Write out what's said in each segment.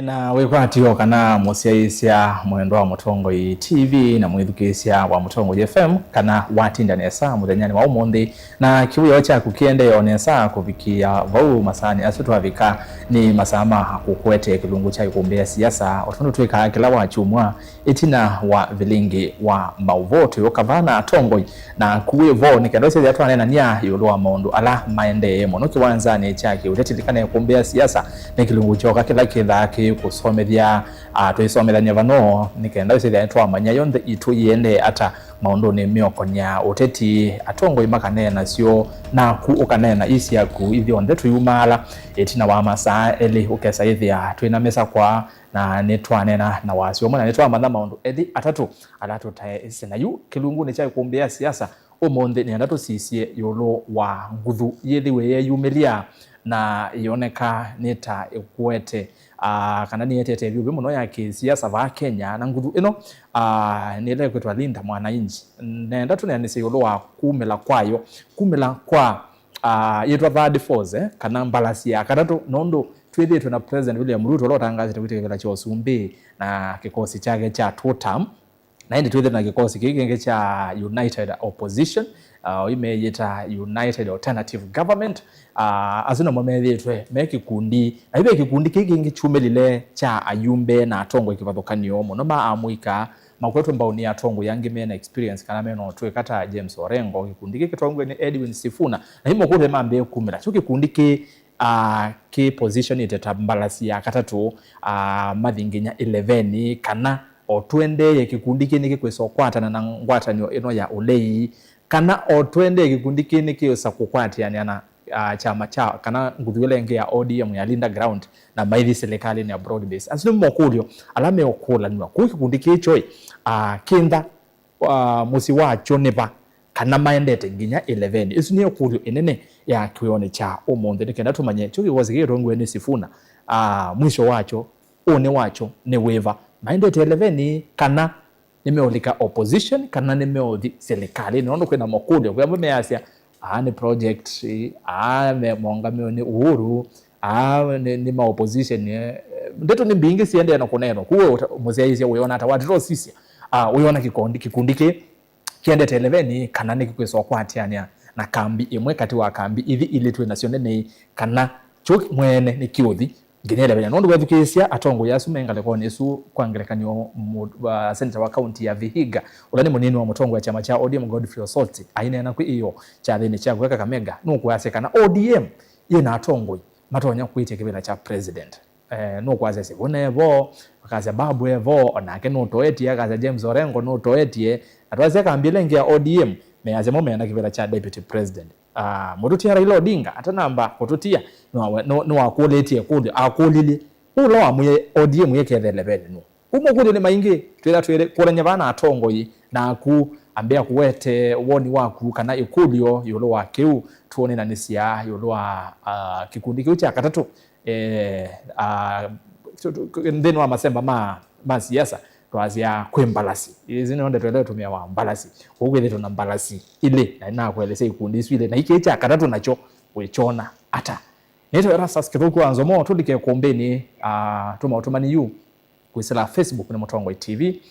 na wekwatio kana musiaisia mwendo wa Mutongoi TV na mwithukisia wa Mutongoi FM kana watinda nesa muthenyani wa umundi na kibuyo cha kukiende yonesa kuvikia vau masani asutwavika ni masama kukwete kilungu cha kumbea siasa otondo twika kila wa chumwa itina wa vilingi wa mauvoto yokavana Tongoi na kuwevo nikendose ya twana nia yolwa mondo ala maende mono kiwanza ni chake utetilikana kumbea siasa ni kilungu choka kila kidha kusomethia tuisomethania vano nikenda cia twa manya yonthe itu yende ata maundu ni miokonya uteti Atongoi makane nacio na ku ukanena isi yaku ithionthe tuyumala etina wa masa eli ukesa ithia twina mesa kwa na netwanena na wasio mwana netwa matha maundu ethi atatu alatu tae isina yu kilungu ni cha kumbea siasa umonde ni andatu sisie yolo wa nguthu yethiwe yeyumilia na yoneka neta ekwete kana ni yetete bibi muno ya kisiasa va Kenya na nguthu ino ni ile kwetwa Linda Mwananchi nenda tunanise yolo wa kumela kwayo kumela kwa yetwa third force kana mbalasi ya katatu nondo twithitwe na President William Ruto lotangazite kwitekela cha Osumbi na kikosi chake cha totam na ndi twithitwe na kikosi kingenge cha United Opposition imeyeta United Alternative Government azino momethitwe mekikundi na ibe kikundi kigingi chumelile cha ayumbe na Atongoi kivathukanio muno ma amuika makwetwe mbauni ya Atongoi yangi mena experience kana meno twe kata James Orengo kikundi kitongwe ni Edwin Sifuna na himo kule mambe kumira cyo kikundi ki position iteta mbalasi ya katatu mathinginya 11 kana otwende ye kikundi kini kikwesokwatana na ngwatanio ino ya ulei kana otwende kikundi kini kiyosa kukwatiana na chama cha kana nguthuelenge ya ODM ya Linda Ground na maithi serikali ni ya broad base asino mokulio alame okula niwa ku kikundi kicho kinda musi wacho neba kana maendete nginya 11 isu niyo kulio enene ya kione cha umonde nikenda tumanye cyo kiwozi kirongwe ni Sifuna mwisho wacho one wacho ne weva maendete 11 kana nimeolika opposition kana nimeodhi serikali nondo kwenda mokulio kwa sababu measia ni project me mongamio ni uhuru ni ma opposition ndeto ni mbingi siende na kuneno kuwe muzeizia uiona hata watu sisi uiona kikundi kiende 11 kana nikikweso kwatiania na kambi imwe kati wa kambi ithi ilitwe nacione ni kana chuk mwene ni kiuthi nginele benya nondo wethukisia Atongoi yasumengale ko nesu kwangelekanyo senator wa county ya Vihiga ulani munini wa Mutongoi ya chama cha ODM Godfrey Osoti aina na iyo cha thini cha kuweka Kamega nuko yasekana ODM yena Atongoi matonya kuite kibela cha president nuko azese bonevo akaza babu evo onake nutoeti akaza James Orengo nutoeti atwaze kambilenge ya ODM meaze momena kibela cha deputy president mututia Raila Odinga atanamba kututia no akoletie kundi akolile ulo amuye ODM yekethele bene no umukuli ni maingi twira kuranya bana Atongoi na ku ambia kuwete woni waku kana ikulio yolo wa kiu tuone na nisia yolo wa kikundi kiu cha katatu ndeno wa masemba ma siasa twazia kwembalasi izi nonde twele tumia wa mbalasi ugwethe na mbalasi ile na kwelese ikundi swile na iki cha katatu nacho wechona ata neto era saskithuku anzomo tudike kombeni tumatumani yu kwisela Facebook ni Mutongoi TV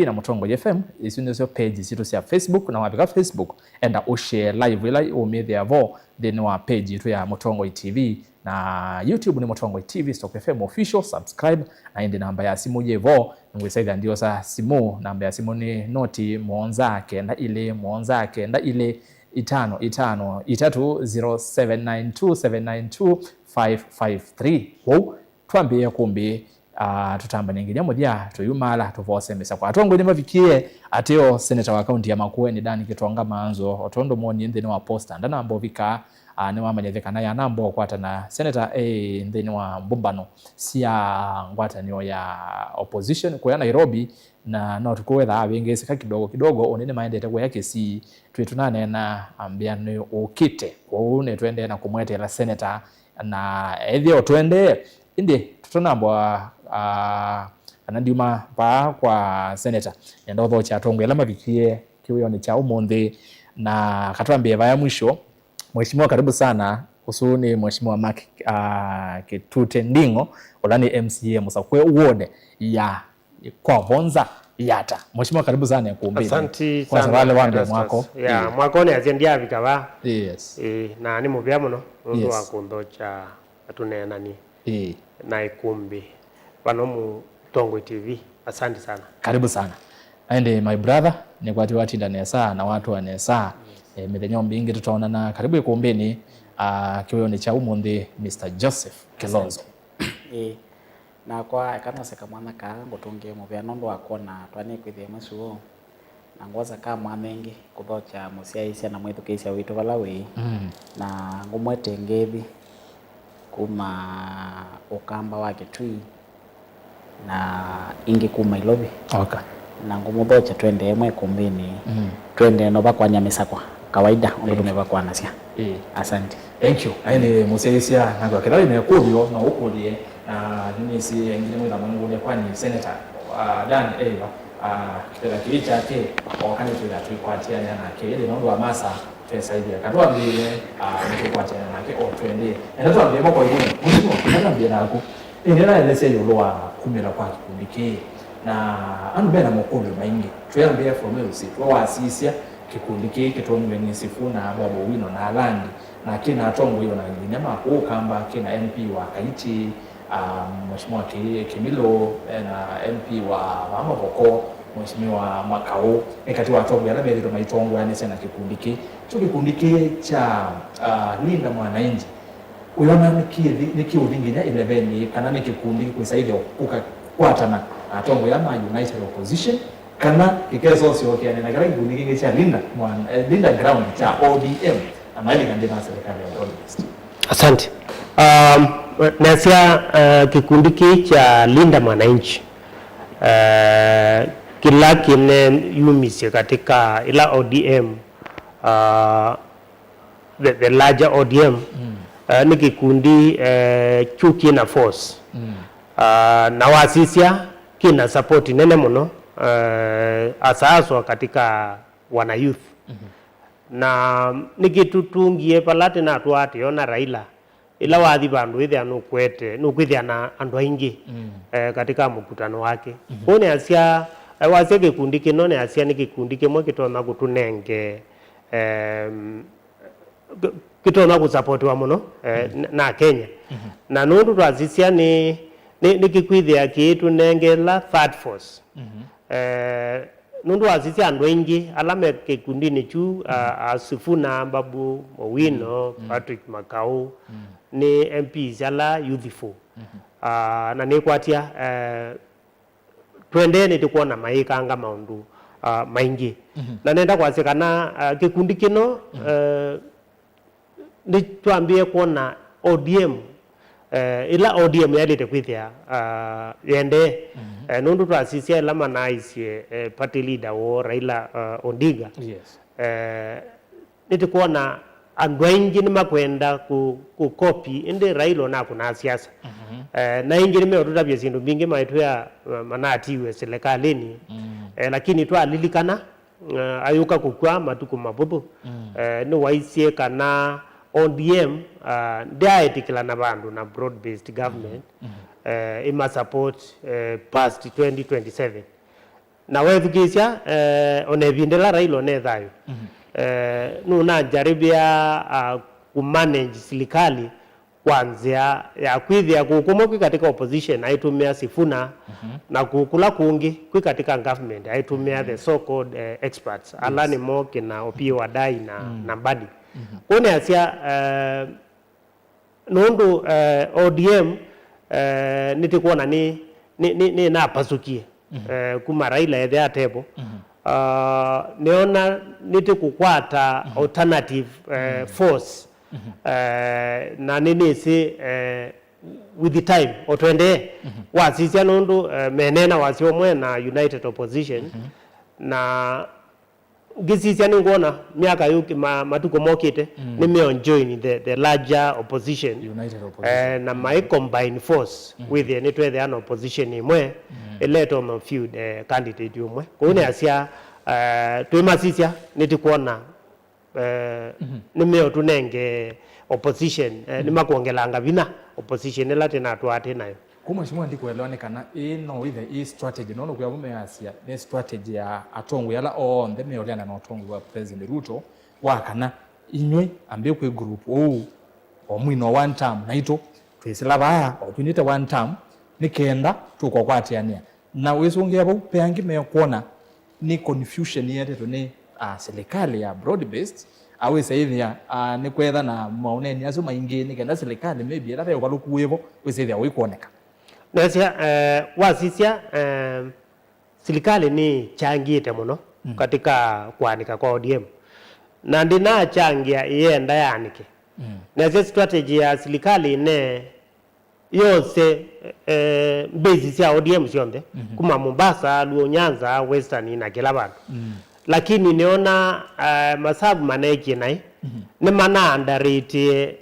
na Mutongoi FM isinzo page situ cia Facebook na wabika Facebook enda ushare live ila umethia vo then wa page itu ya Mutongoi TV na YouTube ni Mutongoi TV Stock FM official subscribe na indi namba ya simu yevo ngwisaida ndio sa simu namba ya simu ni noti muonza kenda ile 5530792792553 wow twambie kumbi tutamba ninginya mudia tuyumala tuvosemesa kwa Atongoi nimavikie ateo senator wa county ya Makueni Dani Kitonga Manzo otondo moni ndene wa posta ndana ambovika ni wamanyetheka na ya nambo kwata na senator ndene wa Mbumbano sia ngwata niyo ya opposition kwa Nairobi na no tukwetha abengese kidogo onene maendete kwa yake si twetunane na ambia ni ukite kwa une twende na kumwetela senator na ethio twende indi tutonambwa anandiuma pa kwa senator ndotho cha Atongoi lama vikie kiyo ni cha umonde na katwambie vaya mwisho mheshimiwa karibu sana usuni mheshimiwa Mark Kitute Ndingo ulani MCA Musakwe ward ya kwa Vonza yata. Mheshimiwa karibu sana kuumbeni. Asante kwa sana wale wande mwako ya mwako ni azendia vikaba yes na ni mubya muno ndo akundocha atunena ni na ikumbi wano mu Tongo TV. Asante sana. Karibu sana. And my brother ni kwa watu ndani ya saa na watu wa nesa mithenyo mbingi tutaonana karibu ikumbeni kiwe ni cha umundi Mr. Joseph Kilonzo. Na kwa kana seka mwana ka ngotunge mubya nondo akona twani kwithia masuo na ngoza ka mamengi kuthocha musiaisia na mwithukicia witu balawi na ngumwete ngethi kuma ukamba wa Kitui na ingi kuma Ilobi Okay. na ngumuthocha twende emwe kumbini twende no bakwa nyamisakwa kawaida ndio tumebakwa nasia. Asante. Thank you. Aini musiaisia na kwa kidali ne kubyo na ukulie na nini si ngine mwa Mungu ni kwani senator Dan Eva kitela kilicha ake wakani tuikwatia na kile ndo amasa tusaidia katwa mbele tukwatia na ke twende na ndo mbele kwa hiyo mwisho kana mbele nako ndio ile sio yoloa kumira kwa kikundi na anu bena mokolo maingi tuyambia formula kwa asisia kikundi kitonwe ni Sifuna Babo Wino na Alandi na kina Tongo hiyo na nyama kukamba kina MP wa Kaiti mheshimiwa Kimilo na MP wa Mamaboko mheshimiwa Makao kati wa Tongo na bado maitongo yani sana kikundi cha linda mwananchi uliona niki udinginya 11 kana ni kikundi kusaidia kukwatana Tongo ya United Opposition kana kikezo sio kiani na kile kikundi cha linda ground cha ODM amali kandina serikali ya Oldest. Asante. Nasia kikundi cha linda mwananchi kila kine yumise katika ila ODM the larger ODM ni kikundi chuki na force na wasisia kina support nene muno asaswa katika wana youth na nikitutungie palate na tuati ona Raila ila wathi bandu ithia nukwithia na andu aingi katika mkutano wake one asia wasia gikundi kino ne asia ni gikundi kimwe kitona gutunenge kitona gusupportwa muno na Kenya na nundu twazisia ni gikwithia kitu nenge la third force nundu azisi andu aingi alame kikundi ni chu Sifuna Babu Owino Patrick Makau ni MPs ala youthful na nikwatia twende ni tukuona maikanga maundu maingi na nenda kwasikana kikundi kino ni tuambie kuona ODM ila ODM yalite kwithia yende nundu twasisia ila manaisie party leader wo Raila Odinga Yes. nitikuona andu aingi ni makwenda ku copy indi Raila na kuna siasa na ingi nimeotutabia sindu bingi maitu ya manatiwe serikalini lakini twalilikana ayuka kukwa matuku mabuthu ni waisie kana ODM diaetikila na bandu na broad based government ima support past 2027 na wethukisya onevindela Raila ne thayo nuna jaribia kumanage serikali kwanzia ya kwithia kukumoki katika opposition aitumia Sifuna na kukula kungi kwi katika government aitumia the so called experts Alani Moki na Opiyo Wadai na Mbadi kone asia nundu ODM nitikuona ni napasukie kuma Raila ethe atebo neona nitikukwata alternative force na nisi with the time otwende wasisia nundu menena wasio mwe na United Opposition na gisisia ningona miaka yuki matuko mokite nimeon join the larger opposition United Opposition na my combined force with the netwe the opposition imwe eleto no feud candidate umwe kone asia twimasisia nitikuona nimeo tunenge opposition ni makuongelanga vina opposition ela tena twate nayo kumashimwa ndikuelewanekana ino ile strategy nono kwa mumeasia ni strategy ya atongo yala on the meoliana na atongo wa President Ruto wakana inywe ambe kwe group omwino one term naito twisilaba opinite one term nikenda tukokwatiania na wesongea bo peangi me kuona ni confusion yete ni serikali ya broad based awe saithia ni kwetha na maoneni aso maingi ni kenda serikali maybe ela yo balukuwevo wesithia wikuoneka nasia wasisia serikali ni changiite muno katika kuanika kwa ODM na ndina changia yenda yanike nasia strategy ya serikali ne yose basis ya ODM sionde kuma Mombasa, Luo, Nyanza, Western na kila bantu lakini niona masabu maneki nai ni mana underrate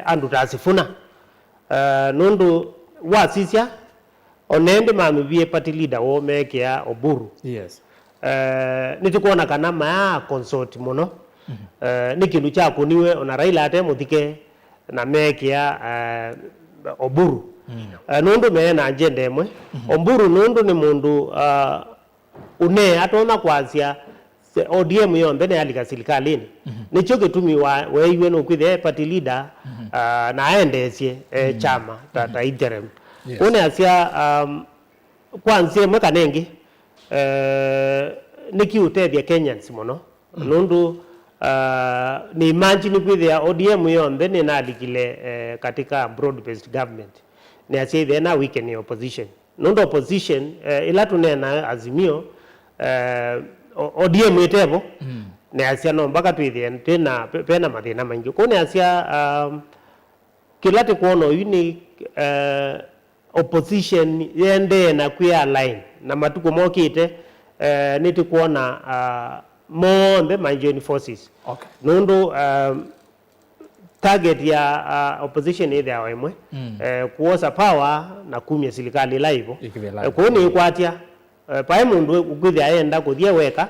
andu tasifuna nundu wasisia onende mamibie party leader wo mekea Oburu yes nitukuona kana maya consort muno ni kindu cha kuniwe ona Raila ate muthike na mekea Oburu nundu mena agenda emwe Oburu nundu ni mundu une atona kwasia ODM yombe ne alika silikalini nicho gitumi weiwe no kwithe party leader na aendesie chama ta interim une asia kwanzie mweka nengi nikiutethia Kenyans muno nundu ni imagine kwithe ODM yombe ni nalikile katika broad based government ni asia ithe na weekend opposition nundu opposition ila tunena Azimio ODM itebo ne asia no mpaka twithie tena pena mathina maingi ko ne asia kilate kuona uni opposition yende na kuya line na matuko mokite niti kuona more the main forces okay nundu target ya opposition ile ya wemwe kuosa power na kumya serikali live kuoni ikwatia pae mundu ukwithia aenda kuthia weka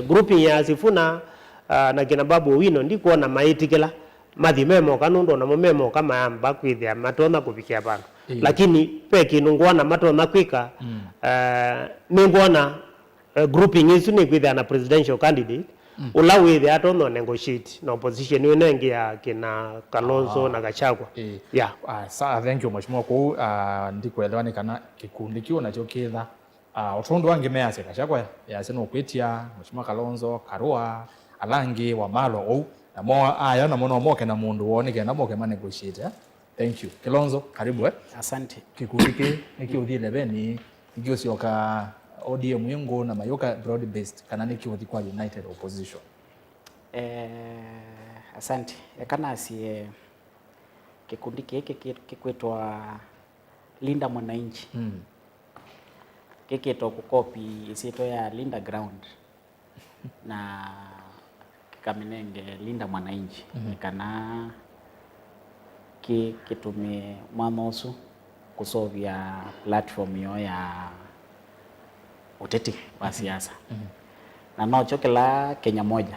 grouping ya Sifuna na kina Babu Owino ndi kuona maitikila mathimemo kanundu na momemo kama amba kwithia matona kufikia bantu lakini peki nungwana matona kwika ningwana grouping isu ni kwithia na presidential candidate ula withia atono negotiate na opposition wenengi ya kina Kalonzo na Gachagua yeah thank you much more ndikuelewane kana kikundi kio nacho kitha utondo wange mease Gachagua yaseno kwitia Mheshimiwa Kalonzo Karua Alangi Wamalo na mo aya na mono moke na mundu woneke na moke ma negotiate thank you Kalonzo karibu asante kikundi nikiuthile beni nikiosioka ODM yengo na mayoka broad based kana nikiuthi kwa united opposition asante kana si kikundi kiki kikwetwa Linda Mwananchi kiketo kukopi isito ya Linda Ground na kikaminenge Linda Mwananchi kana kitume mwamosu kusovya platform yo ya uteti wa siasa na no chokela Kenya moja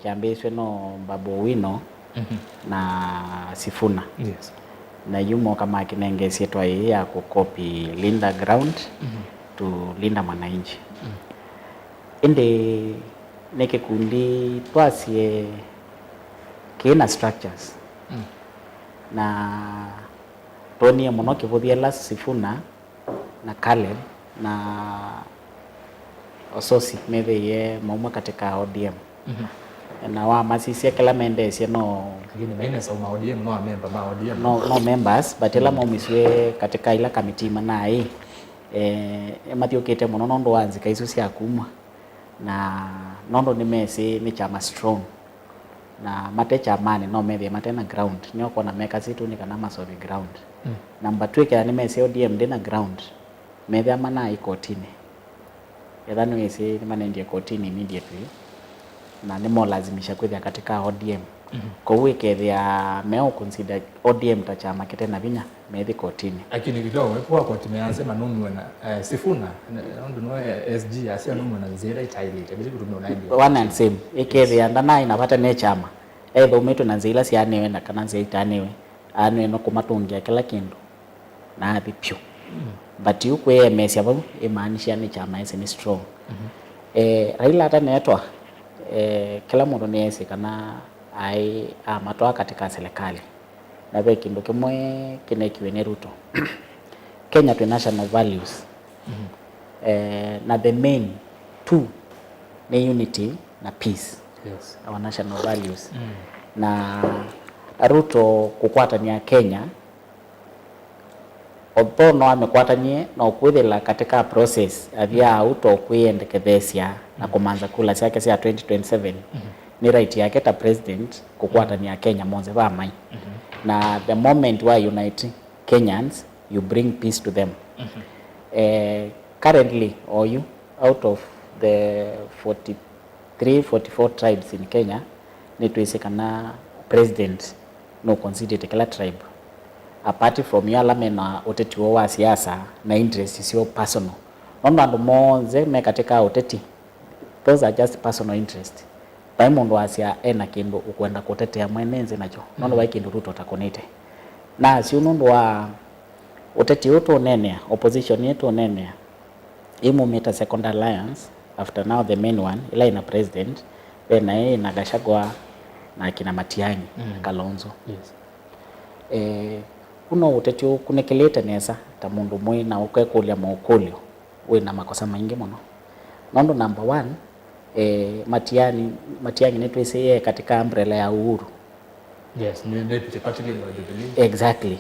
kiambiswe no Babu Owino na Sifuna yes na yumo kama kinenge sietwa ya kukopi Linda Ground to Linda Mwananchi ende neke kundi twasie kina structures na Tony muno kivuthia la Sifuna na Caleb na Ososi metheye mauma katika ODM na wa masisia kila mendesi no ngine maina sa ODM no member ma ODM no members but ela momiswe katika ila committee manai matiokete muno nondo wanzika isu cia kumwa na nondo ni mesi ni chama strong na mate chamani no methe matena ground nyo kona meka situ ni kana masovi ground number 2 kila ni mesi ODM ndina ground methe amana ikotini yadhani wese ni manendie kotini immediately na nimo lazimisha kwithia katika ODM kwa wikethia meo consider ODM ta chama kitena vinya methi kotini lakini kidogo kwa koti meanze nunwe na Sifuna ndo no SG asia nunwe na zera itailite bila kutumia unaidi one and same ikethia ndana inapata ne chama thomete na nzila cia newe na kana nzia itanewe anwe no kumatungia kila kindu na athi pyu but you kwe mesia bau imaanisha ni chama ese ni strong Raila hata netwa kila mundu ni ese kana ai amatwa katika serikali na be kindu kimwe kinekiwe ni Ruto Kenya to national values na the main two ni unity na peace. Yes. Our national values na Ruto kukwatania Kenya although no amekwatanie na ukwithila katika process athia auto kuiendekethesia na kumanza kula ciake cia 2027 ni right yake ta president kukwatania Kenya monze vamai na the moment we unite Kenyans you bring peace to them currently or you out of the 44 tribes in Kenya ni tuisikana president no consider kila tribe apart from yala mena uteti wa siasa na interest sio personal nondo andu monze me katika uteti those are just personal interest bai mundu asia ena kindu ukwenda kutetea mwenenze nacho nondo bai kindu Ruto takonete na si unundu wa uteti uto nene opposition yetu nene imu meta second alliance after now the main one ila ina president then na Gachagua na kina Matiang'i Kalonzo. Yes. Kuno uteti kunekeleta nesa ta mundu mwe na ukekulia maukulio we na makosa maingi muno nondo number 1 Matiang'i netu ise katika umbrella ya Uhuru. Yes, ni deputy party leader wa Jubilee. Exactly.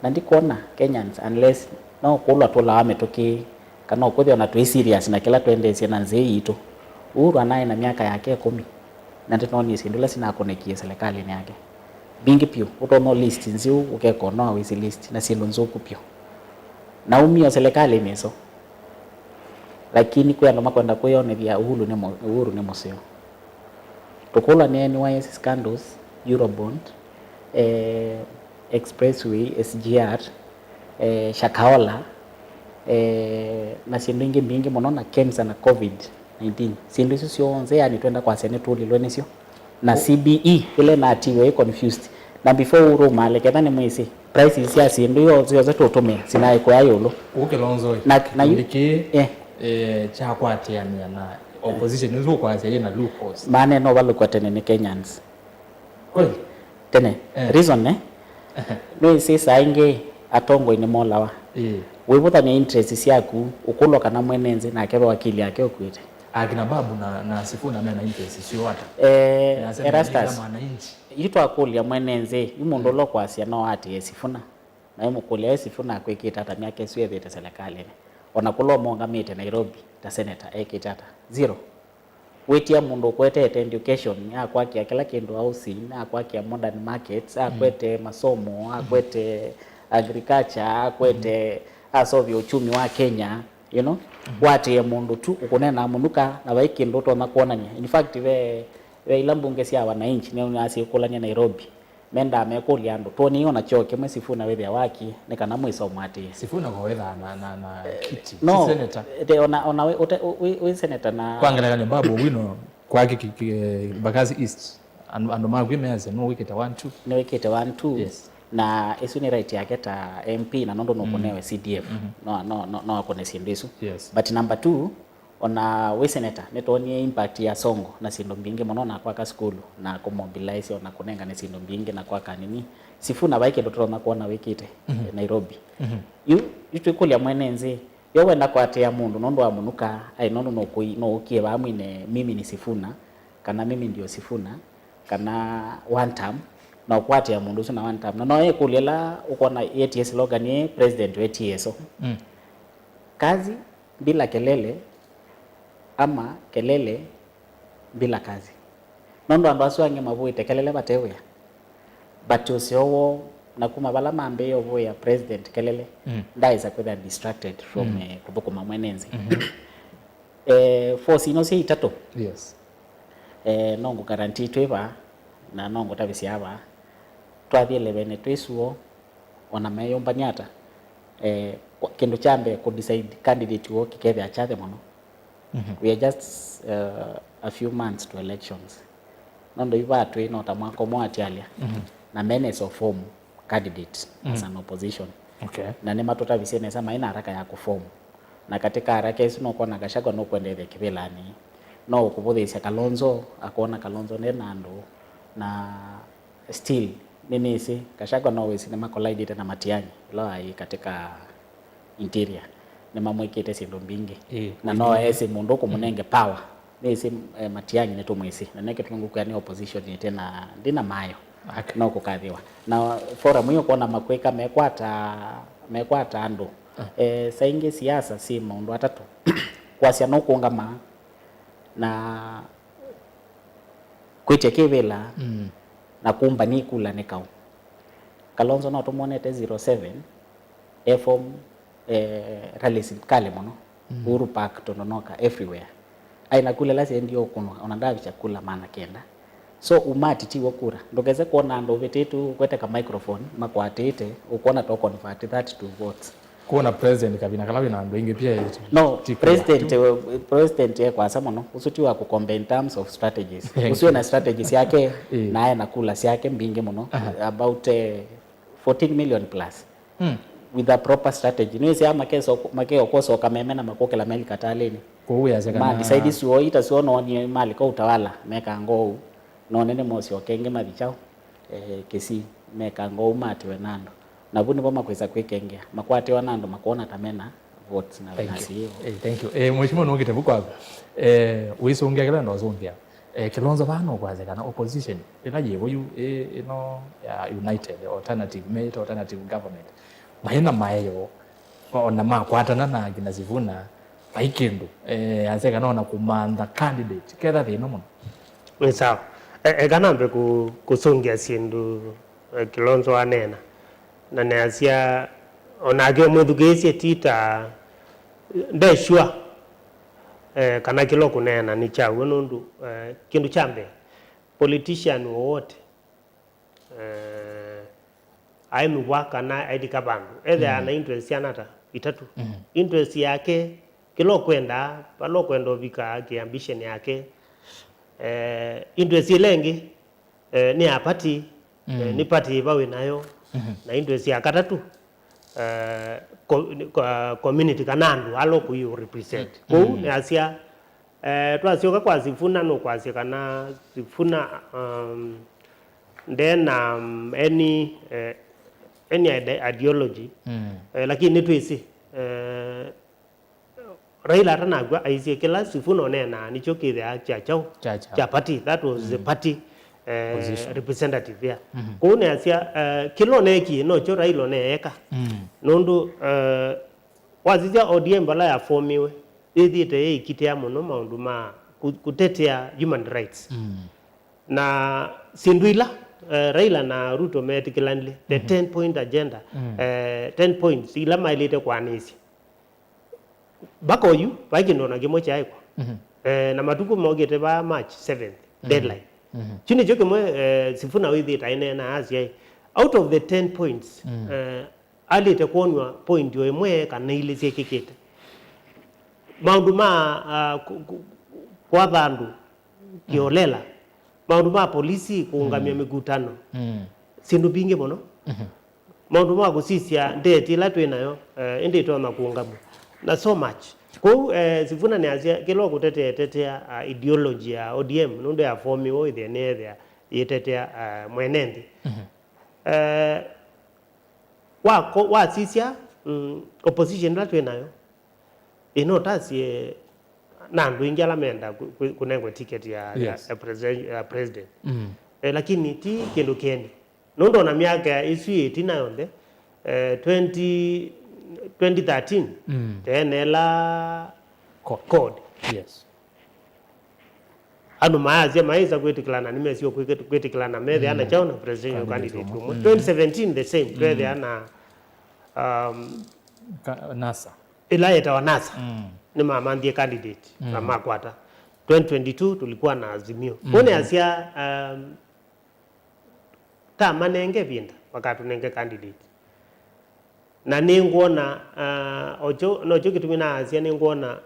Na ndikuona Kenyans unless no kulwa tola ametoki kana ukweli ona tu serious na kila tuendezie na nzee itu Uhuru anaye na miaka yake 10 na ndinoni sindula sina konekie serikali ni yake bingi pio utono list nziu ukeko no awisi list na sindu nzuku pio na umio serikali meso lakini kwa ndo makwenda kuyone vya Uhuru ni moseo tukola ni NYS scandals Eurobond expressway SGR Shakahola na sindu ingi mingi muno na KEMSA na COVID-19 sindu icio cionze yani twenda kwa senate ulilwe nicio na CBE ile na atiwe confused na before Uhuru male kethani mwisi prices ya sindu yo zioze tutumia sina iko yayolo Kalonzo na ndiki cha kwatiania na opposition nzo kwanza na loopholes maana no balukwa tene ni Kenyans kweli tene reason no isi sainge atongo ni molawa wibuta ni interest siaku ukulo kana mwenenze na kebe wakili yake okwite akina babu na Sifuna na interest sio hata Erastus yitwa kulia mwenenze imundu lokwasia no ati Sifuna na imukulia Sifuna akwikita hata miaka sio thete serikali ona kulo mongamite Nairobi ta senator ekitata zero wetia mundu kwete education akwakia kila kindu ausi akwakia modern markets akwete masomo akwete agriculture akwete asovi uchumi wa Kenya you know wati mundu tu ukunena munuka na baiki ndoto na kuonanya in fact we ilambunge cia wananchi ni asikulanya Nairobi menda amekulia ndo toni ona choke mwe Sifuna wethia waki nikana mwiso mwati Sifuna kwa wetha na kiti no, senator ona we senator na kwangana ni babu wino kwa Bagazi East ando magwimeze no wiketa 1-2 no wiketa 1-2 yes na isu ni right yake ta MP na nondo nokonewe CDF no akone sindisu yes but number 2 ona we senator netoni impact ya songo na sindo mbingi mono na kwa school na kumobilize ona kunenga ne sindo mbingi na kwa kanini Sifuna baike ndo tona kuona wikite Nairobi you kulia mwenenze yo wenda kwa atia mundu nondo amunuka ai nondo no ukie bamwine mimi ni Sifuna kana mimi ndio Sifuna kana one term na kwati ya mundu na one time na noye kulela ukona ATS slogan ni president wa ATS kazi bila kelele ama kelele bila kazi nondo ambaso ange mavuite kelele batewe but usiowo na kuma bala mambe yovo ya president kelele ndaiza kwenda distracted from kubukuma mwenenzi force ino si itato yes nongo guarantee tweba na nongo tabisiaba twathiele bene twisuo ona meyomba nyata kindu chambe ku decide candidate wo kikethe achathe muno we are just a few months to elections nondo ivatwe no tamwako mwatialia na menace of form candidate as an opposition. Okay. Na nema tota visene sama ina haraka ya kuform na katika haraka hizo no kuona Gachagua no kwendele kibilani no kubudhisha Kalonzo akona Kalonzo ne nando na still nini isi Gachagua no wisi nema collide na Matiang'i lo ai katika interior nema mwikite sindu mbingi na no ese mundu kumunenge power nisi Matiang'i neto mwisi na neke tunguka ni opposition tena ndina mayo no kukathiwa na forum hiyo kuona makweka mekwata andu saingi siasa si maundu atatu kwasia no kuungama na kwiche kivila na kumba ni kula nikao Kalonzo no tumonete 07 form rallies kale mono Uhuru Park tononoka everywhere aina kula lasi ndio kuno onandavi chakula maana kenda so umati tiwo kura ndogeze kuona ndo vetetu kweteka microphone makwatete ukuona to convert that to votes kuona president kabina kalawi na ndo ingi pia yetu no president kwa samono usuti wa kukombe in terms of strategies usiwe na strategies yake naye nakula si yake mbingi mono about 14 million plus with a proper strategy ni si ama makeo koso kameme na makokela meli kataleni kuya zeka na decide suo ita suo no ni mali ko utawala meka ngou no nene mosi okenge mathichao kesi meka ngou mati wenando na buni boma kweza kwekengea makwate wanando makona tamena votes na nasi hiyo. Thank you. Mheshimiwa Nongite bukwa uisongekela ndo zondia Kilonzo bano kwazekana opposition ilaje boyu ino ya united alternative government mahina mayo ona makwatana na ginazivuna aikindu azeka naona kumanda candidate ketha thino muno ni sawa ekanambe kusongia sindu Kilonzo anena na neasia onage muthugesie tita ndeshwa kana kilo kunena ni chawe nundu kindu chambe politician wote aimu waka na aidika bandu ana interest yanata itatu interest yake kilo kwenda palo kwenda vika ki ambition yake interest lengi ni apati ni party bawe nayo na interest ya katatu community kanandu alo kuyu represent ko ni asia twasio kwa sifuna no kwasia kana sifuna then any ideology lakini twisi Raila tanagwa aisi kila sifuna nena nicho kile cha party that was the party representative ya kuone asia kilo neki no cho Raila neeka nundu wazija ODM bala ya formiwe ithite ikitia muno maundu ma kutetea human rights na sinduila Raila na Ruto metiklandly the 10 point agenda 10 points ila mailite kwa nisi bako yu baki ndo na gimo cha iko na matuku mogete ba March 7th deadline chini joke mwe sifuna withi taine na asia out of the 10 points alite kuonwa point yo mwe kana ile sekekete maundu ma kwa bandu kiolela maundu ma polisi kuungamia mikutano sindu binge mono maundu ma kusisia ndeti la twenayo ende toma kuungamu na so much ko sifuna ni asia kilo kutetea ideology ya ODM nundo ya formi wo the ne yetetea mwenende wa sisia opposition la twenayo inotasi nandu ingala menda kunengwe ticket ya president lakini ti kendo keni nondo na miaka isu yetina yonde 2013 tenela code yes anu maazi maiza kwetikilana nimesio kwetikilana methe ana chauna presidential candidate 2017 the same twethe ana NASA ilaeta wa NASA ni mama ndiye candidate na makwata 2022 tulikuwa na Azimio kone asia tama nenge binda wakati nenge candidate na ninguona ojo no joki tumina asia ninguona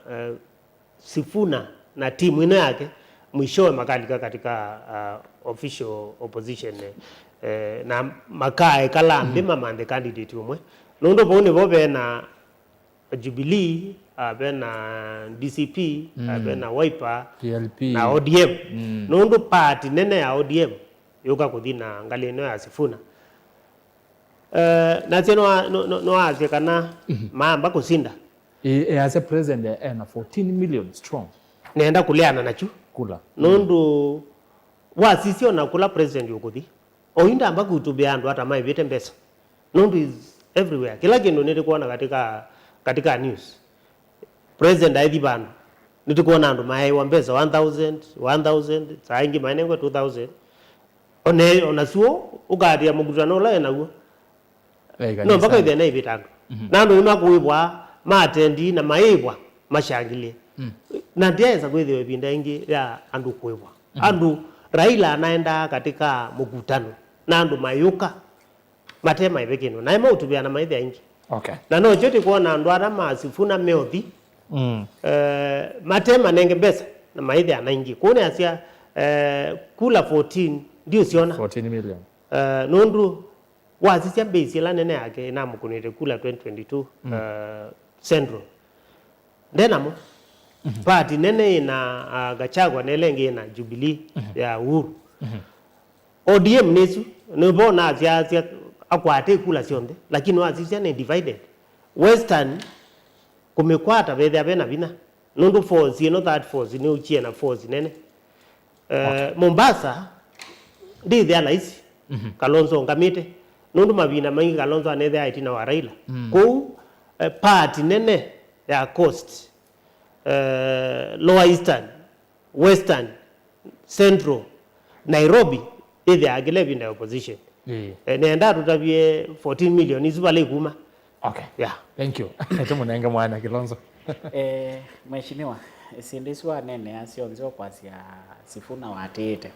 Sifuna na timu ino yake mwishowe makalika katika official opposition na makae kalambi mamande candidate umwe nondo bone bobe na Jubilee bena DCP bena Wiper PLP na ODM nondo party nene ya ODM yoka kuthina ngaleno ya Sifuna na teno no azie kana maamba kusinda as a president na 14 million strong nenda kuleana nacho kula nondo wasisio na kula president yokuthi oinda amba kutubia andu hata mai vite mbesa nondo is everywhere kila kindu nilikuona katika news president aithi bandu nitikuona andu mai wa mbesa 1000 saingi mainengo 2000 ona suo ugaria mugutano la naguo no mpaka ithe na ivitando nandu nimakuibwa matendi na maibwa mashangilie na ndieza kwithio ibinda ingi ya andu kuibwa andu Raila anaenda katika mugutano na andu mayuka matema ibekino na ema utubia na maithe ingi na no chote kuona andu ara Masifuna meothi matema nenge besa na maithe anaingi kuone asia kula 14 ndio siona 14 million nondu wasisia base la nene yake na mukunire kula 2022 Central ndenamo party nene na Gachagua nelenge na Jubilee ya Uhuru ODM nesu nebona asia akwate kula sionde lakini wasisia ne divided Western kumekwata bethe abena bina nondu force no that force ni uchie na force nene Mombasa ndi the allies Kalonzo ngamite nondu mabina maingi Kalonzo anethe aitina wa Raila kou party nene ya coast Lower Eastern Western Central Nairobi ithe agile binda opposition nenda tutabie 14 million izubale kuma thank you etomo nenga mwana Kilonzo mheshimiwa sindiswa nene asionzo kwasia Sifuna watete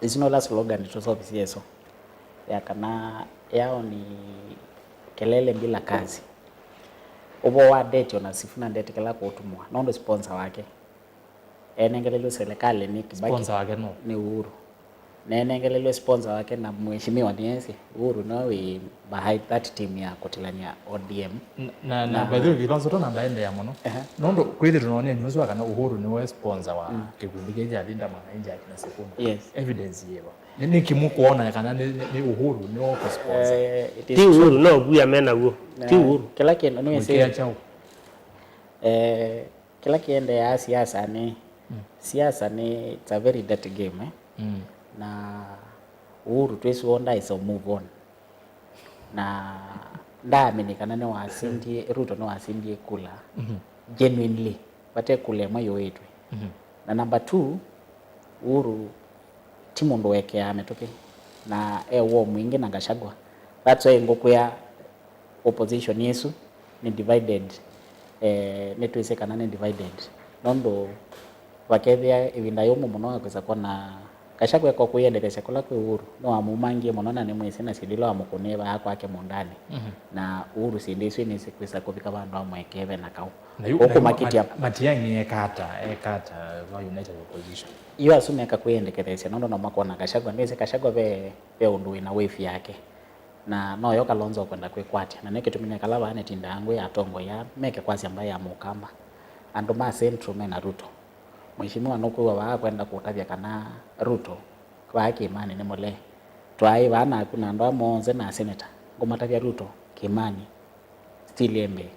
isinola slogan tusophisi yeso yakana yao ni kelele bila kazi ubo wa date ona Sifuna date kala kutumwa nondo sponsor wake enengelelo serikali ni kibaki sponsor wake no ni Uhuru na enengelelo sponsor wake na mheshimiwa Nienzi Uhuru nawe behind that team ya kotilania ODM na by the way Kilonzo tona ndaende ya mono nondo kweli tunaona news wakana Uhuru ni we sponsor wa kikundi kija linda mwananchi akina Sifuna evidence yewa nini kimukuona kana ni Uhuru ni wa sponsor ti Uhuru no buya mena huo ti Uhuru kila kitu no yese kila kiende ya siasa ni it's a very dirty game na Uhuru twesi onda is a move on na ndaamini kana ne wasindie Ruto no wasindie kula genuinely bate kule mayo wetu na number 2 Uhuru timondo weke ametoke na ewo mwingi na Gachagua that's why ngoku ya opposition yesu ni divided netwese kana ni divided nondo wakethia ibinda yomo muno akweza kwa na Gachagua kwa kuyendelesha kula kwa Uhuru no amumangie muno na nemwese na sidilo amukuneva yako yake mondani na Uhuru sindiswe ni sikwisa kufika bandu amwekeve na kau huko makiti hapa Matiang'i ekata wa United Opposition iyo asumeka kuyendekelesha nondo na mwako na Gachagua ndese Gachagua be undu ina wave yake na no yo Kalonzo kwenda kwekwatia na neke tumine kalaba ane tinda yangu ya tongo ya meke kwasi ambaye ya mukamba andu ma Central mena Ruto mheshimiwa nokuwa wa kwenda kutavya kana Ruto kwa Kimani ni mole twai bana kuna ndo amonze na senator ngomatavya Ruto Kimani still embe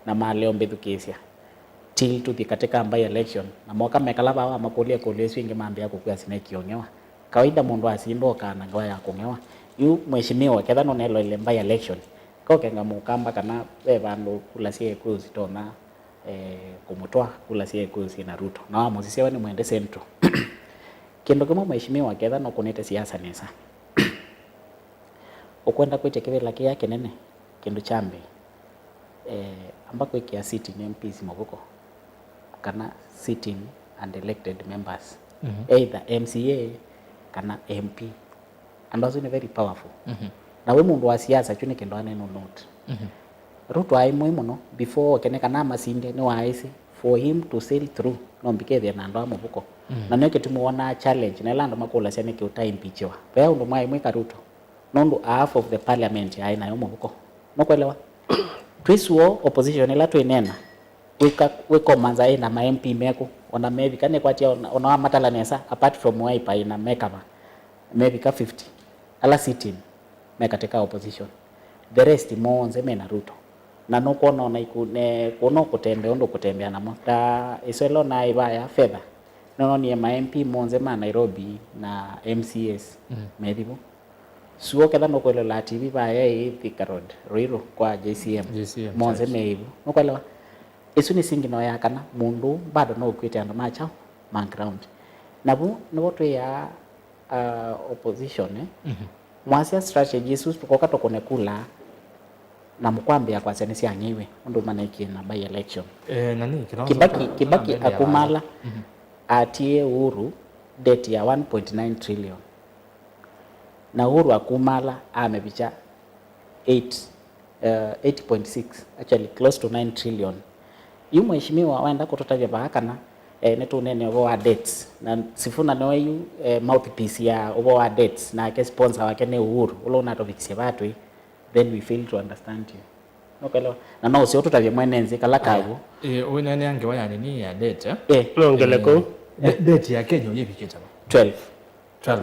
na maleo mbedu kesia till to the katika by election na mwaka mekalaba wa makolia kolesi inge mambia kwa sine kiongewa kawaida mundu asindo kana ngwa ya kongewa yu mheshimiwa kedha no nelo ile by election ko kenga mukamba kana be bandu kulasie kuzi tona kumutwa kulasie kuzi na Ruto na muzisia ni mwende Central kendo kama mheshimiwa kedha no kunete siasa nesa ukwenda kwetekevela yake nene kendo chambe ambako ikia sitting MPs maboko kana sitting and elected members either MCA kana MP and also very powerful na we mundu wa siasa chune kendo aneno note Ruto ai muhimu no before kene kana masinde ni waisi for him to sail through no mbike na ndo amubuko na nyo ketumuona challenge na lando makula sene ki utai impeachwa pe ndo mai mweka Ruto nondo half of the parliament aina yo mubuko no kwelewa twisuo opposition ila twinena wiko manza ina ma MP meku ona maybe kane kwatia ona matala nesa apart from Wiper ina mekava maybe ka 50 ala 16 mekateka opposition the rest monze mena Ruto na no kuona ona ikune kuona kutembea ndo kutembea na mota iselo na ibaya fedha no ni ma MP monze ma Nairobi na MCS medibu suo kedha no kwelo la TV baya Thika Road Ruiru kwa JCM monze meibu no kwelo isu ni singi no yakana mundu bado no kwite ando macha man ground nabu no to ya opposition mwasia strategy isu tukoka tokone kula na mkwambia kwa senesi anyiwe ndo maana ikina by election nani Kibaki akumala atie Uhuru debt ya 1.9 trillion na Uhuru akumala amebicha 8.6 actually close to 9 trillion yu mheshimiwa waenda kutotavya bahakana netu nene wa debts na sifuna no yu mouthpiece ya wa debts na ke sponsor wake ne Uhuru ulo na tovikise batwe then we fail to understand you nokelo na no sio tutavye mwenenzi kala kago nani ange waya nini ya debt nongeleko debt ya Kenya yebikita 12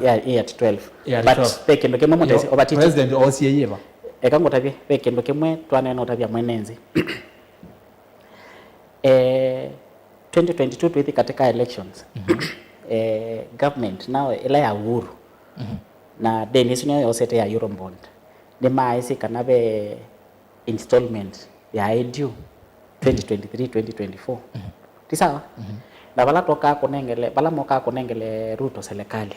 yeah 12 but 12. peke ndo kemwe mutesi obatiti president osie yeba ekango tavye peke ndo kemwe twanena otavya mwenenzi 2022 tuithi katika elections government now ila ya Uhuru na Dennis nyo yosete ya Eurobond ni maisi kanabe installment ya edu 2023-2024 tisawa na bala toka kunengele bala moka kunengele Ruto serikali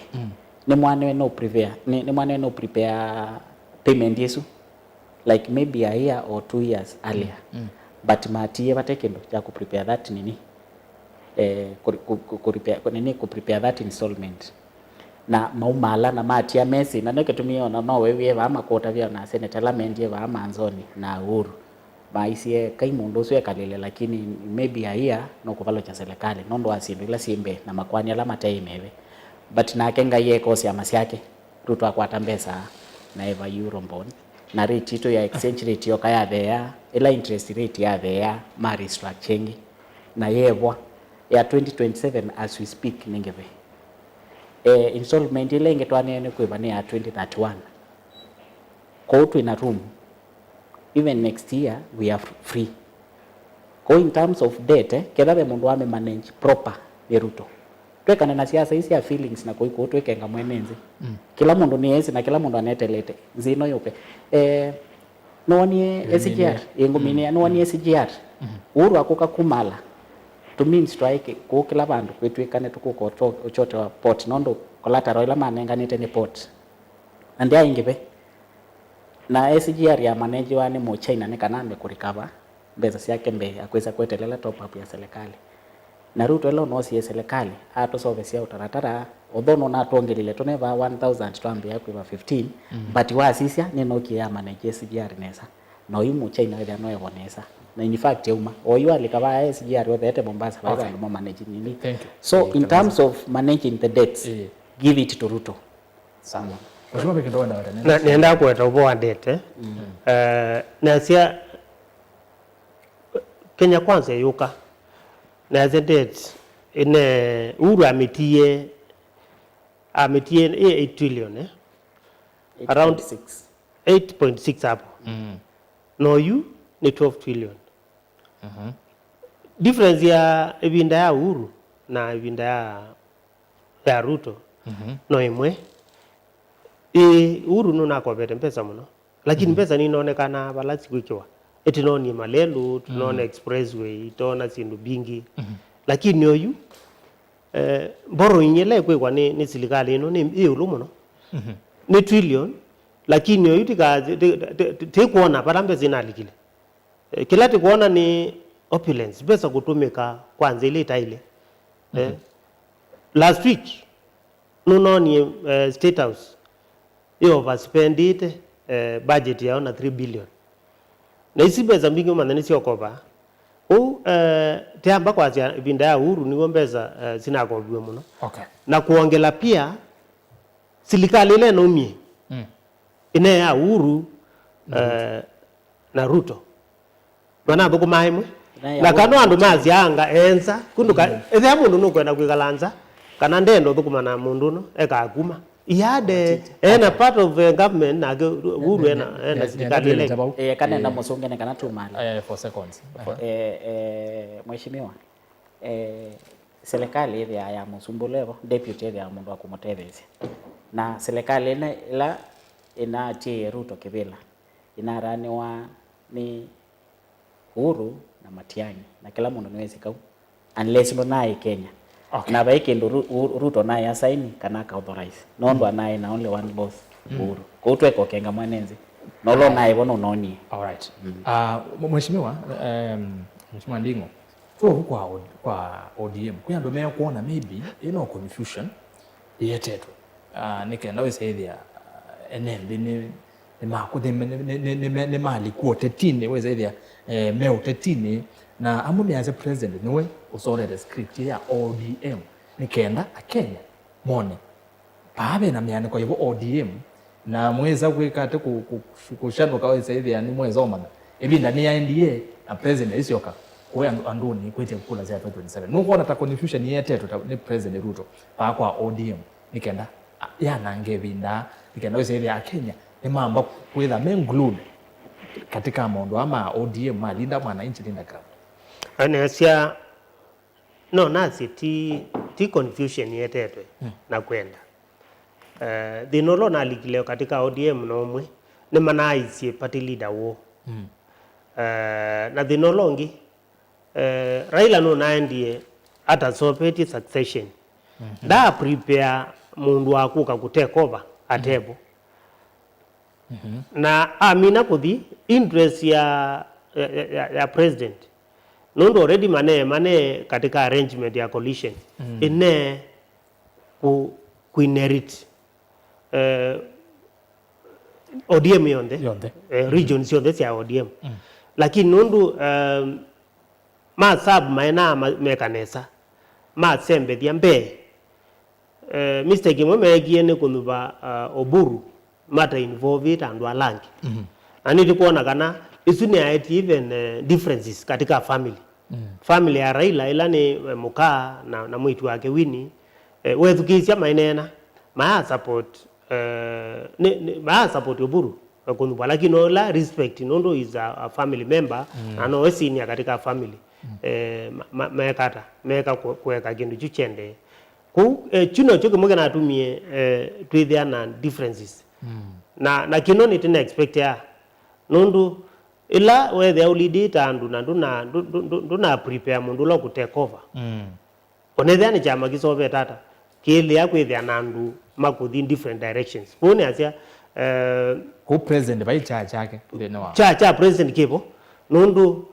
ni mwane no prepare payment yesu like maybe a year or 2 years earlier but matie batekendo ya ku prepare that nini ku prepare that installment na maumala na matia Messi na neke tumio na no wewe ba makota bya na senate parliament ye ba manzoni na Uhuru baisie kai mundu sio kalile lakini maybe a year no kuvalo cha serikali nondo asindu ila simbe na makwani ala matai mewe but na kenga ye kosi ya masiake Ruto akwata mbesa na eva Eurobond na rate ito ya exchange rate yo kaya there ila interest rate ya there ma restructuring na yebwa ya 2027 as we speak ningeve installment ile ingetwane ne kwebane ya 2031 kwa utu ina room even next year we are free kwa in terms of debt kedabe mundu ame manage proper ni Ruto twekana na siasa isi ya feelings na kuiko twekenga mwenenzi kila mundu ni esi na kila mundu anetelete zino yope noni SGR yengumini noni SGR Uhuru akoka kumala to mean strike ko kila bandu kwetwekane tukuko chote wa port nondo collateral ila manenganite ni port and ya ingebe na SGR ya manage wane mo China ne kanambe kurikaba mbeza siake mbe akweza kwetelela top up ya serikali na Ruto elo no si serikali ato service ya utaratara odhono na tongelile toneva 1000 twambia kwa 15 but wa sisia ni no kia manage SGR nesa no yumu China ile no ebonesa na in fact yuma oyu alikaba SGR wetete Mombasa baba no manage nini so in terms of managing the debts give it to Ruto sawa kwa peke ndo na nenda kweta ubo wa debt na sia Kenya kwanza yuka na debt ine Uhuru ametie 8 trillion around 8.6 hapo no you ni 12 trillion difference ya ibinda ya Uhuru na ibinda ya Ruto no imwe Uhuru nuna kwa bete mpesa muno lakini mpesa ni inaonekana balasi kuikiwa eti no ni malelu tunaona expressway tona sindu bingi lakini oyu boro inyele kwa ni serikali ino ni ulumu no ni trillion lakini oyu te kuona parambe zinalikile kila te kuona ni opulence pesa kutumika kwanza ile taile last week nuno ni State House yo overspend it budget ya ona 3 billion na isi pesa mbingi manani sio kopa teamba kwa vinda ya Uhuru ni mbeza zinakobiwe muno. Okay. Na kuongela pia serikali ile nomie ine ya Uhuru na Ruto bana boko maimwe na kanu andu mazi anga enza kunduka ethe mundu nukwenda kwigalanza kana ndendo thukumana mundu no ekaguma iade ena part of government na Uhuru ena serikali ile kana na musungene kana tumali for seconds mheshimiwa serikali ile ya musumbulevo deputy ile ya mundu wa kumutethesia na serikali ile ila inatie Ruto Kibila inaraniwa ni Uhuru na Matiang'i na kila mundu niwezi kau unless ndo naye Kenya. Okay. Na baike ndo Ruto naye asaini kana ka authorize no ndo naye na only one boss Uhuru kwa utweko kenga mwanenzi no lo naye bono noni. All right. Mheshimiwa Mheshimiwa Nding'o huko kwa ODM kwa ndo meya kuona maybe confusion yetetu nikenda wesaidia enembi ni makuthe ni mali kwa tetini wesaidia meo tetini na amuni as a president niwe usore the script ya ODM nikenda Kenya mone babe na myane kwa hivyo ODM na mweza kwikate kushanuka wesaidia ni mweza omana ebinda ni ya NDA na president isioka kwa anduni kwete kula za 2027 nuko na ta confusion yetetu ni president Ruto pa kwa ODM nikenda yanange binda nikenda wesaidia Kenya ni mambo kwitha menglude katika mondo ama ODM malinda mwananchi linda ground anasia no nasi ti confusion yetetwe na kwenda dinolo na likileo katika ODM nomwe ni manaisie party leader wo na dinolongi Raila no naendie ata sopeti succession da prepare mundu akuka kutake over atebo na amina kuthi interest ya president nondo already mane katika arrangement ya coalition ine ku inherit ODM yonde regions yonde ya ODM lakini nondo ma sub maena mekanesa ma sembe diambe mistake mo megiene kunuba Oburu mata involve it and walangi aniti kuona kana isuni aeti even differences katika family family ya Raila ila ni mukaa na mwitu wake Winnie wethukisia mainena ma support ma support Oburu kunuba lakini ola respect nondo is a family member and no senior katika family meka kuweka kindu chuchende ku chuno choke mogena atumie twithia na differences na kinoni tena expect ya nundu ila we the lead tandu na nduna prepare mundu lo ku take over onethia ni chama kisobe tata kile ya kwithia nandu makuthi different directions pone asia ku president bai chake ile no cha president kipo nundu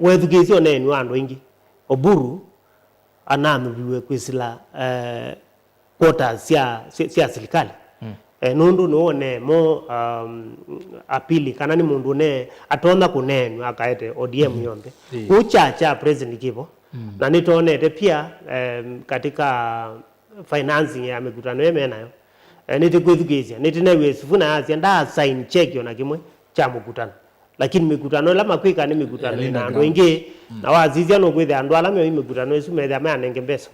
wethukisio nenu andu ingi Oburu ananu kwisila quota sia serikali nundu nuone mo apili kana ni mundu ne atona kunenwa akaete ODM yombe kuchacha president kipo na nitonete pia katika financing ya mikutano yemenayo nitikwithukisia nitinewe sifuna asia nda sign check yona kimwe cha mkutano lakini mikutano la makwika ni mikutano na ndo ingi na wazizia no kwithe andu ala me mikutano isu metha me anenge mbesa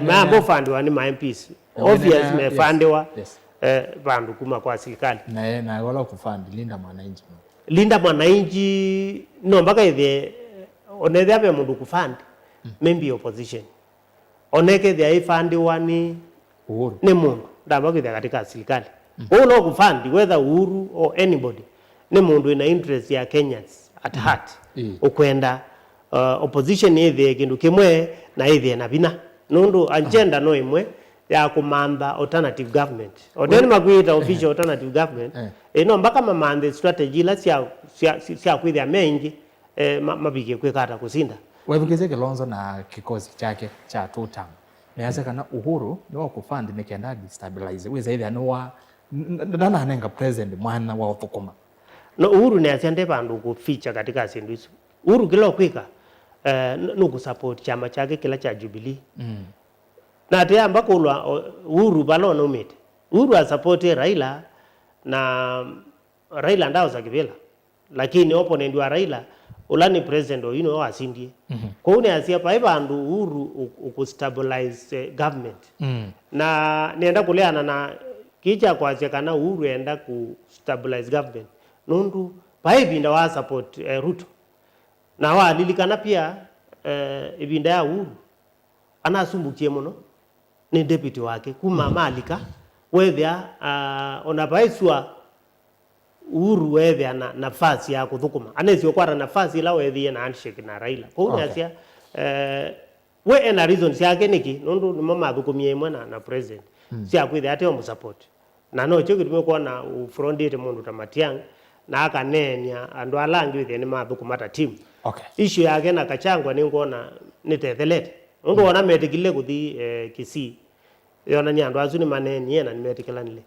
mambo fandiwa ni ma MPs obvious me fandiwa bandu kuma kwa serikali na wala kufandi linda mwananchi no mpaka ithe onethia be mundu kufandi maybe opposition oneke the ifandiwa ni Uhuru ni mundu ndamba kwithe katika serikali no kufandi whether Uhuru or anybody ni mundu ina interest ya Kenyans at heart ukwenda opposition ithe kindu kimwe na ithe na bina nundu agenda no imwe ya kumanda alternative government odeni makwita official alternative government ino mpaka mamande strategy la sia kwithia mengi mabige kwikata kusinda wethukise Kilonzo na kikosi chake cha tutam meaza kana Uhuru ni wa kufund nikenda destabilize we zaidi anwa ndana anenga president mwana wa uthukuma no Uhuru ni asiende bandu kuficha katika sindu isu Uhuru kila kwika nuku support chama chake kila cha Jubilee na ate ambako Uhuru balona umete Uhuru support Raila na Raila ndao za kivela lakini opponent wa Raila ulani president oyino wasindie kwa une asia pa bandu Uhuru ukustabilize government na nienda kuleana na kicha kwa kana Uhuru enda ku stabilize government nundu paibinda wa support Ruto na walilikana pia ibinda ya Uhuru anasumbukie muno ni deputy wake kuma malika wethia onabaiswa Uhuru wethia na nafasi ya kuthukuma anezio kwara nafasi ila wethia na handshake na Raila kwa hiyo asia we ena reasons yake niki nundu ni mama thukumie imwe na president sia kwithia ate omu support na no cyo gitime kwa na frondite mundu ta Matiang'i na akanenya andu alangi withia ni mathukumata team issue yake na Kachangwa ni ngona nitethelete nundu ona metikile kuthi Kisii yona nyandu azu ni maneni yena nimetikilanile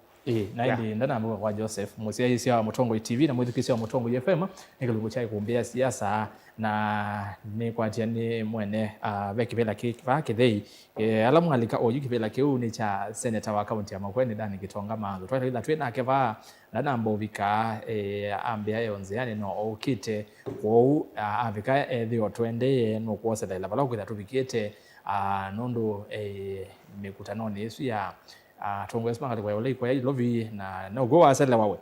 na ndi ndana mbuga kwa Joseph musiaisi wa Mutongo TV na mwithikisi wa Mutongo FM nikilugu chai kumbia siasa na ni kwatia ni mwene vekivela kithei alamu alika oyu kivela kiu ni cha senator wa county ya Makueni Dani Gitonga Mangu twatila twina keva ndana mbovika ambia yonzeani no okite kwou avika ethio twende no kuosela la balaku thatubikite nondo mikutano ni yesu ya tongo esmanga kwa yole kwa lovi na no go asela wawe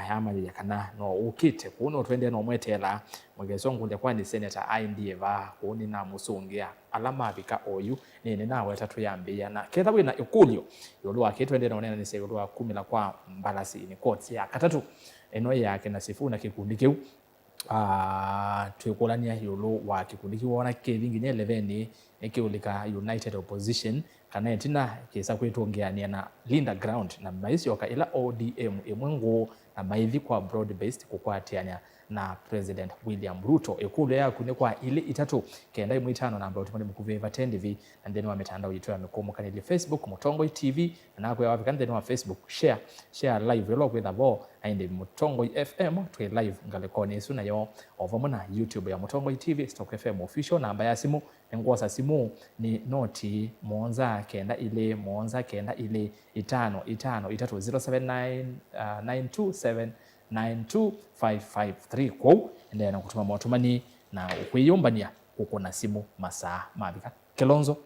hama ya kana no ukite kuno twende no mwetela mwegesongo ndia kwa ni senator IND va kuni na musungia alama bika oyu ni nawe tatu yambia na ketha wina ikulyo yolo wake twende no nena ni segolo wa 10 kwa mbalasi ni court ya katatu eno yake na Sifuna kikundi kiu tuikolania yolo wa kikundi kiu wana kevingi nye 11 ekiulika United Opposition kana tina kisa kwetongeania na Linda Ground na maisio ka ila ODM emwengo na maithi kwa broad based kukwatiania na President William Ruto ekulu ya kune kwa ile itatu kenda imwitano na ambayo tumani mkuveva tendivi and then wa mitandao yitu ya mikomo kanili Facebook Mutongo TV na nako ya wapika and then wa Facebook share live yolo with abo ainde Mutongo FM tuwe live ngalekoni isu na yo ovamona YouTube ya Mutongo TV Stock FM official na amba ya simu nguosa simu ni noti monza kenda ile 5 079 927 92553 kwa ndena kutuma matumani na ukwiyombania uko na simu masaa mabika Kelonzo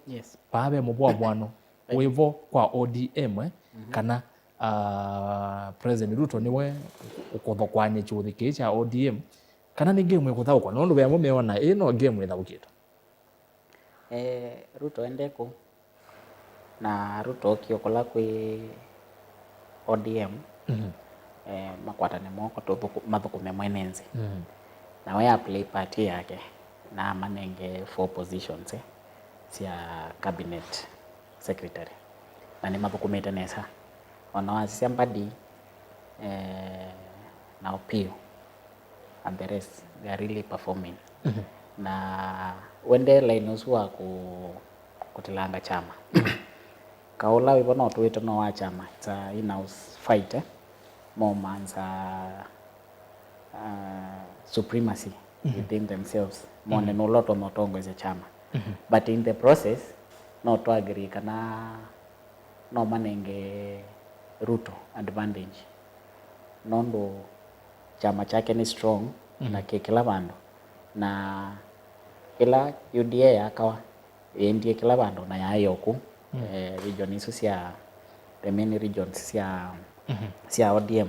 pabe mubwa bwano wevo kwa ODM kana President Ruto niwe uko kwanye chuthiki cha ODM kana ni game ekuthau kwa nondo bya mumeona ino game ina ukito Ruto endeko na Ruto kiokola kwi ODM makwatane moko to mathukume mwenenzi na waya play party yake na manenge 4 positions sia cabinet secretary na ni mathukumete nesa ona wasisia mbadi na Opio and the rest they are really performing na wende lainusu wa kutilanga chama kaula wibono tuwito no wa chama it's a in-house fight moments supremacy within themselves mone no lot of Mutongo is a chama but in the process no to agree kana no manenge Ruto advantage nondo chama chake ni strong na kila bandu na kila UDA akawa endie kila bandu na yayoku region isu sia the main regions sia ODM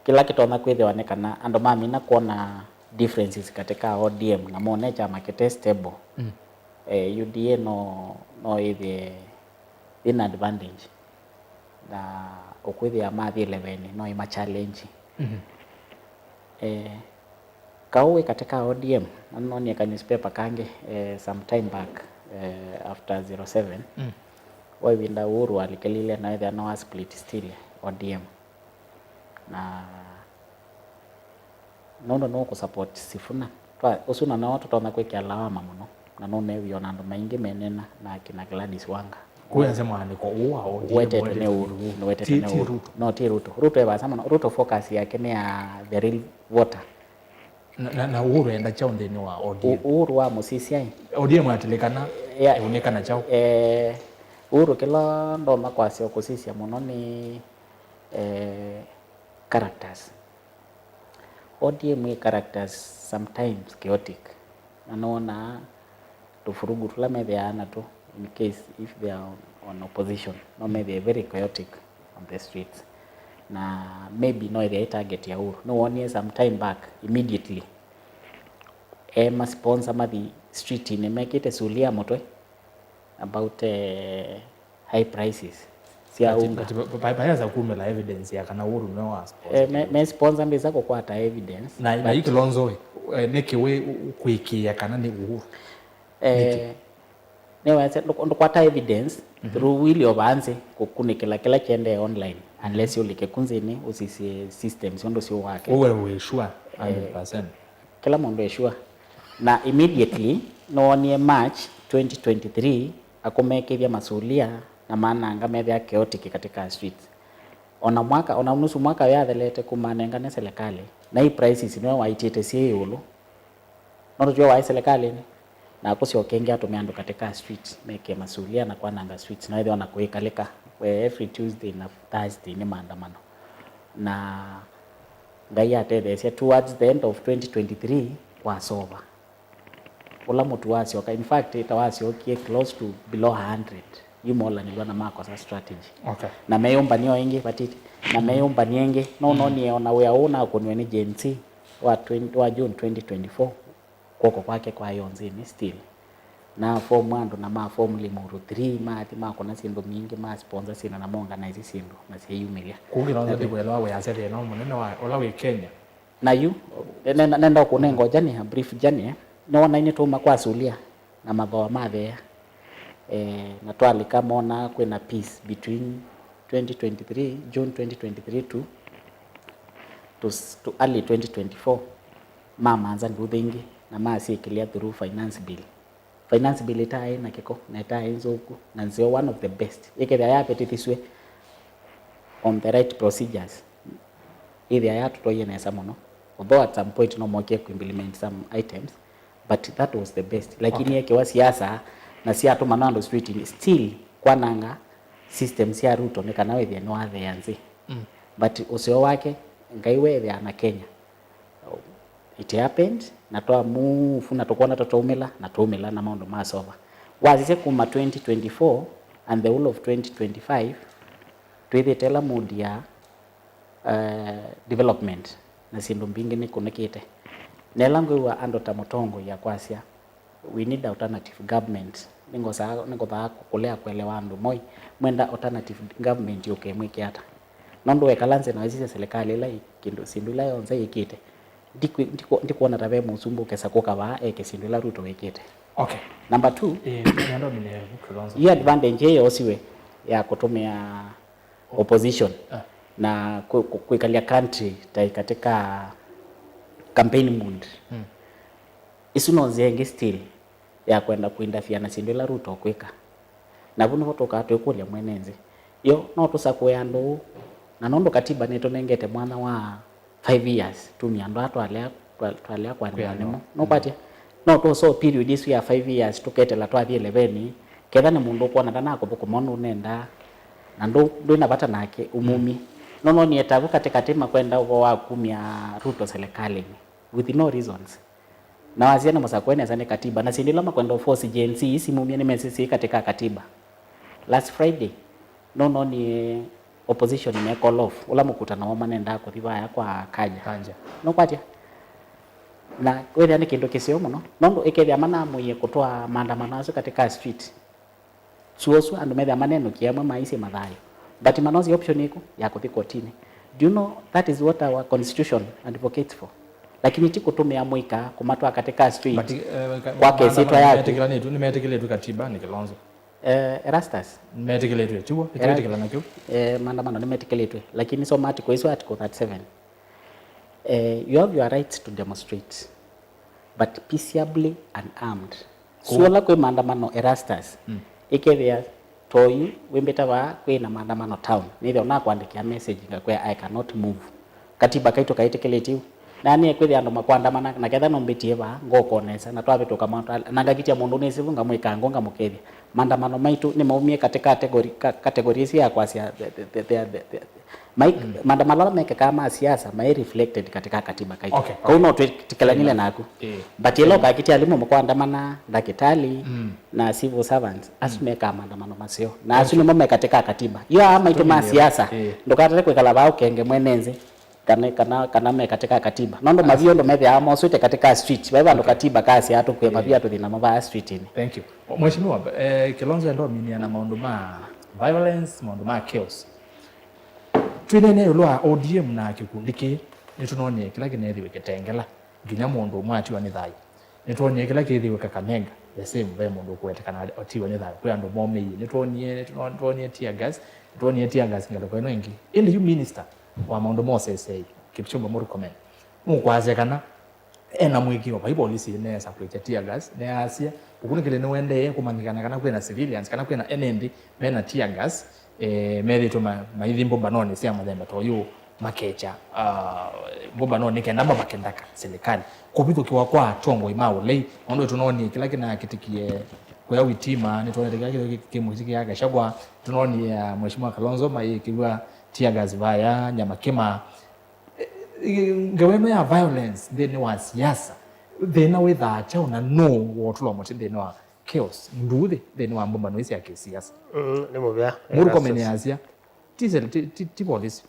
kila kitu na kwethe wanekana ando mami na kuona differences katika ODM na mone chama kete stable UDA no ithe in advantage na ukwithi ya mathi 11 no ima challenge kauwe katika ODM nani ka newspaper kange sometime back after 07 winda Uhuru alikelile na either no split still ODM na no ku support Sifuna twa usuna na watu tona kweki alawama muno na no ne wiona ndo maingi menena na kina Gladys Wanga kwa sema ni kwa ODM wete ne Uhuru no wete ne Ruto no ti Ruto eba sama Ruto focus yake ni ya the real voter na Uhuru enda chao ndeni wa ODM Uhuru wa musisiai ODM atilikana Yeah. Onekana chao Uhuru kila ndoma kwasio kusisia muno ni characters. ODM characters sometimes chaotic. Naona tufurugu tula metheana tu in case if they are on opposition. No, maybe they are very chaotic on the streets. Na maybe no area target ya Uhuru. No, 1 year some time back immediately. Ma sponsor ma the street in make it a sulia motwe about high prices. Sia unga. Baya za kumela evidence ya kana Uhuru no was. Me sponsor mbeza ko kwata evidence. Na ikilonzo nekiwe kuikia kana ni Uhuru. Newa ndo kwata evidence through wili obanze kukunikela kila chende online unless yulike kunzini usisi systems yondo sio wake. Wewe sure 100%. Kila mundu sure. Na immediately no ni March 2023 akomekethia masulia na maana ngamethia chaotic katika streets. Ona nusu mwaka yathelete kumanengane serikali na hii prices niwe waitite sie yulu no tujua wa serikali ni na kusio kengi atumia ndo katika street meke masulia na kwa nanga streets na hivyo wanakuikalika every Tuesday na Thursday ni maandamano na ngai atethesia towards the end of 2023 wasova ula mutu wasio in fact itawasio kie close to below 100 yumola nilwa na mako sa strategy. Okay. Na meyomba niyo ingi patiti na meyomba nienge no ni ona we aona kunwe ni Gen Z wa June 2024 koko kwake kwa yonzi ni still na form ando na ma form limuru 3 mathi mako na sindo mingi ma sponsor sina na monga na hizi sindo na siyumilia kungira ndio bwela we asete no munene wa ola we Kenya na yu nenda kunengo jani a brief jani no na ine tuma kwa sulia na mathoa mathea na twalika mona kwena peace between 2023 June 2023 to early 2024 mama anza nduthingi na masi clear through finance bill itae na kiko na itae nzoku na nzio one of the best ikethia yapetitiswe on the right procedures ithia yatutoye nesa muno although at some point no moke ku implement some items but that was the best lakini okay. Yake wa siasa na si atu manando street still kwananga system sia Ruto nekana wethia no athianzi but usio wake ngaiwe thia na Kenya it happened na toa move na tokona totomela na tomela na maondo masova wazise kuma 2024 and the whole of 2025 twithitela mode ya development na sindu mbingi ni kunekite nelango wa ando tamotongo ya kwasia we need alternative government ningo tha kulea kuelewa andu moi mwenda alternative government yoke mwikiata nondo wekalanze na wazise serikali ila kindu sindu ila yonze ikite ndikuona tabe musumbu kesa kokaba ekesindu ila Ruto wekite. Okay. Number 2 ndio mine kulonzo hii advantage yo siwe ya kutumia opposition na kuikalia country katika campaign mood isuno zenge still ya kwenda kuindafia na sindu ila Ruto kweka na vuno votoka atwekulia mwenenzi yo no tusakuya ndo na nondo katiba neto nengete mwana wa 5 years tumia ndo atwalea kwa nimo no patia no to so period isu ya 5 years tuketela twathi 11 ketha ni mundu kwa ndana ko bukumonu nenda na ndo inapata nake umumi no ni etabu katika kwenda uko wa kumia Ruto serikali with no reasons na waziana msakwene zane katiba na sindila makwenda force Gen Z simumia ni mesisi katika katiba last Friday no ni opposition me call off ula mukutana wa manenda ko thibaya kwa kanja no kwatia na wewe ni kindu kisio muno nondo ikethia mana muye kutwa maandamano aso katika street suosu andu metha maneno kiamwe maisi mathayo but manozi option iko ya kuthi kotini do you know that is what our constitution advocates for lakini tiko tumea mwika kumatwa katika street kwa kesi yetu yake nimetekelea tu katiba ni Kilonzo Erastus nimetekelea tu itekelea na kio maandamano nimetekelea tu lakini so mati kwa hizo article 37 you have your right to demonstrate but peaceably and armed suola kwa maandamano Erastus ikethia toyu wimbeta wa kwina maandamano town nithio na kuandikia message ngakwa I cannot move katiba kaito kaitekeletiwe nani kwithia andu makwandamana na ketha no mbitie ba ngokonesa na twabituka na ngagitia mundu ni sivunga mwikango ngamukethia maandamano maitu ni maumie katika kategori cia kwa cia maandamano meke kama siasa mai reflected katika katiba kaitu kwa uno twitikilanile naku but yelo kagitia alimu mkwandamana ndakitali na civil servants asumeka maandamano masio na asuni mame katika katiba hiyo ama itu ma siasa ndokatale kwekala bao kenge mwenenze kana me katika katiba nondo mavio ndo meve ama sote katika street baba ndo katiba kasi hatu kwa mavia tu dina mava street ni. Thank you mheshimiwa. Kilonzo ndo minia na maundu ma violence maundu ma chaos twinene lwa ODM na kikundiki nitunonie kila kinethiwe kitengela nginya mundu mwati wa ni thai nituonie kila kithiwe Kakamega the same way mundu kwetekana otiwe ni thai kwa ndo momei nituonie tear gas ngalo kwa ingi ile you minister wa maundu Moses Kipchumba Murkomen mukwazekana ena mwiki wa polisi ne separate tear gas ne asia ukunikile ne wende kumanyikana kana kwena civilians kana kwena enendi mena tear gas methi tuma maithimbo banone cia mathemba toyu makecha bomba no nikenda mabakendaka serikali kubithukiwa kwa tongo imao lei ondo tunoni kila kina kitikie kwa witima ni tuoneleka kile kimuziki yake shagwa tunoni ya mheshimiwa Kalonzo maikiwa tear gas vaya nyamakema ngaweme ya violence then was siasa then with that una no wotulo mote then wa chaos ndude then wa bomba no isi ya kisiasa ni mobya Murkomen asia ti police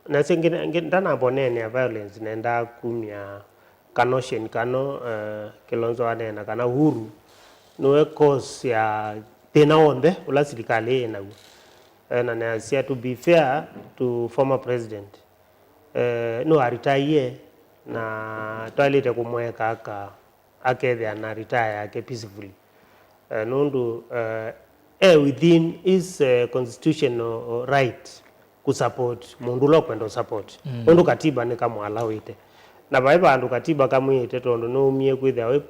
na singine ndana bonene ya violence nenda kumya kanoshen kano Kilonzo anena kana huru no cause ya tena onde ula serikali ena na nasia to be fair to former president no retire na toilet kumweka akethia na retire yake peacefully nundu within his constitutional right kusupport mundu lo kwenda support nundu katiba ni kama alawite na baiba andu katiba kama yete tondo no umie kwithia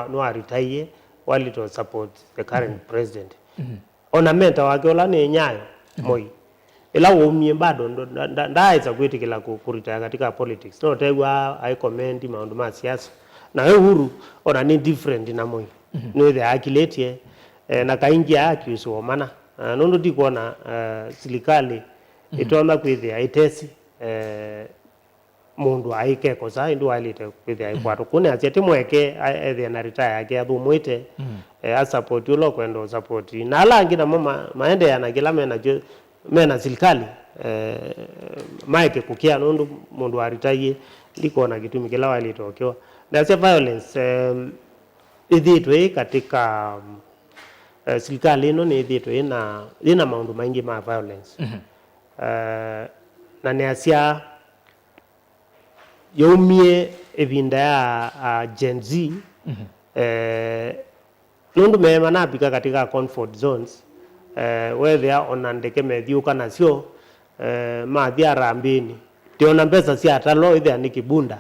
no retire wali to support the current president onamenta wake ola ni nyayo moi ila umie bado ndaeza kwitikila kuritaya katika politics no tegwa I comment maundu ma siasa na we huru ona ni different na moi no the akilete na kaingia accuse womana nondo dikuona serikali itona kwithia itesi mundu aike kosa indu alite kwithia ikwatu kune atiate mweke ethe na retire yake athumwite a support ulo kwenda support na alangi na mama maende yana kila mena serikali maike kukia nondo mundu aritaye ndikona kitumi kila walitokewa na se violence idhitwe katika serikali ino ni idhitwe ina maundu maingi ma violence na ni asia yaumie evinda ya Gen Z nundu mema napika katika comfort zones where they are onandeke methiuka nacio mathia rambini tiona mbesa cia atalo ithe ni kibunda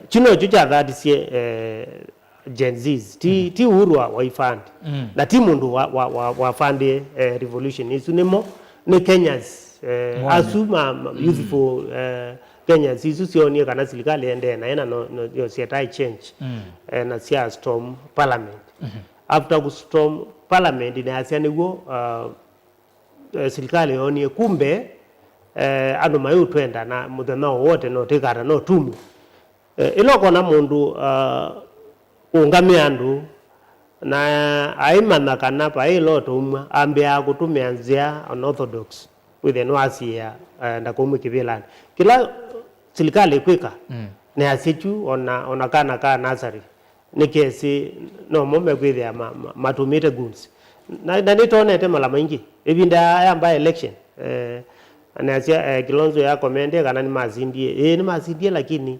chino chucha that sie Gen Z's ti uhuru wa ifandi na ti mundu wa fandi revolution isunemo ni Kenyans asuma youthful Kenyans isusionie kana serikali ende na no yo siatai change na sia storm parliament after ku storm parliament na asia niguo serikali onie kumbe andu mayu twenda na muthenya wote no tikara no tumu iloko na mundu ungamia andu na aimana kana pa ilo tumwa ambia kutumia nzia unorthodox with no asia ndakumwe kivilani kila serikali kwika na asichu ona kana nasari nikesi no mombe kwithia matumite goods na nitonete mala maingi evinda yamba election na asia Kilonzo ya komende kana ni mazindie ni mazindie lakini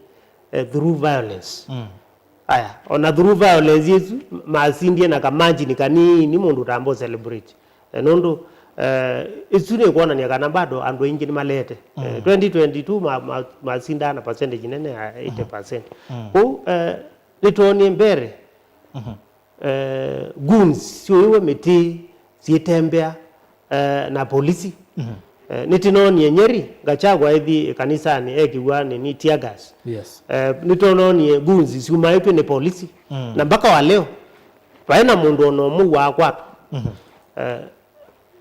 through violence aya ona through violence yesu mazindie na kamanji ni kanini mundu tambo celebrate nondo isune kuona ni kana bado andu ingi ni malete 2022 masinda na percentage nene 80% ku litoni mbere guns sio iwe meti sitembea na polisi nitinonie Nyeri Gachagua ithi kanisani ekiwa ni tear gas. Yes. Nitononie gunzi siumaitwe ni polisi na mpaka wa leo vaina mundu ono mu wakwa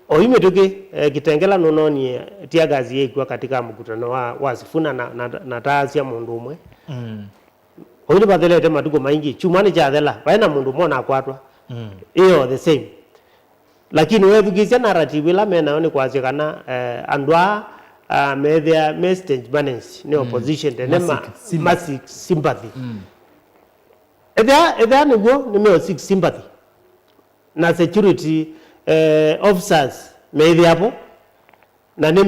oimituki kitengela nononie tear gas yekiwa katika mkutano wa Sifuna na taasia mundu umwe oili bathelete matuko maingi chumani cha thela vaina mundu mona akwatwa iyo the same. Lakini wethukisya narrative ila mena ni kwasya kana andwa methia message balance ni opposition tenema massive sympathy etha niguo ni meo seek sympathy na security officers methia hapo na ni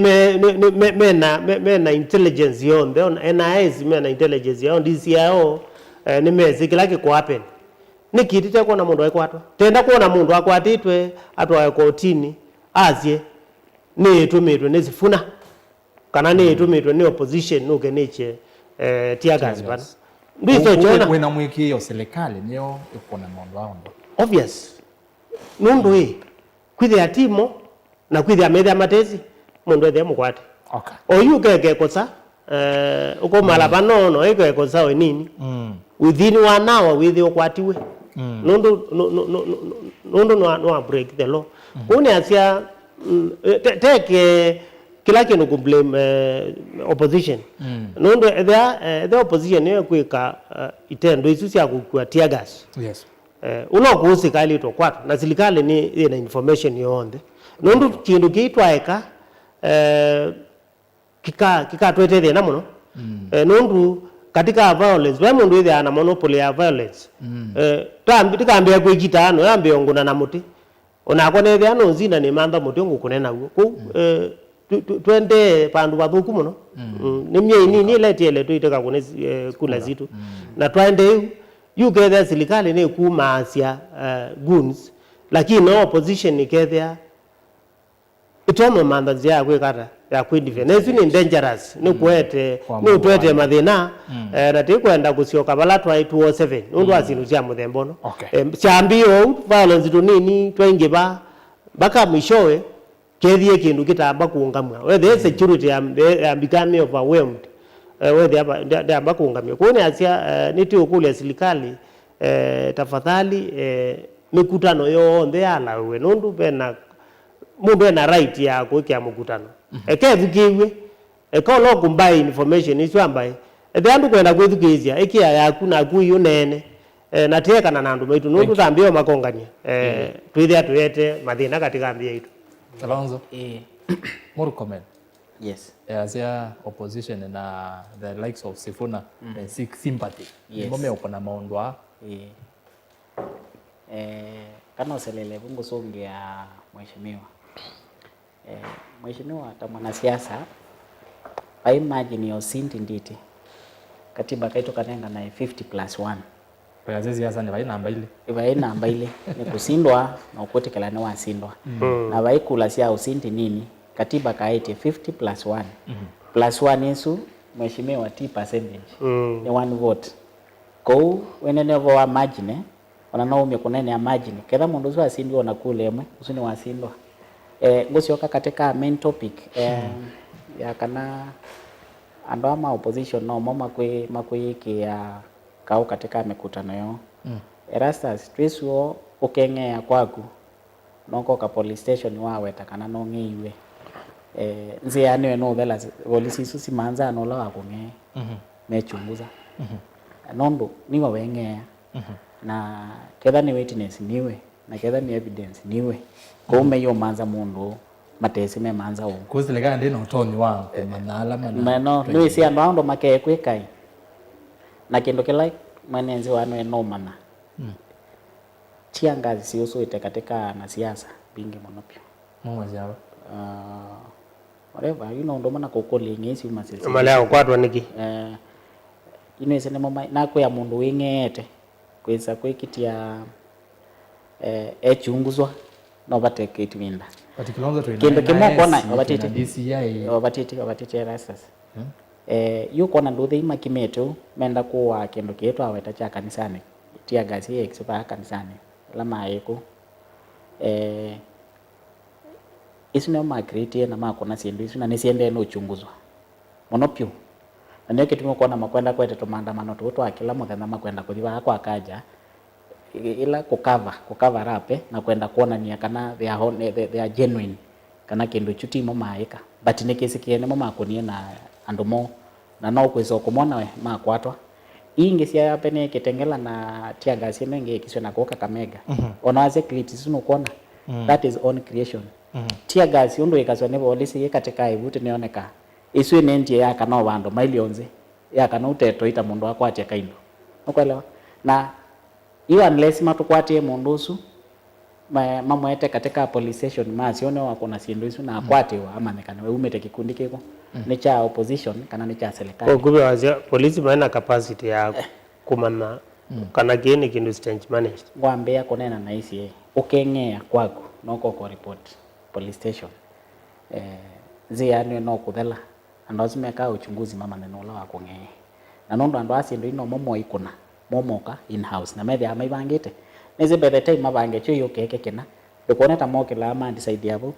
mena intelligence yonde on NIS mena intelligence yonde DCIO ni mezi kila kiko happen nikitite kuona mundu aikwatwa tenda kuona mundu akwatitwe atwaye kotini azie ni tumitwe ni Sifuna kana ni tumitwe ni opposition nuke niche tear gas bana ndizo jona wena mwiki hiyo serikali niyo ikona mundu wao obvious nundu hii kwithia timo na kwithia metha matezi mundu ethe mukwate oyu keke kosa uko malapa nono eke kosa we nini within 1 hour withi ukwatiwe nundu no break the law kuni asia take kila kindu ku blame opposition nundu the opposition yo kwika itendo isu cia gukua tear gas. Yes. Uno kuhusika ili tokwatu na serikali ni ina information yonde nundu kindu kitwaeka kika twetethia na muno nundu katika violence we mundu ile ana monopoly ya violence tikambia kwikitano yambia nguna na muti onakone thia no zina ni manda muti ngukunena guo ku twende pandu bathuku muno ni mie ni letiele tuiteka kune kula zitu na twende yu ketha serikali ni kumaasya goons lakini no opposition ni ketha itono manda zia kwikata ya kwindifene nesu ni dangerous ni kuete ni utwete mathina na tikwenda kusioka bala twa 207 nundu asinu cia muthembono chambio violence tunini twaingiba baka mwishowe kethie kindu kitamba kuungamwa whether security am becoming overwhelmed whether ndamba kuungamwa kuone asia niti ukule serikali tafadhali mikutano yothe alawe nundu bena mundu ena right ya kuikia mukutano ekethukiwe ekolo kumbai information isu ambaye ethandu kwenda kwithukizia ikia yaku na kuyu nene na tekana na andu maitu nundu tambio makongania twithia tuete mathina katika mbia itu Kalonzo more comment. Yes. As a opposition na the likes of Sifuna seek sympathy. Yes. Ngome ukona maondwa kana uselele bungu songe ya mheshimiwa mheshimiwa ta mwanasiasa I imagine your sinti nditi katiba kaito kanenga na 50+1 kwa siasa ni vai namba ile ni kusindwa na ukotekela ni wasindwa na vai kula sia usinti nini katiba kaite 50+1 +1 yesu mheshimiwa 10% ni 1 vote ko wenene wa margin wananaumia kunene ya margin kedha mundu zwa asindwa na kulemwe usini wasindwa ngosioka katika main topic ya kana andama opposition no mama makwe ya kau katika mikutano yo Erastus twisuo ukengea kwaku noko ka police station wawe takana no ngeiwe nzi yani no thela polisi susi manza no la wakunge mechunguza nondo niwa wengea na ketha ni witness niwe na ketha ni evidence niwe kume yo manza mundu matesi me manza o kuzilega ndi no toni wangu manala no ni si ando make kwekai na kindu kila manenzi wanu no mana chiangazi sioso ite katika na siasa bingi monopio mmoja whatever you know ndo mana kokole ngezi umasisi malao kwatwa niki inwese ne mama nako ya mundu wingete kweza kwekitia echunguzwa no bateke itwinda Kilonzo tu kindu kimwe kona obatete DCI obatete rasas yu kona nduthi imakimetu menda kuwa kindu kietwa aweta cha kanisani tia gasi exipa kanisani lama eko isu nio makriti na makona sindu isu na nisiende no uchunguzwa monopio na nio kitu kuona makwenda kwete tumandamano tu akila muthenya makwenda kuthiwa kwa kaja ila kukava rape na kwenda kuonania kana they are genuine kana kindu chuti mo maika but nikisikiene mo makonie na andu mo na no kwizo kumona we makwatwa ingi cia pene kitengela na tia gas nenge kiswe na koka kamega ona aze clips no kuona that is own creation tia gas undu ikaswa ne polisi ikatika ibute neoneka isu nenje ya kana bandu millions ya kana uteto ita mundu akwatia kaindo ukwelewa na iyo unless matukwatie mundu usu mamwete katika police station masione wako na sindu isu na akwatiwa ama nekana we umete kikundi kiko ni cha opposition kana ni cha serikali kube wazia polisi maana capacity ya kumana kana geni kindu change managed ngwambia konena na isi ukengea kwako noko ko report police station ziani no kuthela andozime ka uchunguzi mama neno la wako ngee na nondo ando asindu ino momo ikuna momoka in house na media maibangite neze by the time mabange cho yokeke kina dukoneta moke la ma decide hapo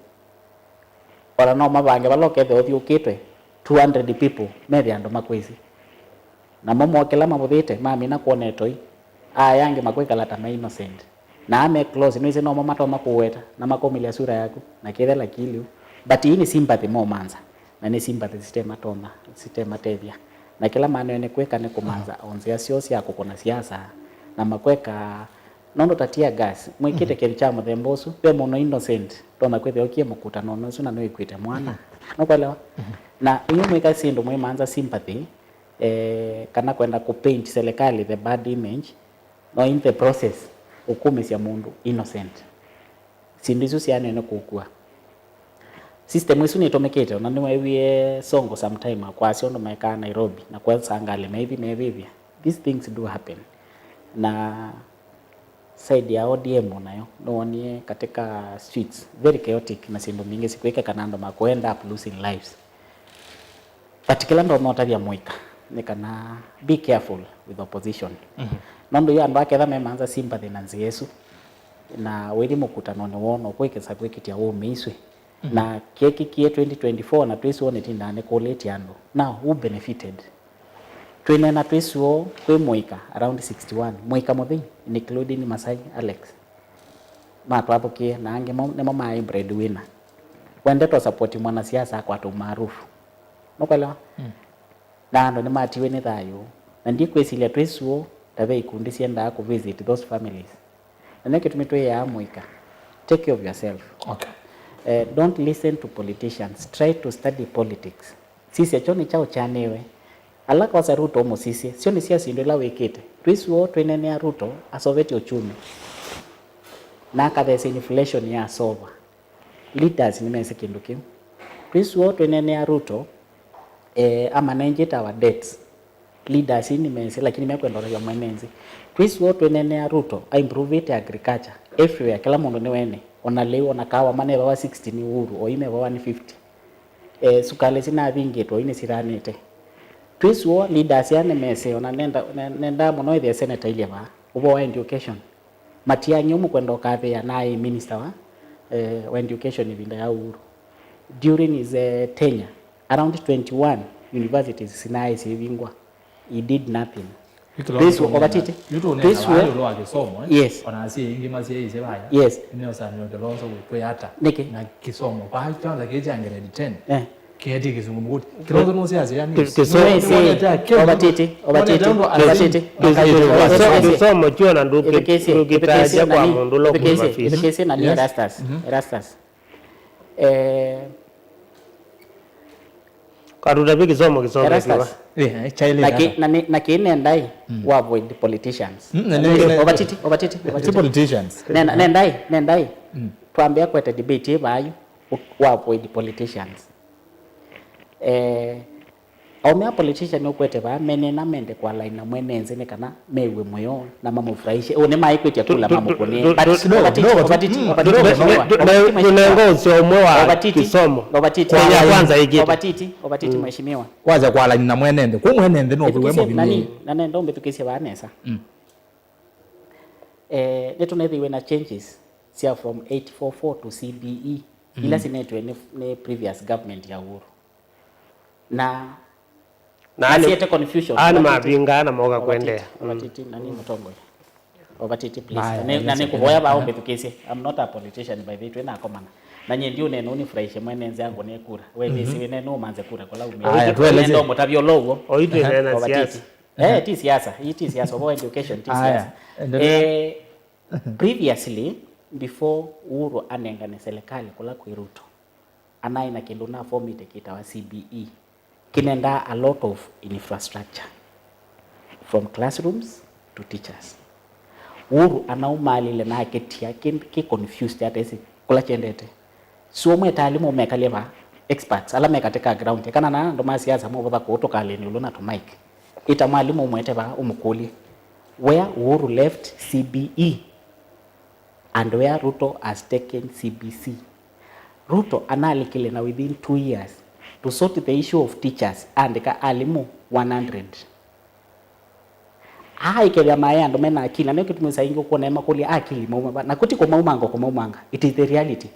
ora no mabange baloke the othi ukitwe 200 people media ando makwezi na momoke la mabuthite mami na kuonetoi yange makwikala ta innocent na ame close nize no mama to makuweta na makomilia sura yako na kithela kiliu but hii ni sympathy mo manza na ni sympathy system atona system atethia na kila maana ene kweka ne kumanza onzia siosi yako kuna siasa na makweka nondo tatia gas mwikite kiri cha muthembosu pe muno innocent tona kwethe okie mukutano no suna no ikwite mwana no kwelewa na inyo mwika sindu mwe manza sympathy kana kwenda ku paint serikali the bad image no in the process ukumisia mundu innocent sindu isu siane ne kukua system isu ni tomekete na niwe wie songo sometime kwa siondo maika Nairobi na kwa sangale maybe these things do happen na side ya ODM nayo nonie katika streets very chaotic na sindu mingi sikuweka kanando makwenda up losing lives particular ndo notabia mwika nikana be careful with opposition nondo yo andake tha memanza sympathy na Yesu na weli mukutano ni wono kwekesa kwekitia wo meiswe na keki kie 2024 na twisi one tindane koleti ando now who benefited twene na twisi wo kwe mwika around 61 mwika muthi including Masai Alex mato hapo kie na ange nemo mai breadwinner wende to support mwana siasa kwa to maarufu nokala na ando ni matiwe ni thayo na ndi kwesilia twisi wo tabe ikundi sienda ku visit those families na neke tumitwe ya mwika take care of yourself don't listen to politicians, try to study politics sisi achoni chao chanewe alaka wasa Ruto mo sisi sio ni siasa ndio la wekete twisi wo twenene Ruto asoveti uchumi na kadha inflation ya sova leaders nimese kinduki twisi wo twenene Ruto ama nanjeta wa debts leaders nimese lakini mekwenda ya mwenenzi twisi wo twenene Ruto improve it agriculture everywhere kila mundu ni wene ona leo na kawa mane baba 60 ni uru oime baba ni 50 sukale sina vingi to ine siranete twisuo leaders ya nemese ona nenda muno the senator ile ba ubo wa education matia nyumu kwenda kabe ya naye minister wa education ibinda ya uru during his tenure around 21 universities sinaye sivingwa he did nothing this obatiti this lo akisomo yes onasi ingi masi ise baya yes ino sana ndo lonzo kwe hata niki na kisomo ba kwanza keje angere 10 kedi kizungu muti kirozo no siasa yani obatiti kisomo chio na nduke kitaja kwa mundu lo kwa kesi na ni rastas karuda bigi kisomo kiwa na kine ndai wa avoid the politicians obatiti politicians nendai tuambia kwete debate bayo wa avoid politicians Aumea politician yokwete ba menena mende kwa line na mwenenze ne kana mewe moyo na mamufurahishe one maikwetia kula mamukoni tunengo sio mwa kisomo obatiti ya kwanza igite obatiti mheshimiwa kwanza kwa line na mwenende ku mwenende no kuwemo bini nane ndombe tukisia banesa netu nethiwe na changes sia from 844 to CBE ila sinetwe ni previous government ya Uhuru na siete confusion ani mabinga na moga kwendea Obatiti nani Mutongo Obatiti please nani kuboya ba ombe tukese. I'm not a politician by the way na komana na nye ndio neno unifurahishe mwenenzi yangu ne kura wewe si neno umanze kura kola ume ndio mtavyo logo oitwe na siasa ti siasa hii ti siasa about education ti siasa previously before Uhuru anengane serikali kula kwa Ruto anaina kindu na form itekita wa CBE kinenda a lot of infrastructure from classrooms to teachers. Uhuru anaumali na ketia ki confused hata isi kula chendete so mwe taalimu mekaleva experts ala mekatika ground kana na ndo masiasa mo baba ko toka leni ulona to mic ita mwalimu mwete ba umukuli where Uhuru left CBE and where Ruto has taken CBC. Ruto analikile na within 2 years to sort the issue of teachers and ka alimu 100 ikebya maya ndo mena akili na kitu ingo kuona makuli akili mauma na kuti kwa maumanga it is the reality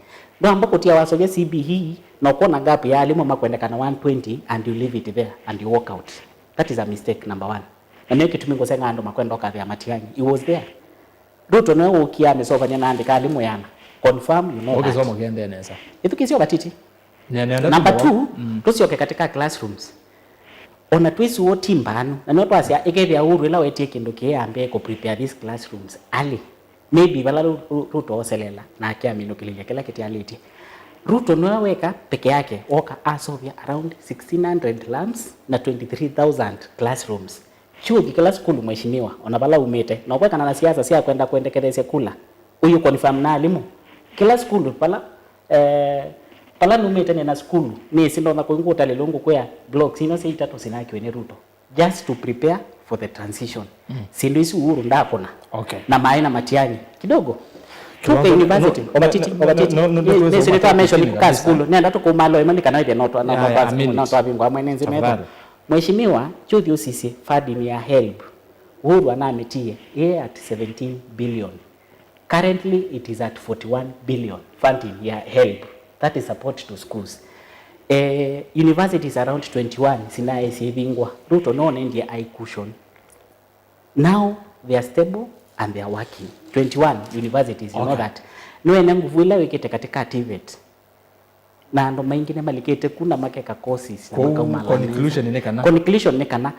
ndo ambako tia wasoge CBE na kuona gap ya alimu makwendekana 120 and you leave it there and you walk out. That is a mistake number 1 na kitu mingo senga ndo makwenda kwa Matiang'i it was there. Ruto no ukiame so fanya naandika alimu yana confirm you know okay so mugende neza ithukisio batiti number 2 tusioke katika classrooms ona twisu woti mbanu na noto asia ikethia Uhuru ila wetie kindu kiambe ko prepare these classrooms ali maybe bala Ruto oselela na akiamino kilinga kila kitialiti Ruto no weka peke yake oka asovia around 1600 labs na 23000 classrooms chuo kila school mheshimiwa ona bala umete na kwa kana siasa sia kwenda kuendekeleza kula huyu confirm na alimu kila school pala numete na school ni sindo na kuinguta lelungu kwa blocks ino se itatu sinaki wene Ruto just to prepare for the transition sindo isi Uhuru ndakona okay na maina Matiang'i kidogo tupe university obatiti ni silika mention kwa school nenda to kumalo imani kana ile noto na abingwa mwenenzi meto mheshimiwa chuthi usisi funding ya help Uhuru anametie at 17 billion. Currently it is at 41 billion funding ya help that is support to schools. Universities around 21 sina savingwa Ruto no nendie I cushion. Now they are stable and they are working. 21 universities you know that. No ene nguvu ila wekete katika TVET. Na ndo mengine malikete kuna makeka courses na conclusion nekana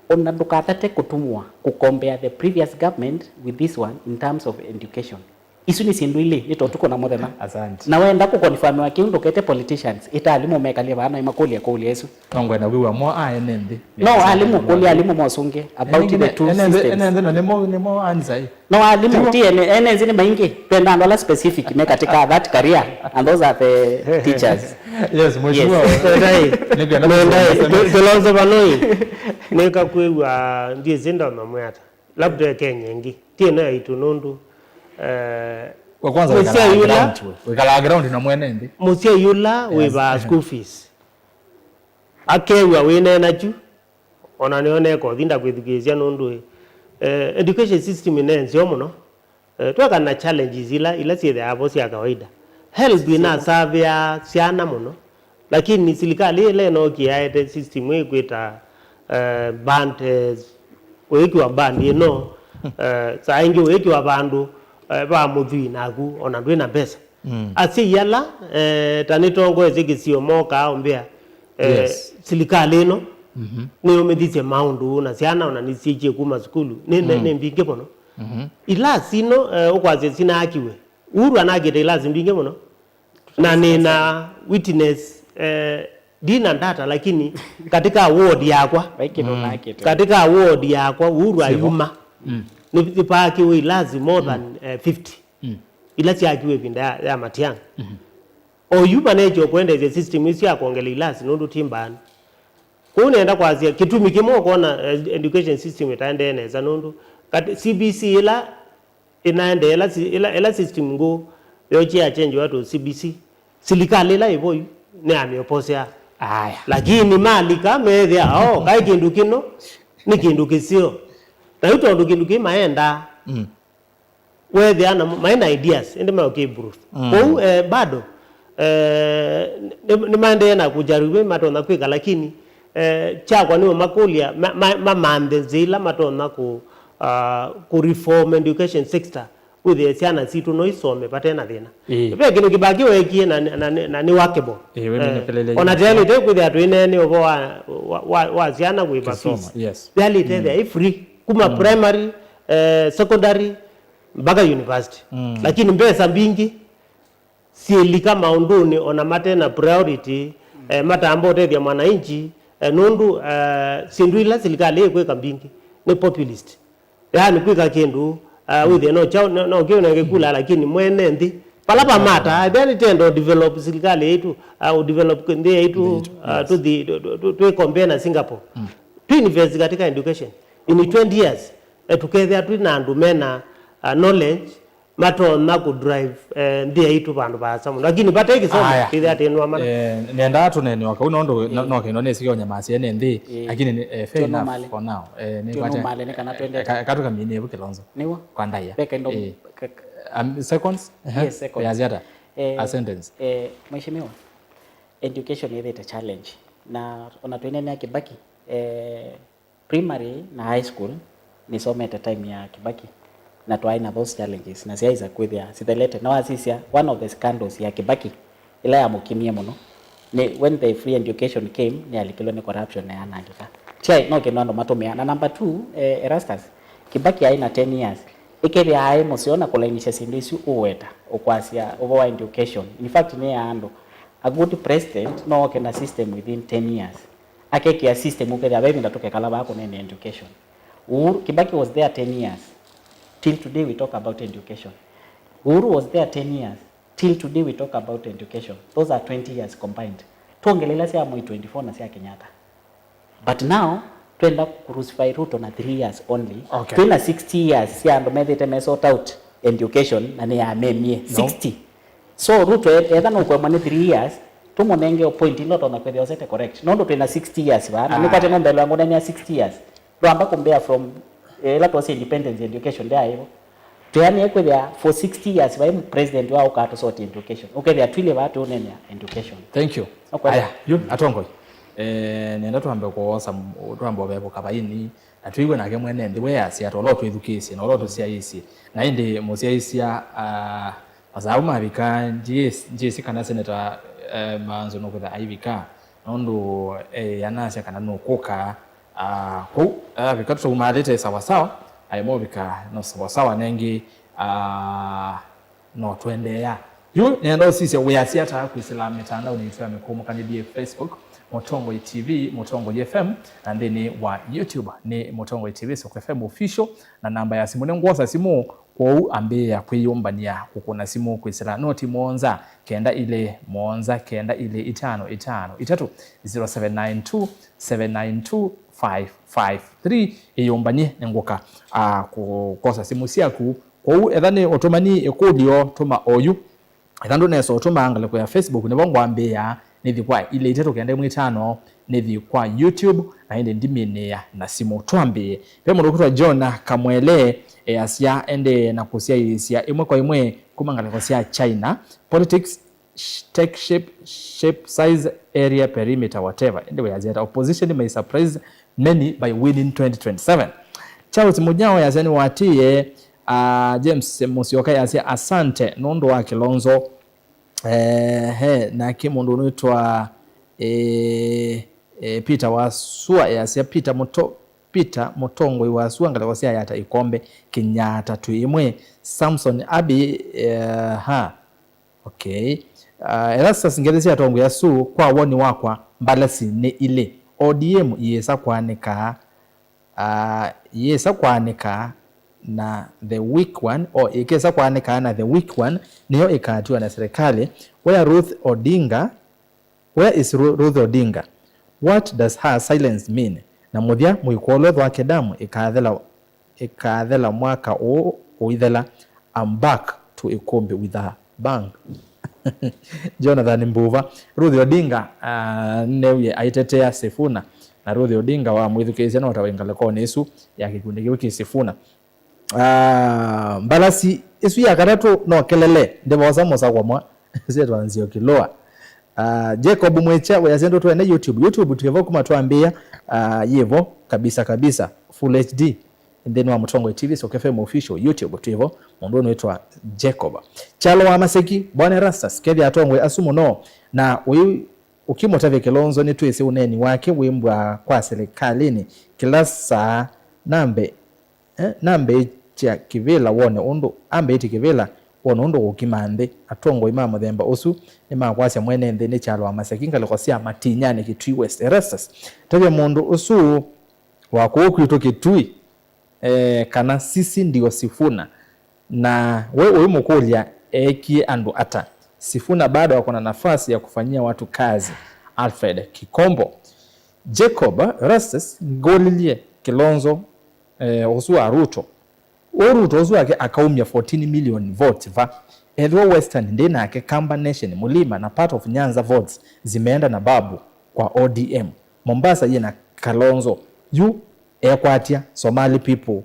ona dukatate kutumwa kukombea the previous government with this one in terms of education. Isu ni sindu ile nito tuko na modema asante na wenda ku confirm wa kindu kete politicians ita alimu mekalia bana imakuli ya kuli Yesu ngwe na wiwa mo ayenendi no alimu kuli alimu mosunge about the two systems ene nemo answer no alimu ti ene zini maingi penda ndola specific me katika that career and those are the teachers yes mheshimiwa tulonzo banoi neka kwewa ndiye zinda mamwata labda Kenya ngi tie na itunundu kwa kwanza wekala ground na mwenendi musia yula we ba school fees akewa wene na ju ona nione ko thinda kwithugizia nundu education system inenzi omuno twaka na challenges ila ciethe abo cia kawaida help ina savia ciana muno lakini serikali ile no kiaete system ikwita band wekiwa band ino saingi wekiwa bandu ba muthi nagu ona ndwina pesa asi yala tanitongo ezigisio moka ombea serikali ino ni omedise maundu na ciana ona nisiche kuma skulu ne mbinge bono ila sino okwaze sina akiwe Uhuru anagete ila zimbinge bono na nina witness dina data lakini katika award yakwa katika award yakwa Uhuru ayuma ni paki we lazima more than 50 ila siakiwe vinda ya Matiang'i o you manage kwenda the system isi akongela ilasi nundu timbani kunaenda kwazia kitumi kimo kuona education system itaende eneza nundu CBC ila inaende ila system ngo yochi ya change watu CBC serikali ila iboyu ni amioposea aya lakini malika methia kai kindu kino ni kindu kisio na yuto ndo kindu kimaenda wethia na maina ideas ende ma okay proof bado ni mande na kujaribu matona kwika lakini chakwa niwe makulia mande zila matona ku reform education sector with siana situ no isome patena thina ibe kino kibaki weki na ni wakebo ona tell it with that inene obo wa siana we bafis tell it there free kuma primary secondary mpaka university lakini mbesa mbingi sieli kama unduni ona matena priority matambo tethia mwananchi nundu sinduila serikali ekweka mbingi ni populist yani kwika kindu with no chao no kiona ngekula lakini mwene ndi palapa mata then tendo develop serikali yetu au develop ndi yetu to the to compare na Singapore to invest katika education in 20 years together tu na ndumena knowledge mato na ku drive ndi yetu bandu basa lakini bateki soma ile atenwa mana nenda tu nene wakauna ndo no kinone sikio nyamasi ene ndi lakini fair enough for now ni kwate male ne kana twende katuka mine ebu kilonzo niwa kwa ndaya beka ndo seconds yes seconds ya ziada a sentence mheshimiwa education is a challenge na onatwene ni Kibaki primary na high school ni some at a time ya Kibaki na twaina those challenges na siaiza kwithia sithelete na wasisia one of the scandals ya Kibaki ila ya mukimie muno ni when the free education came ni alikilo ni corruption na anandika chai no kenondo matomea na number 2 Erastus Kibaki aina 10 years ikeli ai mosiona kulainisha sindisi uweta ukwasia over education in fact ni ando a good president no kena system within 10 years akekia system ukethia baby ndatoke kala bako nene education Kibaki was there 10 years till today we talk about education. Uhuru was there 10 years. Till today we talk about education. Those are 20 years combined. Tuongelela sia Moi 24 na sia Kenyatta. But now twenda crucify Ruto na 3 years only. Twenda 60 years sia ndo methete me sort out education na ni amemie 60. So Ruto either no kwa mane 3 years tumonenge point ilo tona kwethia osete correct. No ndo twenda 60 years ba. Na nikate no mbele yangu ndani ya 60 years. Ndo ambako mbea from la tuwasi independence education there hivo tuyani ekwethia for 60 years by president wao kato sort education ukethia twile watu unenya education. Thank you. Aya yu atongoi nenda tuambe kuosa tuambe obebo kabaini atwigwe nake mwene ndi we asia to lot education no lot cia isi na indi mucia isia azabu mabika jisi kana senator manzo no kwetha aibika nondo yanasha kana no koka vikatu umalete sawa sawa aimo vika no sawa sawa nengi no tuendelea yu nendo sisi we asia ta kuisila mitandao ni yetu ya mikomo kanidi Facebook Mutongo TV Mutongo FM na ndeni wa YouTube ni Mutongo TV Soko FM official na namba ya simu nengosa simu kwa ambia kwiyombania kukuna simu kuisila noti monza kenda ile 553 0792792553 iyombanie nengoka kukosa simu siaku kwa ethane otomani ekodio tuma oyu ethando neso otoma angale kwa Facebook ne bongo ambia nithi kwa ile iteto kende mwitano nithi kwa YouTube na inde ndimine na simu twambi pe mundu kutwa John Kamwele asia ende na kusia isia imwe kwa imwe kumangala kwa sia China politics take shape size area perimeter whatever anyway as yet opposition may surprise many by winning 2027 Charles Mujao yazeni watie James Musioka yasia asante nondo wa Kilonzo na kimundu unaitwa Peter Wasua yasia Peter Mutongo Wasua ngala wasia yata ikombe Kenyatta tuimwe Samson Abi okay elasa singelezi atongo yasu kwa woni wakwa mbalasi ne ile ODM yesa kwanika na the weak one or ikesa kwanika na the weak one niyo ikatiwa na serikali where is Ruth Odinga what does her silence mean na muthia muikolo thwake damu ikathela mwaka uithela I'm back to ikombe with a bang Jonathan Mbuva Ruth Odinga neuye aitetea Sifuna na Ruth Odinga wa mwithukicia no tawengala ko nesu ya kikundi giki Sifuna mbalasi isu ya karatu no kelele ndeboza mosa kwa mwa zetu anzio kiloa. Jacob Mwecha wa yazendo tu na YouTube tuyevo kuma tuambia yevo kabisa full HD then wa Mutongo TV Soka FM official YouTube tuyevo mundu unaitwa Jacob Chalo wa Maseki bwana Rastas kevi atongwe asumo no na ukimotavye Kilonzo ni tuese uneni wake wimbwa kwa serikalini kilasa nambe cha kivela wone undu ambe iti kivela wone undu ukimande atongo imama themba osu ima kwasya mwene nthini Chalo wa Maseki ngalikosia matinyane Kitui West Rastas tavye mundu osu wakuokwito Kitui kana sisi ndio Sifuna na wewe mukulia eki andu ata Sifuna bado wako na nafasi ya kufanyia watu kazi. Alfred Kikombo Jacob Rastas ngolilie Kilonzo osua Ruto osua ake akaumia 14 million votes va Edwa Western ndena ake Kamba Nation Mulima na part of Nyanza votes zimeenda na Babu kwa ODM Mombasa yena Kalonzo yu ekwatia Somali people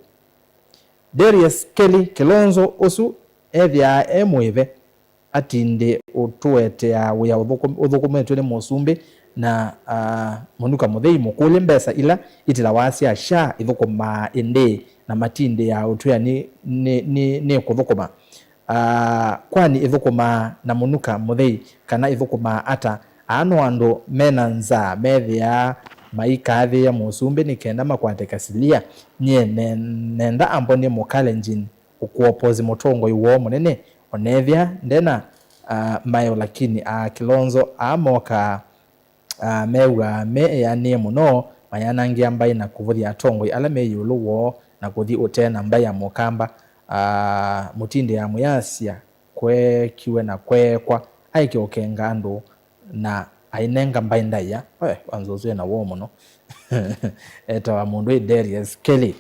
Darius Kelly Kilonzo osu evya emweve atinde utuete ya uya udhukumetu ni Musumbi na munuka muthei mukule mbesa ila itila wasi ya sha idhukuma ende na matinde ya utuya ni kudhukuma kwani idhukuma na munuka muthei kana idhukuma ata ano ando menanza methia maikathi ya Musumbi ni kenda makwate kasilia nye nenda ambo ni mukalenjin ukuopozi Mutongo iwo munene onevya ndena mayo lakini Kilonzo amoka mewa me yani muno mayanangi ambaye na kuvuthi atongo ala me yuluwo na kuthi utena ambaye amokamba mutinde ya muyasia kwe kiwe na kwekwa aiki okengandu na ainenga mbaye ndaya wanzozwe na wo muno eta mundu Darius Kelly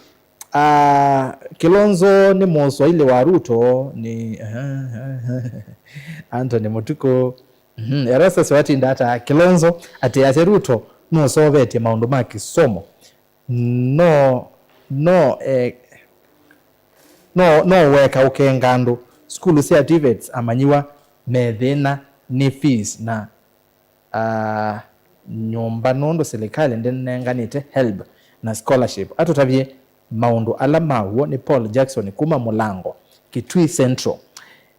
Kilonzo ni moso ile wa Ruto ni Anthony Mutuko Erasa swati ndata Kilonzo ati ya Ruto no sovete maundu maki somo no weka ukengandu school si activates amanyiwa methina ni fees na nyumba nondo serikali ndenenganite help na scholarship atotavye maundu alama uo ni Paul Jackson kuma Mulango Kitui Central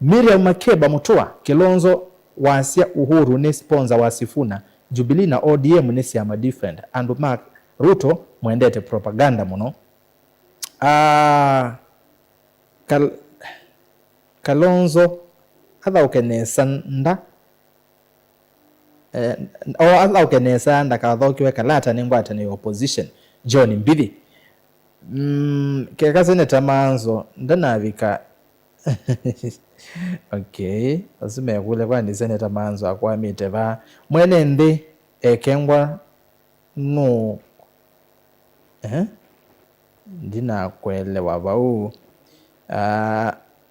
Miriam Makeba Mutua Kilonzo wasia Uhuru ni sponsor wa Sifuna Jubilee na ODM ni siama different and Mark Ruto muendete propaganda muno Kalonzo atha ukenesa nda atha ukenesa nda kathokiwe kalata ni ngwata ni opposition John Mbithi keka seneta Manzo ndanavika okay asime kule kwa ni seneta Manzo akwamite ba mwene ndi ekengwa no ndina kwelewa bau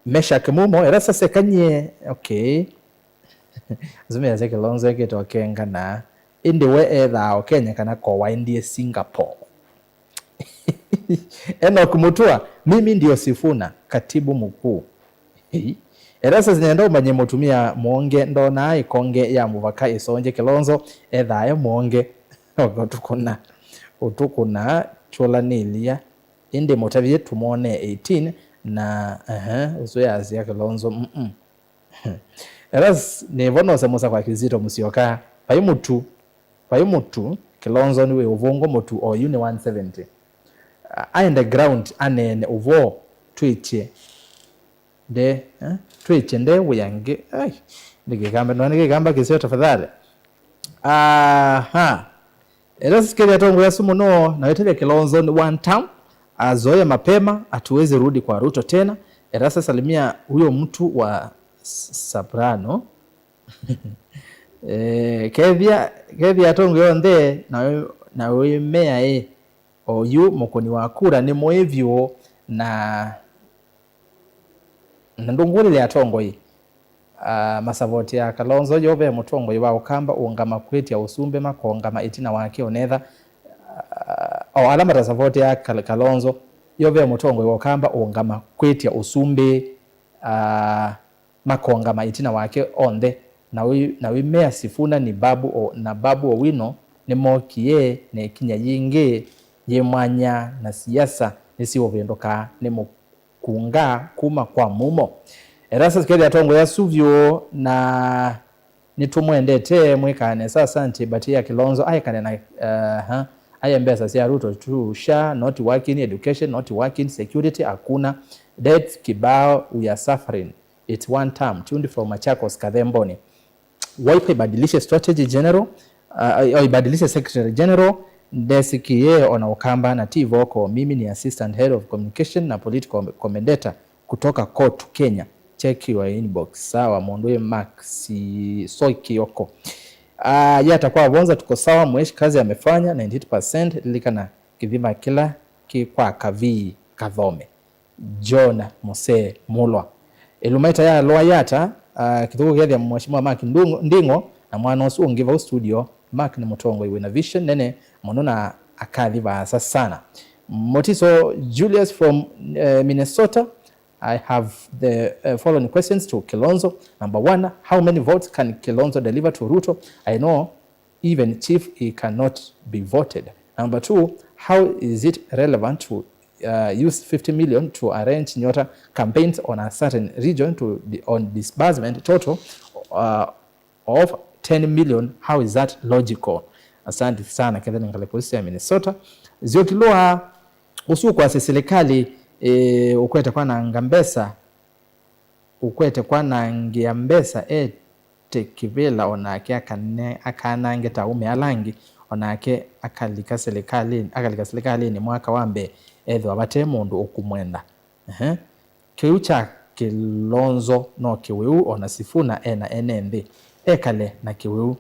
mesha kemumo erasa sekanye okay asime ya Kilonzo yake tokenga na indiwe etha okenya kana kwa waindie Singapore Enoch Mutua mimi ndio Sifuna katibu mkuu erasa zinaenda umanye mutumia muonge ndona ikonge ya muvaka isonje Kilonzo ethaye muonge utukuna chola nilia indi mutavye tumone 18 na uzoyazi ya Kilonzo eras ni vono semusa kwa Kizito Musyoka paimutu Kilonzo niwe uvongo mutu o uni 170 aende ground anene uvo twiche de twiche nde uyange ndigamba kisio tafadhali ela sikeli atongo yasumu no na wetele Kilonzo ni one town azoe mapema atuweze rudi kwa Ruto tena erasa salimia huyo mtu wa Soprano kevia atongo yonde na wewe mea oyu mukoni wakura ni moevyo na ndunguli ya tongo hii masavoti ya Kalonzo yove mutongo iwa ukamba uongama kweti ya usumbe makongama itina wake onetha alama tasavoti ya Kalonzo yove mutongo iwa ukamba uongama kweti ya usumbe makongama itina wake onde na wimea Sifuna ni Babu Owino ni mokie ne kinya yingi ye mwanya na siasa nisiwo vendoka ni mukunga kuma kwa mumo. Erasa sikeli atongo ya suvyo na nitumwendete mwikane sasa nti batia Kilonzo ayekane na ayembesa siya Ruto tu SHA not working, education not working, security akuna, death kibao, we are suffering. It's one term tuned from Machakos Kadhemboni. Wipe ibadilishe strategy general ibadilishe secretary general Ndesikie ona Ukamba na Tivoko. Mimi ni assistant head of communication na political commentator kutoka Kotu Kenya. Check your inbox. Sawa Mondwe Maxi Soikioko. Ya atakuwa bonza tuko sawa mweshi kazi amefanya 98% lilikana kidhima kila kwa kavi Kadhome. John Mose Mulwa. Elumaita ya loa yata kithuko kiadhi ya mheshimiwa Mark Ndingo na mwana osu ungiva studio Mark ni Mutongo iwe na vision nene monona akadhi baasa sana. Motiso Julius from Minnesota. I have the following questions to Kilonzo. Number 1, how many votes can Kilonzo deliver to Ruto? I know even chief he cannot be voted. Number 2, how is it relevant to use 50 million to arrange Nyota campaigns on a certain region on disbursement total of 10 million? How is that logical? Asante sana kenda ngale polisi ya Minnesota. Zio kiloa usu kwa serikali ukwete kwa na ngambesa ukwete kwa na ngiambesa tekivela onake akana ngeta ume alangi onake akalika serikali ni mwaka wambe edho abate mundu okumwenda kiucha Kilonzo no kiwiu ona Sifuna ena enende ekale na kiwiu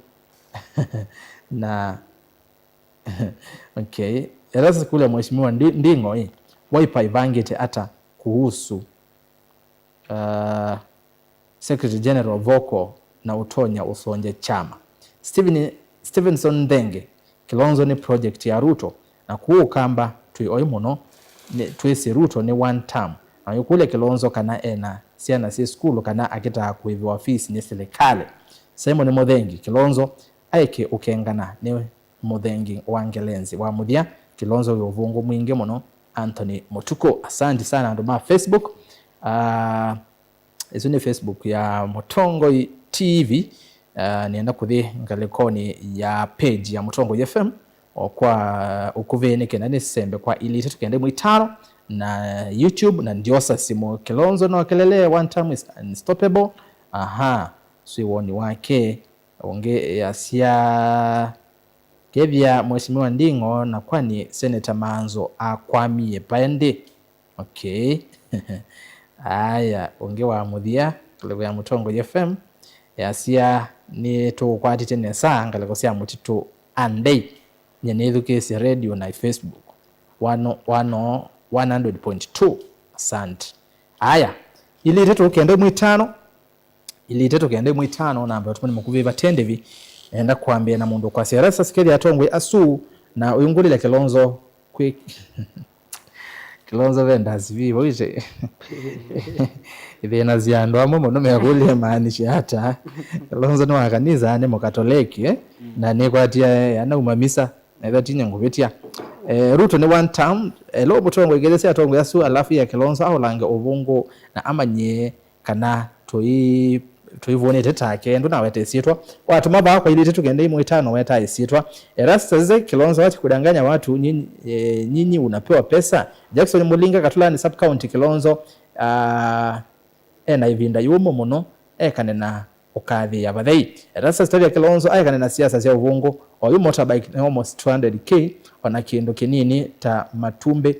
na okay erasa kule mheshimiwa Ndingo Wiper ivangite ata kuhusu Secretary General Voko na utonya usonje chama. Stevenson Ndenge Kilonzo ni project ya Ruto na kuukamba tuioimuno twesi Ruto ni one term na yukule Kilonzo kana ena siana si skulu kana akita kuivi ofisi ni serikali. Simon Muthengi Kilonzo aike ukengana ni Muthengi wangelenzi wa mudia Kilonzo yovungu mwingi muno. Anthony Motuko asante sana ndoma Facebook izuni Facebook ya Mutongo TV nienda kuthi ngalekoni ya page ya Mutongo FM kwa ukuveneke na nisembe kwa ili tukende mwitano na YouTube na ndiosa simo Kilonzo no kelele one time is unstoppable siwoni wake onge yasia kevya mheshimiwa Ndingo na kwani Senator Manzo akwamie pande. Okay. Aya ongewa muthia kulego ya Mutongo FM yasia ni to kwati tene sanga lego sia mutitu andei nyenethukisi radio na Facebook 100.2 asante. Aya ili tetu kende mwitano na ambayo tumani mukuviva tendevi enda kuambia na mundu kwa siarasa sikeli atongwe asu na uyungulile Kilonzo quick Kilonzo vendas vivo ije ithina ziandwa mumo no mekulia maanisha hata Kilonzo no akaniza ane mukatoleki na ni kwatia yana umamisa na thatinya nguvetia Ruto ni one term lo Mutongo igelese atongwe asu alafu ya Kilonzo au lange ovungu na amanye kana tuivone tetake ndo nawete sitwa watu maba kwa ile tetu kende mwitano weta isitwa erasta ze Kilonzo wati kudanganya watu nyinyi unapewa pesa. Jackson Mulinga Katulani sub county Kilonzo na ivinda yumo muno kane na ukathi ya bathei erasta story ya Kilonzo kane na siasa cia uvungu oyu motorbike almost 200k ona kindu kinini ta matumbe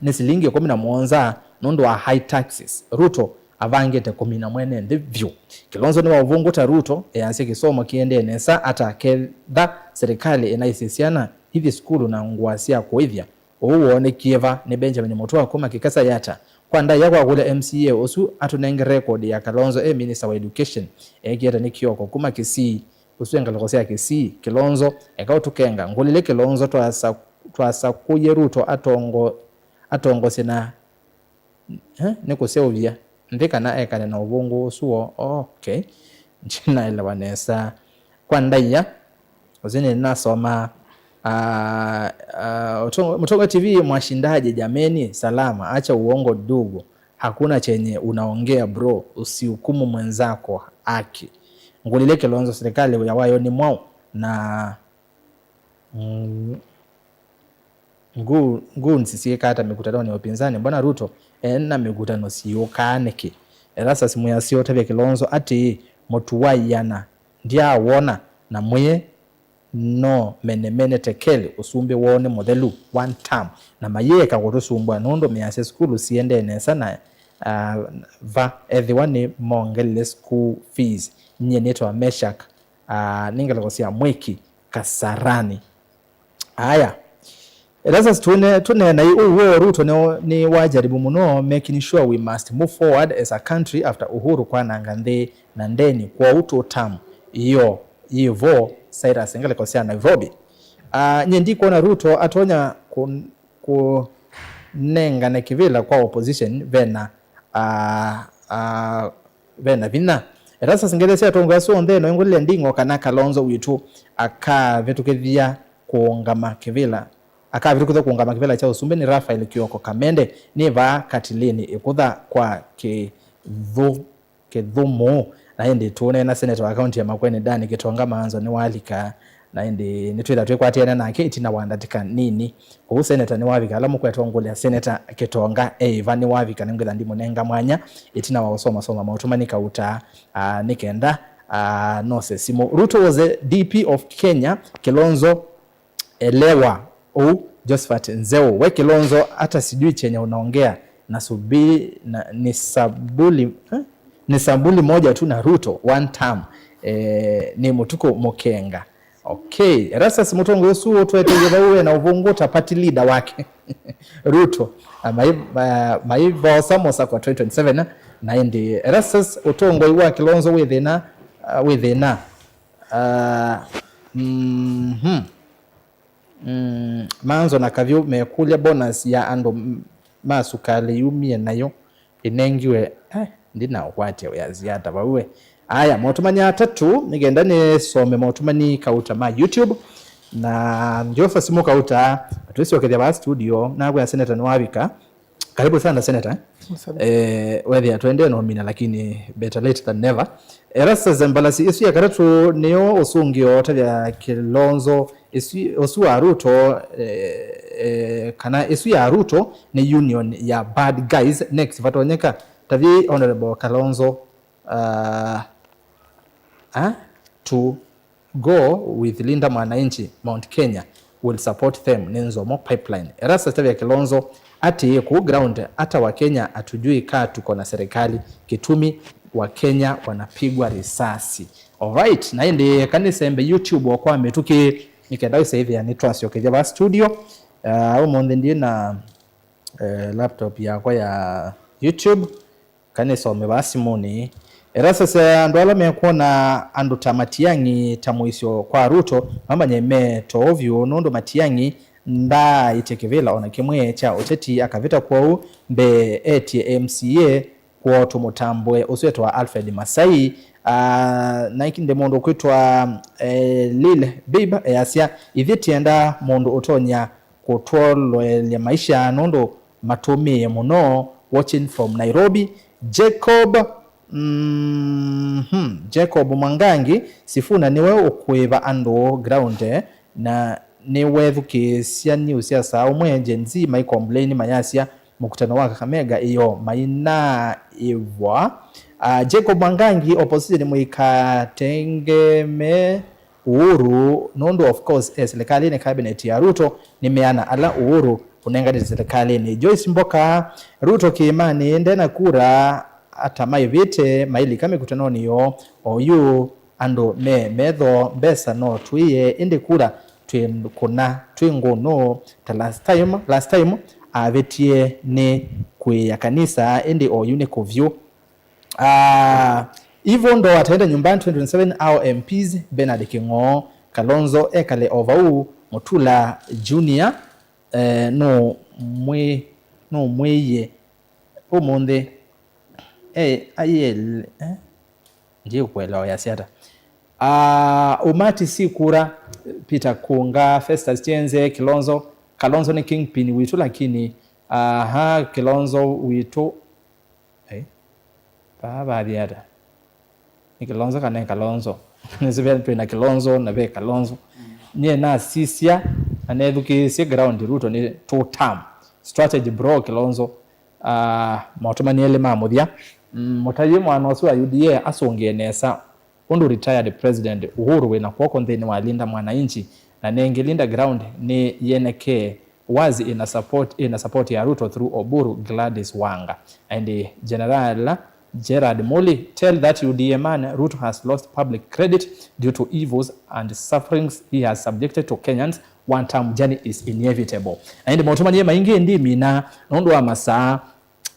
ni silingi 17 nundu wa high taxes. Ruto avangete 11 ndivyo Kilonzo ni wavungu ta Ruto yanse kisomo kiende nesa ata kedha serikali inaisisiana hivi skulu na ngwasia kuithia uone kieva ni Benjamin Mutua kuma kikasa yata kwa ndai yakwa kule MCA osu atunenge record ya Kilonzo minister wa education kieta ni kioko kuma Kisii osu engalokosea Kisii Kilonzo ekautukenga ngulile Kilonzo twasa kuye Ruto atongo sina niko seovia ndika na ekane na ubungu suo okay jina elewa nesa kwa ndaya uzini nasoma Mutongo TV mwashindaje jameni, salama, acha uongo ndugu, hakuna chenye unaongea bro, usihukumu mwenzako haki. Ngulile Kilonzo serikali ya wayo ni mwao na nsisiye kata mikutano ni upinzani mbona Ruto na mikutano siyo kaneke erasa simu ya siyo tabia Kilonzo ati motuwai yana ndia wona na mwe no mene tekele usumbe wone modelu one time na mayeka kutusumbwa nondo miase skulu siende nesa na va everyone mongele school fees nye neto Meshak ningala kosia Mwiki Kasarani. Aya sasa tune na uwe Ruto ni wajaribu muno making sure we must move forward as a country after Uhuru kwa nangande na ndeni kwa uto tamu iyo Cyrus ngale kosia Nairobi. Nyendi kuona Ruto atonya kunenga na kivila kwa opposition vena vina erasa singele sia tonga so ndeno ngule ndingo kana Kalonzo witu aka vitu kivya kuongama kivila aka vitu kuza kuongama kivila cha usumbe ni Rafael Kioko Kamende ni va katilini ikudha kwa kedhumo na hindi tuone na senator wa county ya Makueni Dani Gitonga Manzo ni walika na hindi nitwila twekwatiana na kiti na wandatika nini ku senator ni wavika alamu kwetongole senator Gitonga vani wavika ngela ndimo nenga mwanya itina wa soma mautumanika uta nikenda nose simo. Ruto was a DP of Kenya. Kilonzo elewa Josephat Nzeo we Kilonzo hata sijui chenye unaongea nasubiri ni sabuli moja tu na Ruto one time ni mutuko mokenga. Okay, rasa simutongo yosu tuwetegeza uwe na uvunguta party leader wake Ruto maiva samosa kwa 2027 na indi rasa utongo iwa Kilonzo withina manzo na kavyo mekulia bonus ya ando masukali yumie nayo inengiwe ndina ukwati ya ziada bawe. Aya mautumani ya tatu nigenda ni some mautumani kauta ma YouTube na njofa simu kauta atuisi wakedia ba studio na kwa senator Nwavika. Karibu sana senator. Wewe atuende nomina lakini better late than never. Erasa zembalasi isu ya karatu niyo osungio tabia Kilonzo isu ya Ruto kana isu ya Ruto ni union ya bad guys next vatonyeka tavi honorable Kalonzo to go with Linda Mwananchi Mount Kenya will support them Nzomo pipeline. Erasa tavi ya Kilonzo ati ku ground hata wa Kenya atujui kaa tuko na serikali kitumi wa Kenya wanapigwa risasi. Alright, na ndi kanisembe YouTube kwa metuki nikenda sasa hivi yani transio kejaba studio umonde ndi na laptop yako ya YouTube kanisome basi moni erasa sa ndwala mekuona andu tamatiyangi tamuisyo kwa Ruto mama nyeme tovyo nondo matiyangi nda itekevela ona kimwe cha oteti akavita kwao mbe ATMCA kwa tumutambwe uswetwa Alfred Masai na ikinde mondo kwitwa Lil Bib yasia ithitienda mondo utonya kutwolwe maisha nondo matumi muno watching from Nairobi. Jacob Mwangangi sifuna niwe ukweva ando ground na niwe thukisia news ya saa umwenje nzima ikomplaini mayasia mukutano wa Kakamega iyo maina iwa. Jacob Mwangangi opposition mwikatengeme Uhuru nondo of course serikali ni cabinet ya Ruto nimeana ala Uhuru unengani serikali ni Joyce Mboka Ruto kiimani ndena kura atamai vite maili kame kutanoni yo oyu ando medho besa no tuiye indi kura kuna twingono ta last time avetie ni kwe kanisa indi oyu ne kovyo hivyo ndo ataenda nyumbani 2027 au MPs Bernard Kingo Kalonzo ekale ovau Mutula Junior no mweye umonde ayel ndio kuelewa ya siata. Umati si kura Peter Kunga, Festus Chenze, Kalonzo ni kingpin witu, lakini Kalonzo witu baba diada ni Kalonzo kana Kalonzo nisibe na Kalonzo na be Kalonzo nye na sisia anedukisi ground Ruto ni 2 term strategy bro Kalonzo mautumani ele mamuthia mutayi mwana osu wa UDA asongie nesa undu retired president Uhuru we na kwoko nthini wa linda mwananchi na nengelinda ground ni yeneke was in support ya Ruto through Oburu Gladys Wanga and General Gerard Moli tell that UDA man Ruto has lost public credit due to evils and sufferings he has subjected to Kenyans. One term journey is inevitable. And mautumani maingi ndi mina nondo wa masaa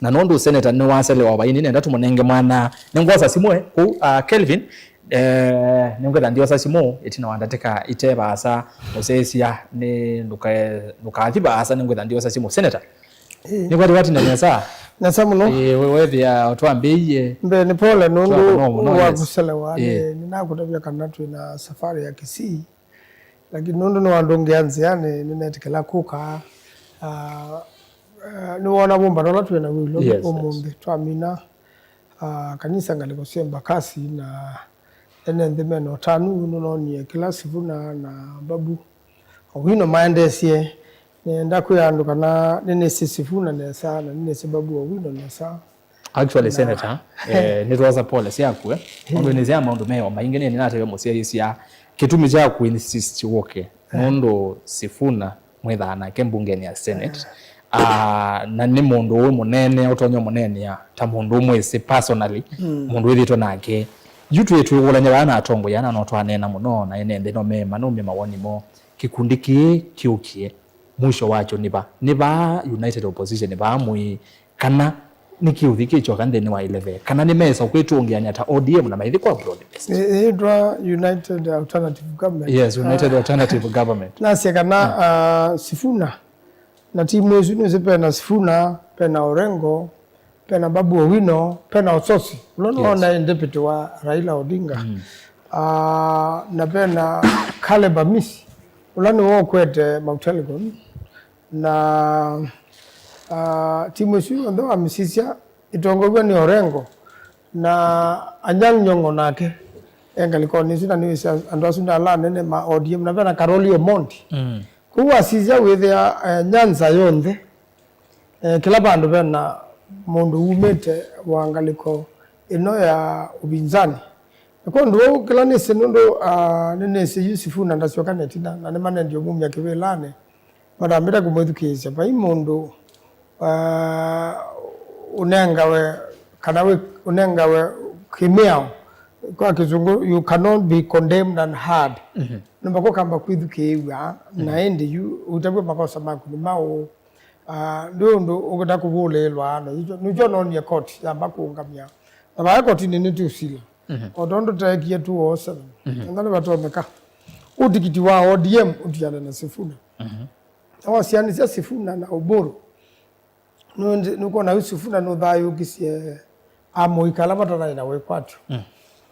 na nondo senator ni wasele wa baini nenda tumonenge mwana nengwasa simwe ku Kelvin nengweda ndio sasa simu etina wandateka iteba asa musesia ni nukatiba asa nengweda ndio sasa simu senator ni wati na nyasa na samuno wewe vya otwambie mbe ni pole nundu wa kuselewa ninakutabia kanatu na safari ya Kisii lakini nundu ni wandongeanzi yani ninetikela kuka ni wana bomba dola tu na wilo omumbe twamina kanisa ngaliko semba kasi na enende meno tanu nuno ni klasi vuna na babu wino maendesie nenda kuyanduka na nene sisifuna nesa na nene sababu wa wino nesa actually senator nitwaza policy yaku organize maundu meyo maingene ni natayo museries ya kitumi cha ku insist woke nondo sifuna mwethana kembungeni ya senate na ni mundu we munene utonyo munene ya ta mundu mwese personally mundu withito nake yutu yetu ulanya bana atongo yana no twanena muno na enende no mema no mema wonimo kikundi kiukie mwisho wacho niba United Opposition niba mui kana nikiuthiki choka ndeni wa 11 kana ni mesa kwitungianya ta ODM na maithi kwa broad based United Alternative Government. Yes, United Alternative Government na sekana sifuna na timu yesu ni pena sifuna pena Orengo pena Babu Owino pena Ososi unaona deputy wa Raila Odinga na pena Caleb Amisi ulani wao kwete Mautelecom na timu yesu ndo amisisia itongogwa ni Orengo na Anyang' Nyong'o nake engaliko ni sina ni andosunda la nene ma ODM na pena Karoli Omondi kuwa sizia withia Nyanza yonthe kila bandu bena mundu umete wangaliko ino ya ubinzani kwa ndo kila nese ndo nene se Yusufu ndasyoka netina na nemane ndio mumya kibelane madamira kumwethukisha pa imundu unengawe kanawe unengawe kimeo kwa kizungu you cannot be condemned and hard nambako kamba kwithukiwa na endi utabwe makosa maku ni mao ndo ukata kubulelwa nijo non ya court ya makungamya na ba court ni nitusila odondo takia 207 ngana watu wameka utikiti wa ODM utiana na Sifuna awasiani sia Sifuna na Oburu nuko na Sifuna no thayo kisie amoikala batana na we kwatu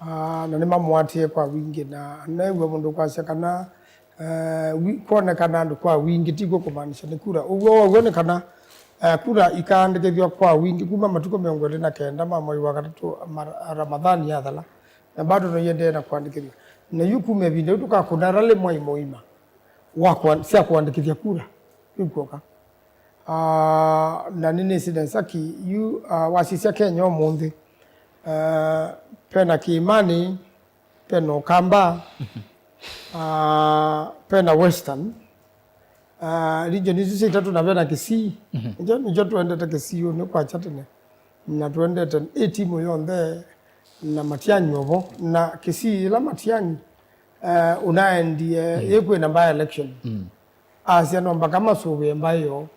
na nima mwatie kwa wingi na nawe mundu kwasha kana kuona kana ndu kwa wingi tiko kumaanisha ni kura uone kana kura ikaandikithwa kwa wingi kuma matuko 29 mwezi wa 3 Ramadhani yathala na bado no yende na kuandikithwa na yukume binde tuka kunarale mwai moima wakwa sia kuandikithia kura yukoka na nini sidensaki wasisia Kenya omundi pena Kiimani pena Okamba pena Western region hizi tatu na pena Kisii njo tuendete Kisii ni kwa chatene na tuendete timu yonde na Matiang'i obo na Kisii la Matiang'i unaendie yekwe na by election asia nomba kama suwe mbayo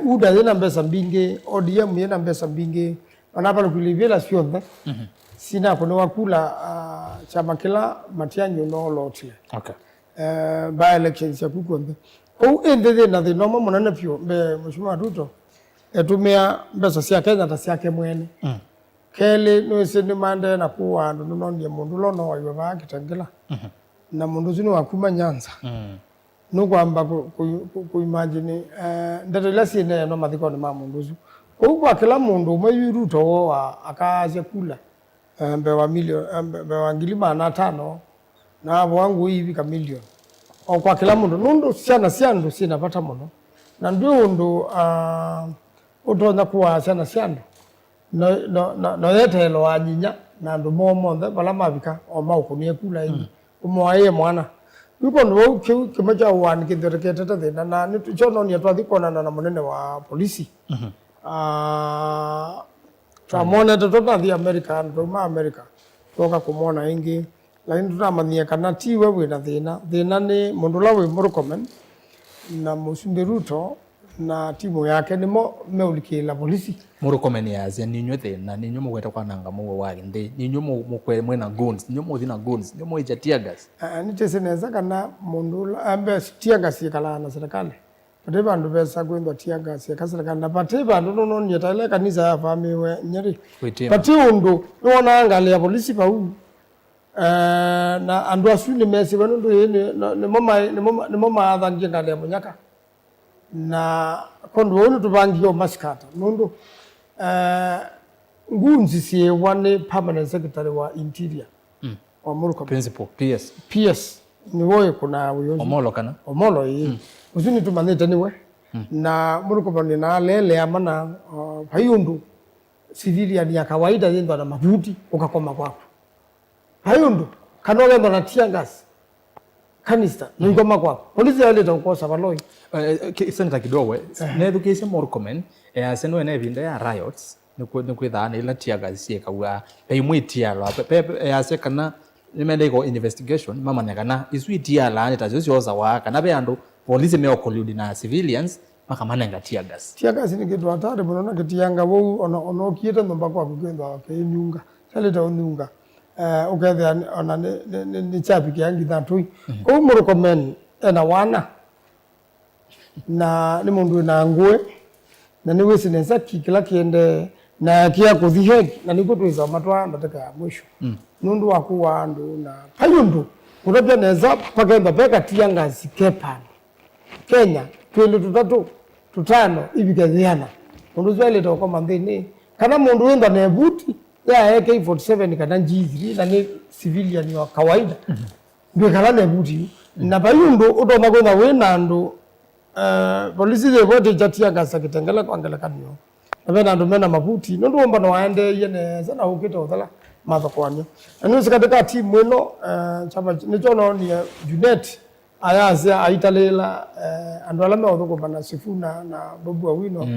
uda yena mbesa mbinge ODM yena mbesa mbinge wanapala kulivela sionde sina kuna wakula chama kila Matiang'i no lotile okay by elections ya kukonde o endede na the normal monana pio be mheshimiwa Ruto etumia mbesa sia Kenya ta sia ke mwene kele no sene mande na kuwa ndo no ndiye mundu lono wa iwe kitangila na mundu zinu wakuma Nyanza no kwamba ku imagine ndata lasi ne no mathiko ni ma mundu zu kwa kila mundu umayuruto wa akaje kula mbe wa milioni mbe wa ngilima na 5 na wangu hivi ka milioni kwa kila mundu nundu siandu sinapata muno na ndio ndo utonda kuwa siandu no yetelo anyinya na ndu momonthe bala mabika o maukumie kula hivi umwaye mwana yuko ndo kimaja wani kithirekete thina na nichono ni atwathikona na munene wa polisi twamona tutathi America nduma America toka kumona ingi lakini tutamanyia kana tiwe wina thina ni mundu la wi Murkomen na Musinde Ruto na timu yake nimo meulikila polisi Murkomen yaze ninyo thina ninyo mugweta kwa nanga muwe wagi ndi ninyo mukwe mwena guns ninyo muthina guns ninyo mweja tiagas niteseneza kana mundu ambe tiagas yakala na serikali pate bandu besa kwendwa tiagas yakasirikali na pate bandu no nyetale kanisa ya famiwe nyeri pate undu nona angalia polisi pa u na andu asuni mesi bano ndo yene ni mama athangie ngalia munyaka na kondo wonu tubangio maskata nondo ngunzi sie wane permanent secretary wa interior wa Murkomen principal PS ni woye kuna uyozi omolo yi usuni tumanete niwe na Murkomen na lele amana hayundu civilian ya kawaida yendo na mabuti ukakoma kwako hayundu kanole ndo tiangas kanista ngoma kwako polisi yale tonkosa baloi Senator Kidowe nethukicie Murkomen aseno ene vinda ya riots ni kwithana ila tiagas ciekaga peimwitia lwa ase kana nimende iko investigation mama nyakana iswitia la neta zioza wa kana be andu polisi me collude na civilians makamanenga tiagas ni kitu hatari bona kitianga wo ono kieta nomba kwa kugenda ke nyunga sale ta nyunga ukethe ona ni chapi kiangi thatui ko Murkomen ena wana na ni mundu na ngwe na ni witness kila kiende na kia kuthiheki na niko twiza matwa ndataka mwisho nundu wakuwa andu na payundu urabya neza pakenda peka tiangazi kepa Kenya 23 5 ibikathiana mundu zwele to koma ndini kana mundu wenda na buti ya AK47 kana G3 na ni civilian wa kawaida ndio kana na buti na payundu udoma kwenda wena andu polisi de bote jatia gasa kitengela kwangela kanyo abena ndo mena mabuti ndo omba no waende yene sana ukito uthala matho kwani anu sikateka timu ino chama nichono ni Junet ayaza aitalela andu alame othoko bana Sifuna na Bobu Awino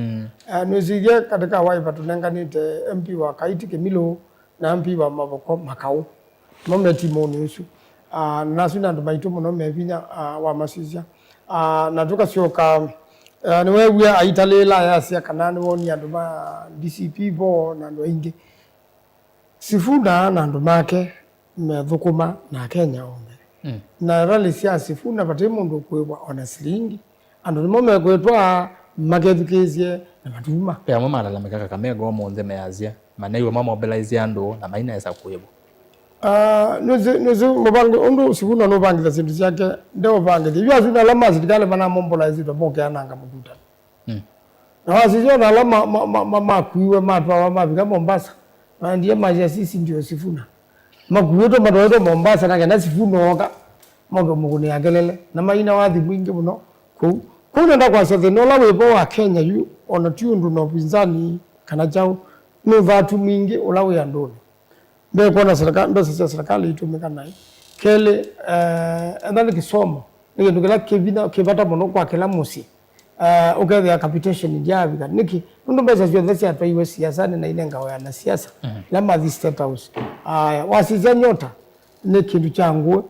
nuzige katika waipa tunenganite MP wa Kaiti Kemilo na MP wa Maboko Makau nombe timu nisu nasuna ndo maitumo nombe vinya wa masizia na tukacioka niwe wia aitalela yasia kanani woni andu ma DCP bo na ndo ingi Sifuna na ndo make methukuma na Kenya ombe na rally cia Sifuna pate mundu kwebwa ona silingi andu nimo mekwetwa magethukizie na matuma pe amwe malalamika Kakamega omonthe meyazia manaiwe mamobilize andu na maina esa kwebwa nuzu mubangi undu Sifuna no bangi za sindu yake ndio bangi hivyo asina alama zikale bana mobilize to boke ananga muduta na wasizio na alama makuiwe matwa wa mabika Mombasa na ndiye maji sisi ndio Sifuna makuweto madoedo Mombasa na kana Sifuna oka mogo muguni agelele na maina wathi mwingi muno kuna nda kwa sothe no lawe bo wa Kenya yu ona tiundu no pinzani kana jao no vatu mwingi ulawe ya ndoni be kona serikali ndo sasa serikali itumika nayo kele ndani kisomo nige ndugela kevina kevata mono kwa kila musi ukethe ya capitation jabi niki ndo besa zyo thesi atwa iwe siasa na ile ngao ya na siasa lama the state house wasizia nyota ni kindu changu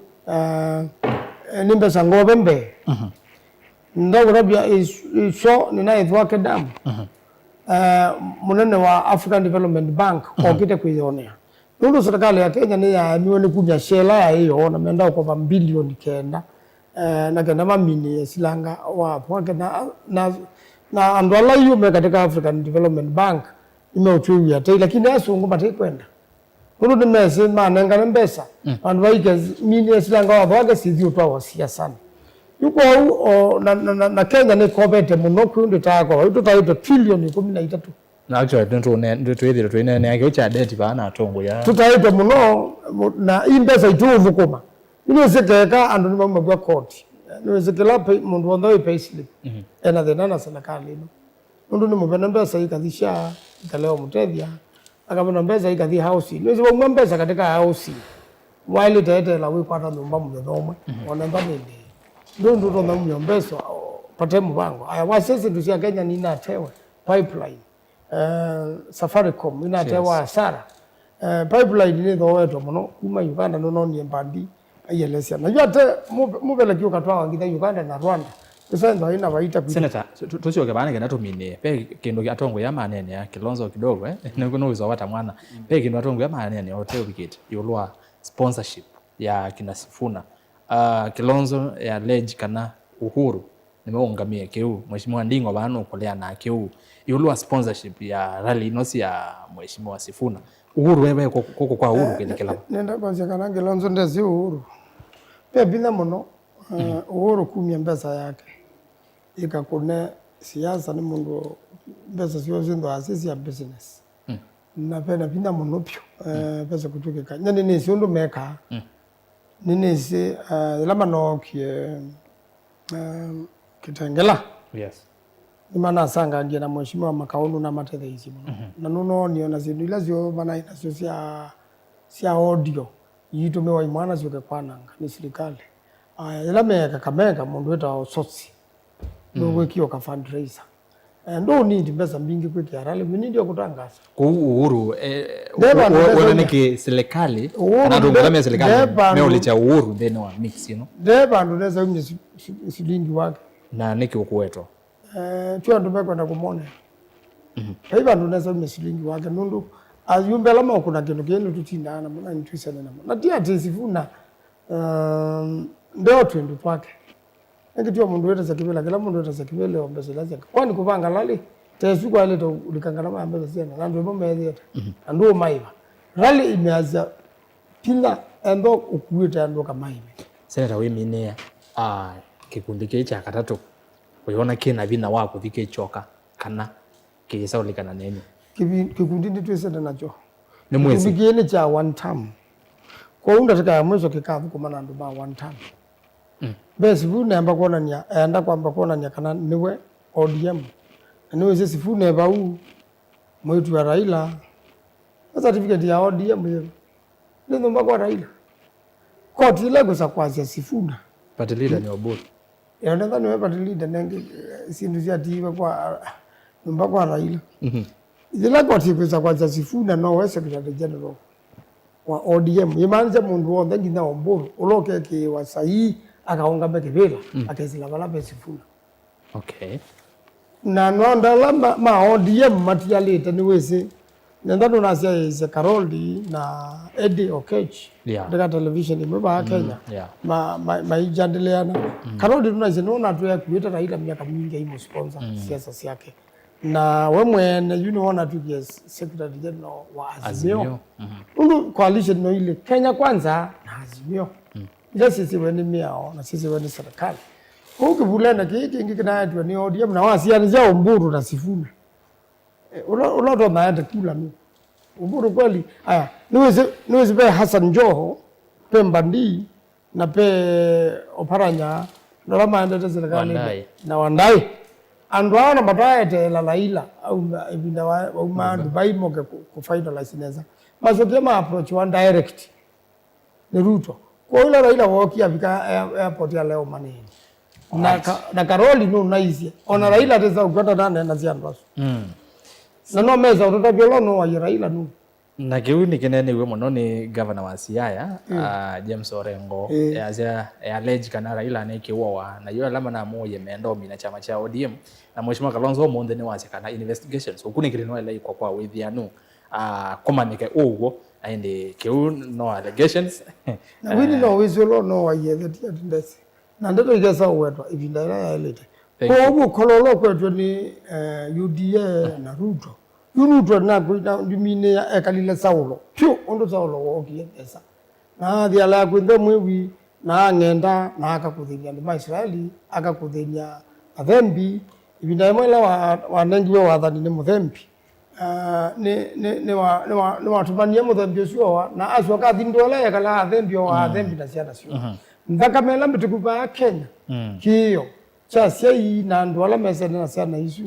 nimbe sangobe mbe ndo rabia iso ninaithwa kedamu munene wa African Development Bank okite kuionea nundu serikali ya Kenya ni ya mioni kubya shela ya hiyo na menda kwa bilioni kenda na kenda mamini silanga wa kwa na andwala yume katika African Development Bank imeutuya tai lakini asungu mate kwenda uno de mese manenga nembesa and waike mini esilanga wabage sithi utwa wasia sana yuko na Kenya ni kobete muno kundi tako tutaita trillion 13 na actually ndio tuende ne yake cha debt bana atongo ya tutaita muno na imbesa ituvukuma inozekeka andu ni mamwe court inozekela mundu wondoi payslip ena the nana serikali no mundu ni mubena mbesa ikadhisha ikaleo mutethia akamana mbesa ikathi house nizo mwa mbesa katika house while tete la we kwata nyumba mudhomwe ona ndani ndio ndo mbesa pate mubango aya wasese tusia Kenya ni natewe pipeline Safaricom inatewa hasara pipeline ni ndo wetu muno kuma Uganda no ni mbandi ayelesya najua te mubele kyo katwa wangitha Uganda na Rwanda sasa ndo ina baita Senator tusioke bana kena tumine pe kindu atongo ya manene ya Kilonzo kidogo nikuno uzo wata mwana pe kindu atongo ya manene hotel wicket yolwa sponsorship ya kina Sifuna Kilonzo ya ledge kana Uhuru nimeungamia kiu mheshimiwa Ndingo bano kolea na kiu yolwa sponsorship ya rally nosi ya mheshimiwa Sifuna Uhuru wewe koko kwa Uhuru kelekela nenda kwanza kana Kilonzo ndezi Uhuru pia bila muno Uhuru kumia mbesa yake ikakune siasa ni mundu mbesa sio zindo asisi ya business na pena pinda muno pyo pesa kutukika nyani ni siondo meka nini si lama no kitengela yes ni maana sanga ngie na mheshimiwa makaunu na matete hizi muno na nuno niona zindu ilazio bana inasio sia audio yitumewa imwana sio kwananga ni serikali ila meka kameka mundu weta sotsi ndo kio ka fundraiser ndo need pesa mingi kwa kiarale mimi ndio kutangaza kwa Uhuru wala niki serikali na ndongamia serikali meo licha Uhuru then wa mix you know deba ndo neza mimi silingi wake na niki ukuweto chua ndo meko na kumone haiba ndo neza mimi silingi wake nundu ayumbe lama kuna kintu kienu tutindana mbona nitwisana na tia tisifuna ndio twende kwake ngitwa mundu weta zakibela kila mundu weta zakibele ombeze lazima kwani kupanga lali tesu kwa ile to ulikangana mambe sana na ndio bomba yeta ndio maiva rally imeanza pila endo ukuita ndo kama hivi Senator we minea kikundi kicha katatu uiona kina vina wako vike choka kana kisa ulikana nini kikundi nditu sasa nacho ni mwezi kikundi cha one term kwa unda taka mwezo kikavu kwa maana ndo ba one term besi vune amba kuona nya enda kwamba kuona nya kana niwe ODM niwe sisi fune ba u mwetu wa Raila certificate ya ODM hiyo ndio mbako Raila koti ile kwa kwanza Sifuna party leader ni Oburu ya ndio ni party leader nange sindu cia tiwe kwa mbako Raila ile koti kwa kwanza Sifuna no we secretary general wa ODM yimanje mundu wonde ngina Oburu uloke ki wasai akaonga bekebela akazila bala Sifuna okay na nonda lamba ma ODM matialete ni wese nenda ndo sia Karoli na Eddie Okech daga television imeba Kenya ma ijandeleana Karoli tunaise nona tu ya kuita Raila miaka mingi imo sponsor siasa yake na we mwene unaona tu yes secretary general wa Azimio coalition no ile Kenya kwanza na Azimio sisi weni miao na sisi weni serikali ukivulenda kiki kina tu ni ODM na wasiani za Oburu na Sifuna uloto naenda kula mimi Oburu kweli haya niwezi pe Hassan Joho pe Mbandi na pe Oparanya ndo lama enda serikali na Wandai andwa na mataete la Raila au ibinda wa ma Dubai moke ku finalize neza masokema approach one direct ni Ruto kwa ile Raila wokia vika airport ya leo maneni na Karoli no naisi ona Raila teza ukata nane na ziandwaso na no meza utotabyo no wa Raila no na kiuni kinene we muno ni governor wa Siaya James Orengo ya ledge kana Raila ne kiwa na yo alama na moye mendo mina chama cha ODM na mheshimiwa Kalonzo Monde ne wase kana investigations ukuni kilino ile kwa withianu komanike ugo aende kiu no allegations na wini no wizolo no wa yetheti atindesi na ndeto igesa wetwa ibinda ya elete kwa ubu kololo kwetu ni UDA na Ruto Ruto na kuita ndimine ya ekalile Saulo pyo ondo Saulo wokie esa na thia la kwithe mwiwi na ngenda na akakuthenia ndima Israeli akakuthenia athembi ibinda imwe la wanengi wa wathani ni muthembi ni watumania muthembi ucio na acio kathindole yakala athembi wa athembi na ciana cio ndakamela mbitukuba Kenya kiyo cha sei na ndwala mesene na ciana icio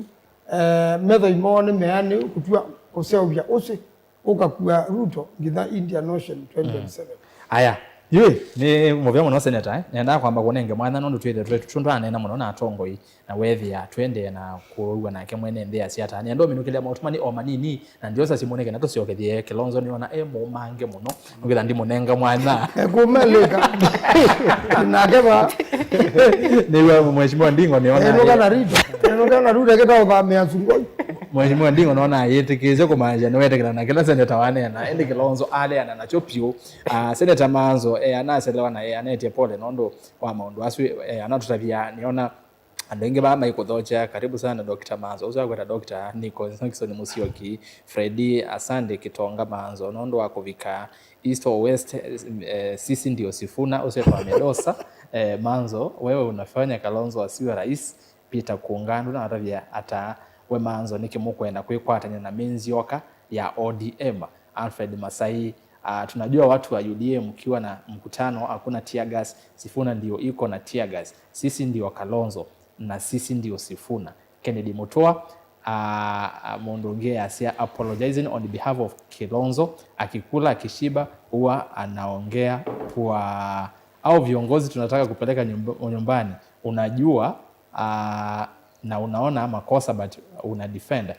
metho imone meane kutua kuseobia use ukakua Ruto ngitha Indian Ocean 2027 aya yue ni muvya muno senator nenda kwamba kunenge mwana nondo twede tutundwane na muno na atongoi na wethia twende na kuwa nake mwene nthia ciata ni ndo minukile mautumani o manini na ndio sasa simoneke na tuciokethie Kilonzo ni ona mo mange muno ngitha ndi munenga mwana kumeleka na keba ni wa mheshimiwa Ndingo ni ona eno kana Ruto keta uthamia sungoi mheshimiwa Ndingo naona yetikize kumanja no wetekana na kila senator wane na ende Kilonzo ale ana na chopio senator Manzo anaselewa na anetie pole nondo wa maundu asu anatutavia niona andenge baba ikuthocha karibu sana Dr. Manzo uzo kwa Dr. Nico Nixon Musyoki Freddy Asande Kitonga Manzo nondo wako vika East or West sisi ndio Sifuna usefa Medosa Manzo wewe unafanya Kalonzo asiwe rais Peter Kuungano na atavia ata we Manzo nikimukwenda kwikwatanya na Menzioka ya ODM Alfred Masai tunajua watu wa UDM mkiwa na mkutano hakuna tear gas Sifuna ndio iko na tear gas sisi ndio Kalonzo na sisi ndio Sifuna Kennedy Mutua Mondongea asia apologizing on behalf of Kilonzo akikula akishiba huwa anaongea kwa au viongozi tunataka kupeleka nyumbani unajua na unaona makosa but una defend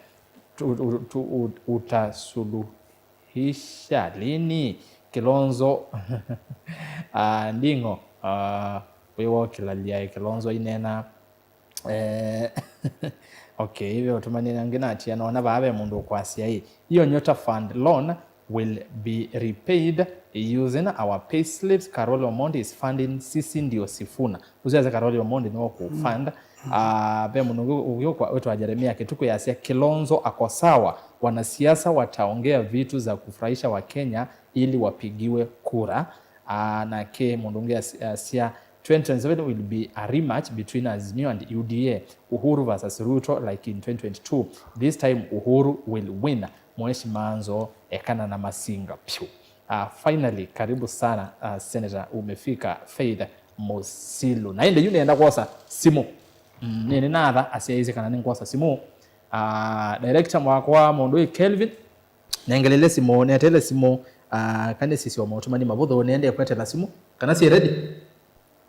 utasuluhisha lini Kilonzo Ndingo wewe kilalia Kilonzo inena okay hivyo tumanina ngina ati anaona babe mundu kwa sia hii hiyo Nyota Fund loan will be repaid using our pay slips. Carol Omondi is funding sisi ndio Sifuna uziaza Carol Omondi no ku fund be mundu uyo kwa wetu wa Jeremia kituko ya sia Kilonzo ako sawa wanasiasa wataongea vitu za kufurahisha wa Kenya ili wapigiwe kura na ke mundungia sia 2027 will be a rematch between Azimio and UDA. Uhuru versus Ruto like in 2022. This time Uhuru will win. Mweshi Manzo ekana na Masinga. Finally, karibu sana Senator umefika Faith Musilu. Na inde yune enda kosa simu. Nini natha asiaize kana nini kosa simu. Director mwakwa Mondoi Kelvin. Nengelele simu, netele simu. Kande sisi wa mautumani mabudho niende kwete la simu. Kana si ready?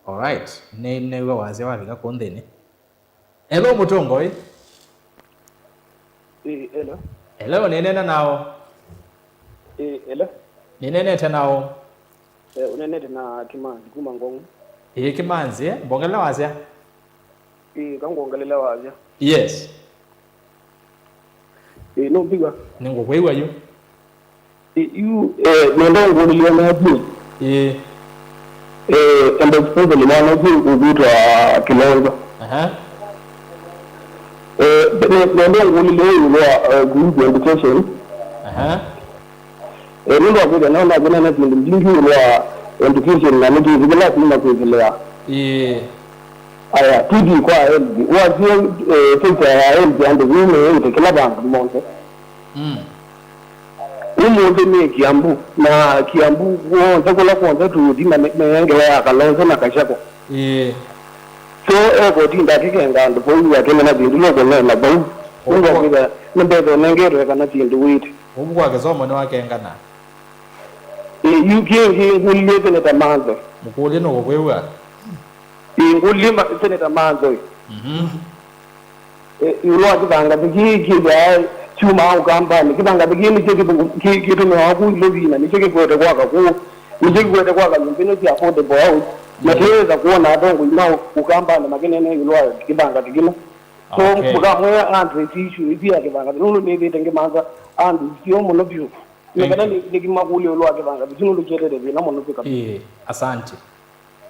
Alright, ne waze wafika kondeni. Hello Mutongo hello. Hello nenena nao. Hello. Nenene nao. Unenete na Kimanzi kumangongo. Kimanzi bongela wazia. Kangongelela wazia. Yes. No bigwa. Ningo kwewa you. You nondongo niliona hapo. Kamba kufunza limana ubuto wa Kilonzo. Nondongo niliona group education. Ndio hapo naona kuna na mjingi wa education na ndio bila kuna kuendelea. Aya tudi kwa help wazio sasa ya help and women kila bantu monte. Umuntu ni Kiambu na Kiambu wonke kulakonza tudima nengele ya Kalonzo na Kashako. So kodinda tikenga ndo boyu akena na bindu loko na bawu. Ngo ngiba nembezo nengere kana tindu witi. Umgu akezomo ni wakengana. Yuki ngulile Senator Manzo. Mukuli no kwewa. Ngulima Senator Manzo. Yulo akibanga bigikibya chuma ukambani kibanga bigini kitu mwaku lobina nicheke kwete kwaka ku nicheke kwete kwaka mpino ti affordable house nateweza kuona atongo ina ukambani makenene ilwa kibanga tikina so kukamwe andre issue ipia kibanga nulo nebete ngemanza and sio muno byo nekana nikimakule ilwa kibanga bino lukete de bina muno pika asante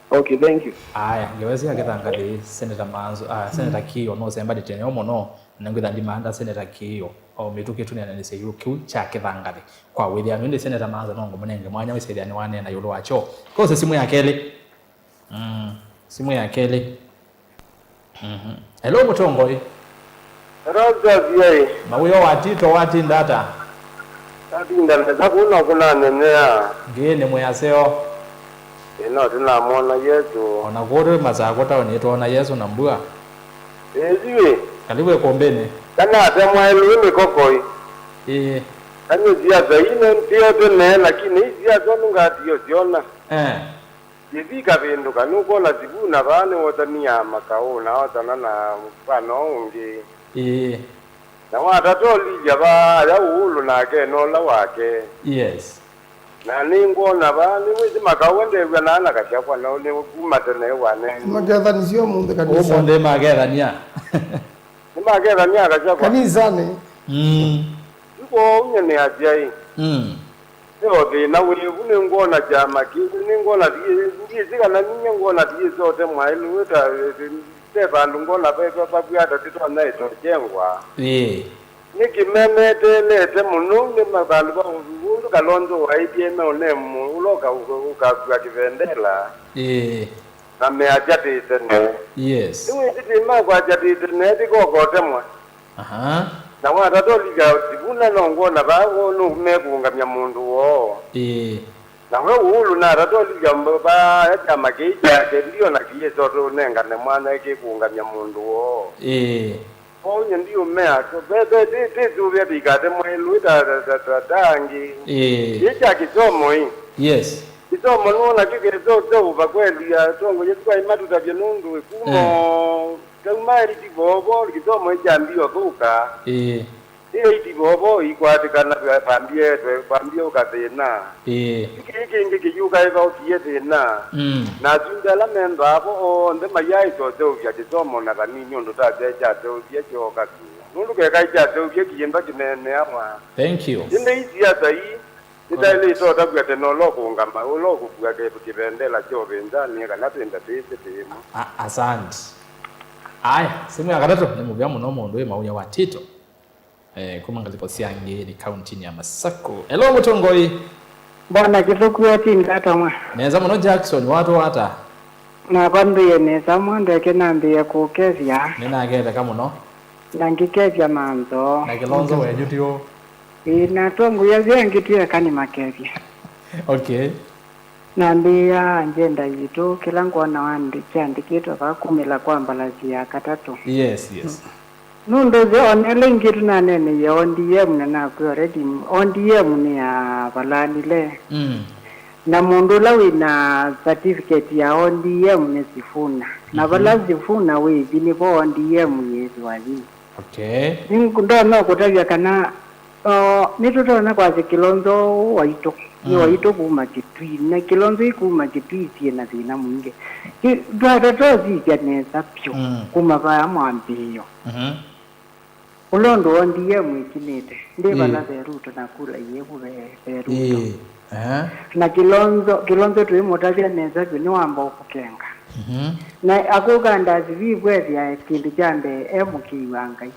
Okay, thank you. Aya, ngewezi akithangathi Senator Manzo, Senator Kiyo no semba ditene omono nangwitha ndimanda Senator Kiyo o mituke tunenanise yukiu cha kithangathi kwa withia mwende Senator Manzo no ngomunenge mwanya wisethani wane na yulu wacho kose simu ya keli simu ya keli hello Mutongoi Raza mawuyo watito wati ndata tati ndaleza kuna nenea ngene mwaseo ino tunamwona Yesu ona gore mazakota onetona Yesu na mbua eziwe kaliwe kombene kana atemwa elimi kokoi kanyo zia zaine ntiyo tune lakini zia zonu ngatiyo ziona jivika vindu kanuko na zibuna vane wotania makauna watana na mfano ungi na watatolija va ya uhulu nake nola wake yes na ningona va ni mwezi makawende nana kashakwa na ule kumatene wane magethanisio munde kanisa munde magethania ni magethania kashakwa kanisani yuko unyene ajai Ewa thina wivu ni ngona jama kivu ni ngona ndiye na ninye ngona ndiye zote mwailu weta vandu ngona pakwata titona ito jengwa nikimemete lete muno ni mabandu vandu kalonzo waitieme onemu uloka ukakua kivendela na meajatitene yes niwizitima kwajatitene tikokote mwa na watatolika tibuna nongona vawo nukumekungamya mundu wo na we uhulu na tatolika ba chama keijake ndiyo na kiye zote unengane mwana ekikungamya mundu wo onye ndiyo mea bebe tizuvya bikate mwelu tangi icha kisomo hii yes kisomo nuna kikezote uva kweli ya tongo yetukwa imatuta vyenundu kumo kaumari tibobo kisomo ijambiwa kuka iyo itibobo ikwatikana pambie ukathina iki kiyuka eva ukiye thina na zundala memba hapo onde mayai zote uvya kisomo na kanini ondo tajeja zote choka tu nundu keka ija zote kiyemba kinene amwa thank you inde isi ya sahi itaile isota kwa tenoloko ngamba uloko kwa kivendela chovenzani kana tenda tese tema asante aya simu ya katatu ni muvya muno mundu maunya watito kumangalipo siange ni county ya Masako hello Mutongoi bwana kithukuya tingatama neza muno Jackson watu wata na bandu neza mwande kenambia kukezya ninagenda kama no na ngikezya manzo na kilonzo we jutio na tongu ya zengitia kani makezya okay nambia njenda yitu kila ngona wandi chandikito vakumila kwamba lazia katatu yes nundo onele ngitu nanene ya ODM na already ODM ni ya valanile na mundu la wina certificate ya ODM ni sifuna na vala sifuna wivi ni vo ODM yesu wali okay ndo no kutavya kana nitutona kwa Kilonzo waito ni waito kuma kitwi na Kilonzo ikuma kitwi na thina mwingi twatatozi janeza pyo kuma va mwambiyo ulondo ndiye mwikinite ndivala veruto nakula yevu veruto na Kilonzo tuimutavya neza ni wamba ukukenga na akuganda zivibwe vya kindu jambe emukiwangai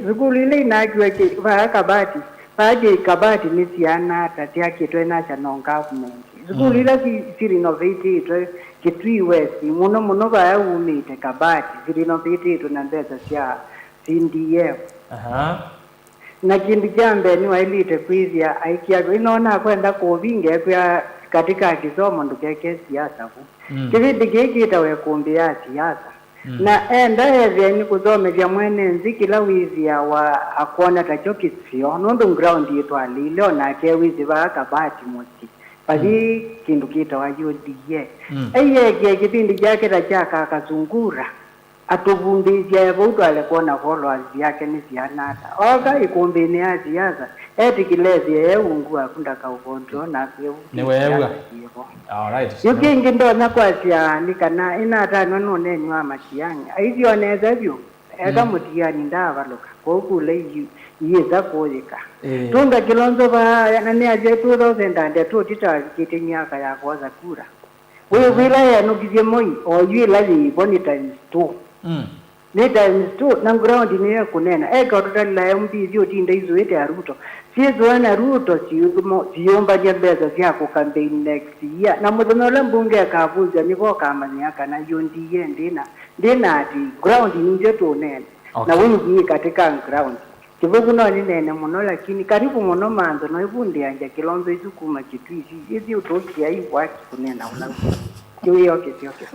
zikulile inajua vakabati paje kabati nisiana tati yake twena cha nonga kumengi zikulila si renovate itwe kitwi west muno vaya umite kabati si renovate itwe na mbeza sia CDF na kindu jambe ni wailite kwizia aikia inaona kwenda kuvinge kwa katika kisomo ndukeke siasa ku kividi kikita we kumbia siasa na enda ni kusome vya mwene nzikila wizi ya wa akuona tachoki sio nondo ground yetu alile na ke wizi wa kabati mosi pali kindu kita wa UDA eye kipindi chake tachaka akazungura atuvundizia yavutu alikuona followers yake ni sianata oka ikumbini ya siasa eti kilezi yeungu akunda kaukontrol na ni wewe alright yukingi ndo nakwasya nikana inata none nywa machianga aizyo neza byo eka mutiani ndavaloka kokule yiza koyeka tunda Kilonzo ba nani aje 2000 ande tutita kitinyaka ya kwaza kura we vira ya no givye moi o yue la ni boni times 2 ne times 2 na ground ni ya kunena ka tutala ya mbi dio tinda hizo ete ya Ruto sizo na Ruto siomba jembeza yako campaign next year na mudhono la mbunge akavuja niko kama nyaka na yondi ndina ati ground ni nje tunene na wingi katika ground kivugu no ni nene muno lakini karibu muno manzo no ibundi anja Kilonzo isukuma kitwishi hizi utoki ai waki kunena una kiyo okay.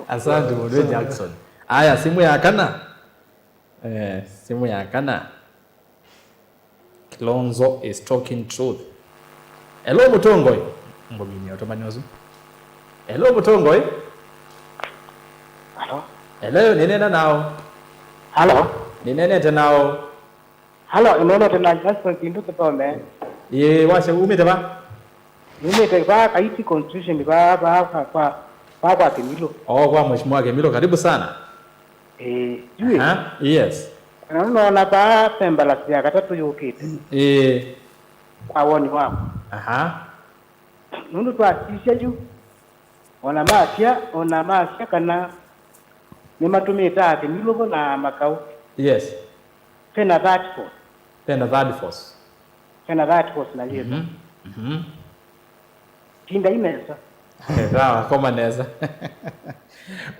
Asante Mundo Jackson. Aya, simu ya kana. Simu ya kana. Kilonzo is talking truth. Hello Mutongoi. Ngomini otomanyozu. Hello Mutongoi. Hello, ninena nao. Hello. Ninene tenao. Hello, inene tena Jackson kindu topome. Ye washa umite ba? Umite ba kaiti constitution ba kwa Kimilo. Oh, kwa mheshimiwa Kimilo, karibu sana. Yue. Yes. Naona ba pembala sia katatu yokite. Kwa woni wako. Nundu twatisha juu. Ona masia kana ni matumita Kimilo na makau. Yes. Pena that force na hiyo. Tinda imeza. Sawa, koma neza.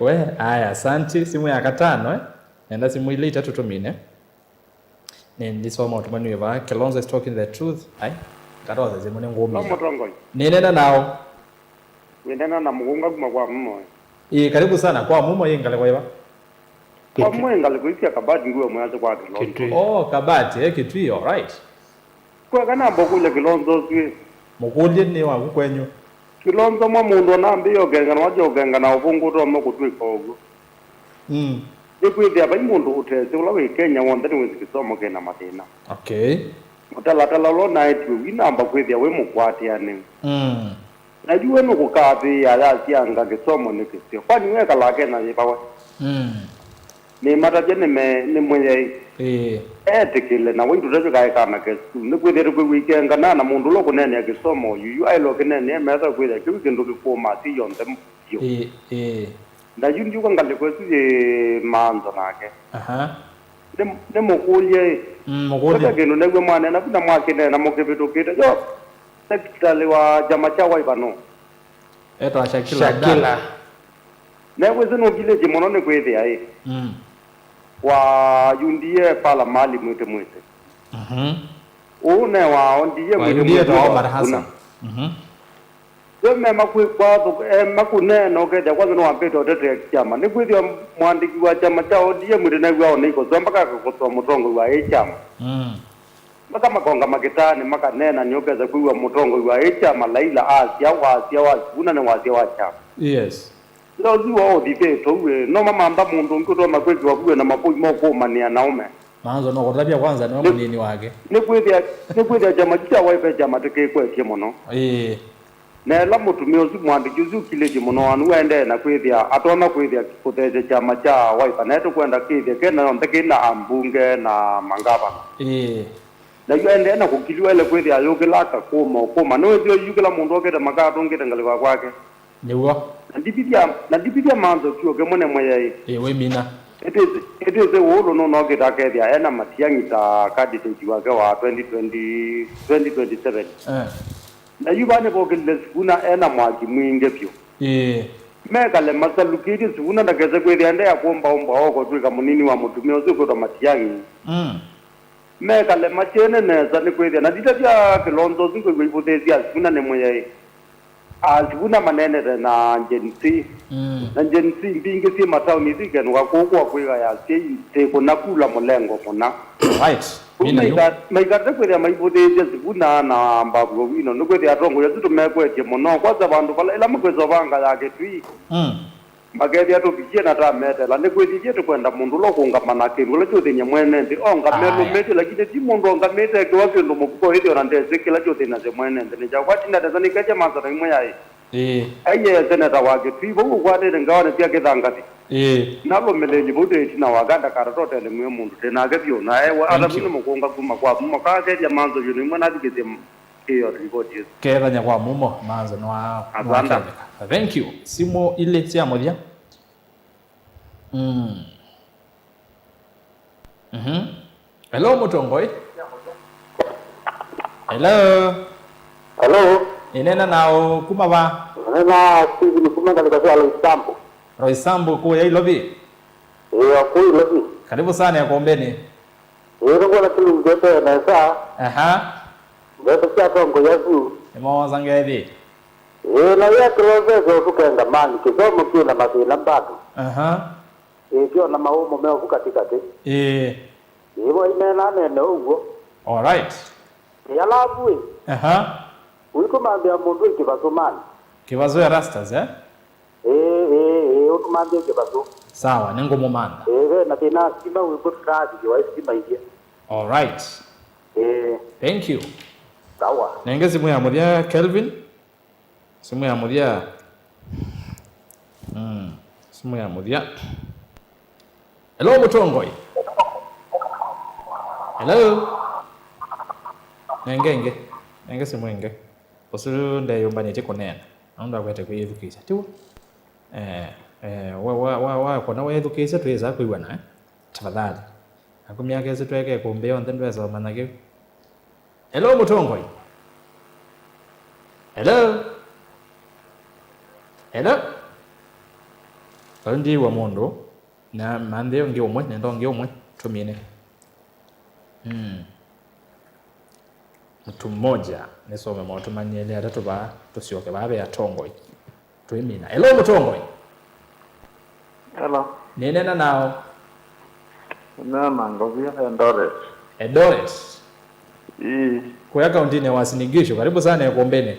We, aya, asante. Simu ya katano Nenda simu ile itatu tumine. Nilisoma utumani wa Kilonzo is talking the truth. Karoza zimune ngumi. Ninena nao. Wendana na mugunga kuma kwa mmo. Karibu sana kwa mumo yengale kwa iba. Kwa mwengale kuitia kabati nguwe mwanzo kwa Kilonzo. Oh, kabati Kitui, all right. Kwa kana mbokule Kilonzo swi. Mukuje ni wa kwenyu. Kilonzo mwa mundu na mbio gengana wajo gengana ubungu to mo kutwika ogo. Ikwithia bai mundu utese ula we Kenya wonde ni wikisomo kena mathina. Okay. Utala lo na itu winamba kwithia we mukwati ane. Na juwe no kukathi ya sianga kisomo ni kisio. Kwani we kala kena yibawa. Ni mataje ni mwenye etikile na windu rejo kai kana kesu ni kwithia kwe weekend kana na mundu lo kunene kisomo yu ai lo kinene metha kwithia kiwikindu kikuma ti yonde mpio. Na yundi ukangale kwesi manzo nake. Ne mukulye. Mukulye kinu negwe mwana na kuna mwakine na mukibidukite yo. Sekretari wa chama cha Wiper Eto Shakila. Negwe zino kile jimono ne kwethia wa yundie pala mali mwite. Une wa ondie mwite mwite wa Omar Hassan. Weme makune no keja kwanza no ampeto tete chama ni kwithia mwandiki wa chama cha ODM mwite na gwa oniko zombaka ko mutongo wa chama maka makonga makitani maka nena nyokeza kuwa mutongo wa chama Laila asia wa kuna ne wasia wa chama. Yes. Leo ziwa odike towe no mama amba mundu ngito makweki wa kuwe na mapoi moko mania naume. Manzo no kotabia kwanza ni nini wake. Ni kwithia chama cha Wiper chama teke kwetie muno. Na la mutumio zu mwandiki zu kileji muno anu ende na kwithia atona kwithia kuteje chama cha Wiper na to kwenda kwithia kena ndeke na ambunge na mangaba. Na yu ende na kukiliwa ile kwithia yogilaka kuma no dio yugila mundu okete makato ngete ngalwa kwake. Niwo. Na dipitia manzo kyo kemone moye. We mina. It is a whole no geta kedia ena matiangita candidate wake wa 2027. Na yubane bogile sifuna ena mwaki mwinge pyo. Meka le masalukiri sifuna ndakeze kwethia ende ya kuomba oko twika munini wa mutumio zuko to matiangi. Meka le machene neza ni kwethia na ditatia Kilonzo zingo ibuthezia sifuna ne moye. Sifuna manene na njensi. Na njensi mbingi si matauni zigen wakoko kwiga ya se kunakula mulengo kuna. Right. Maigarte kwethia maibudethia sifuna na mbabu wino nukwethia atongo ya zitu mekwetie muno kwanza bandu bala ila mkwezo banga yake twi. Magethia to bikie na ta metela ni kwethia to kwenda mundu lo kungamana kindu le chothenya mwene ndi onga melu mete lakini ti mundu onga mete kwa kindu mukuko hiyo na ndeze kila chothenya ze mwene ndi ni jakwati na ndeza nikaje manza imwe yae. Aye seneta wake twi bo kwatete ngawane pia kithangati. Nalo melenyi bude tina waganda karatote le mwe mundu tena gebyo na ewa ala bino mukonga kuma kwa mukage ya manzo yuni mwana dikete hiyo ripoti. Kethanya kwa mumo manzo nwa. Thank you. Simu ile cia mothia. Hello Mutongoi. Hello. Inena nao kuma ba. Nena Steve kuma katika swala Isambu. Roisambu kwa ilobi. Kwa ilobi. Karibu sana ya kuombeni. Ndio na kilu zote na saa. Ndio kwa tongo yazu. Emo zangethi. Na ya kroze tukenda mani kisomo kina masila mbatu. Kio na maumo meo katikati. Iwo inena nene ugo. All right. Yalabu. Ulikomambia mundu kibasomani. Kibazo ya rastas ukumambia kibazo. Sawa, nengo mumanda. Na tena sima uko kazi wa sima hiyo. All right. Thank you. Sawa. Nenge simu ya mudia Kelvin. Simu ya mudia. Simu ya mudia. Hello Mutongoi. Hello. Nenge simu nge. Osuru ndayo mbani kunena. Naomba kwete kuyedukisha. Tu. Kona weyedukisha tuweza kuiwana tafadhali. Akumya kese tweke kumbe on then weza manake. Hello Mutongoi. Hello. Ndi wa mondo na mande ngi omwe nendo ngi omwe tumine. Mtu mmoja nisome mautumanyele atatu ba tusioke babe ya Tongoi. Tuimina. Hello Mutongoi. Hello. Nenena nao. Nana ngobia Eldoret. Kwa kaunti ya Wasinigisho. Karibu sana ya kuombeni.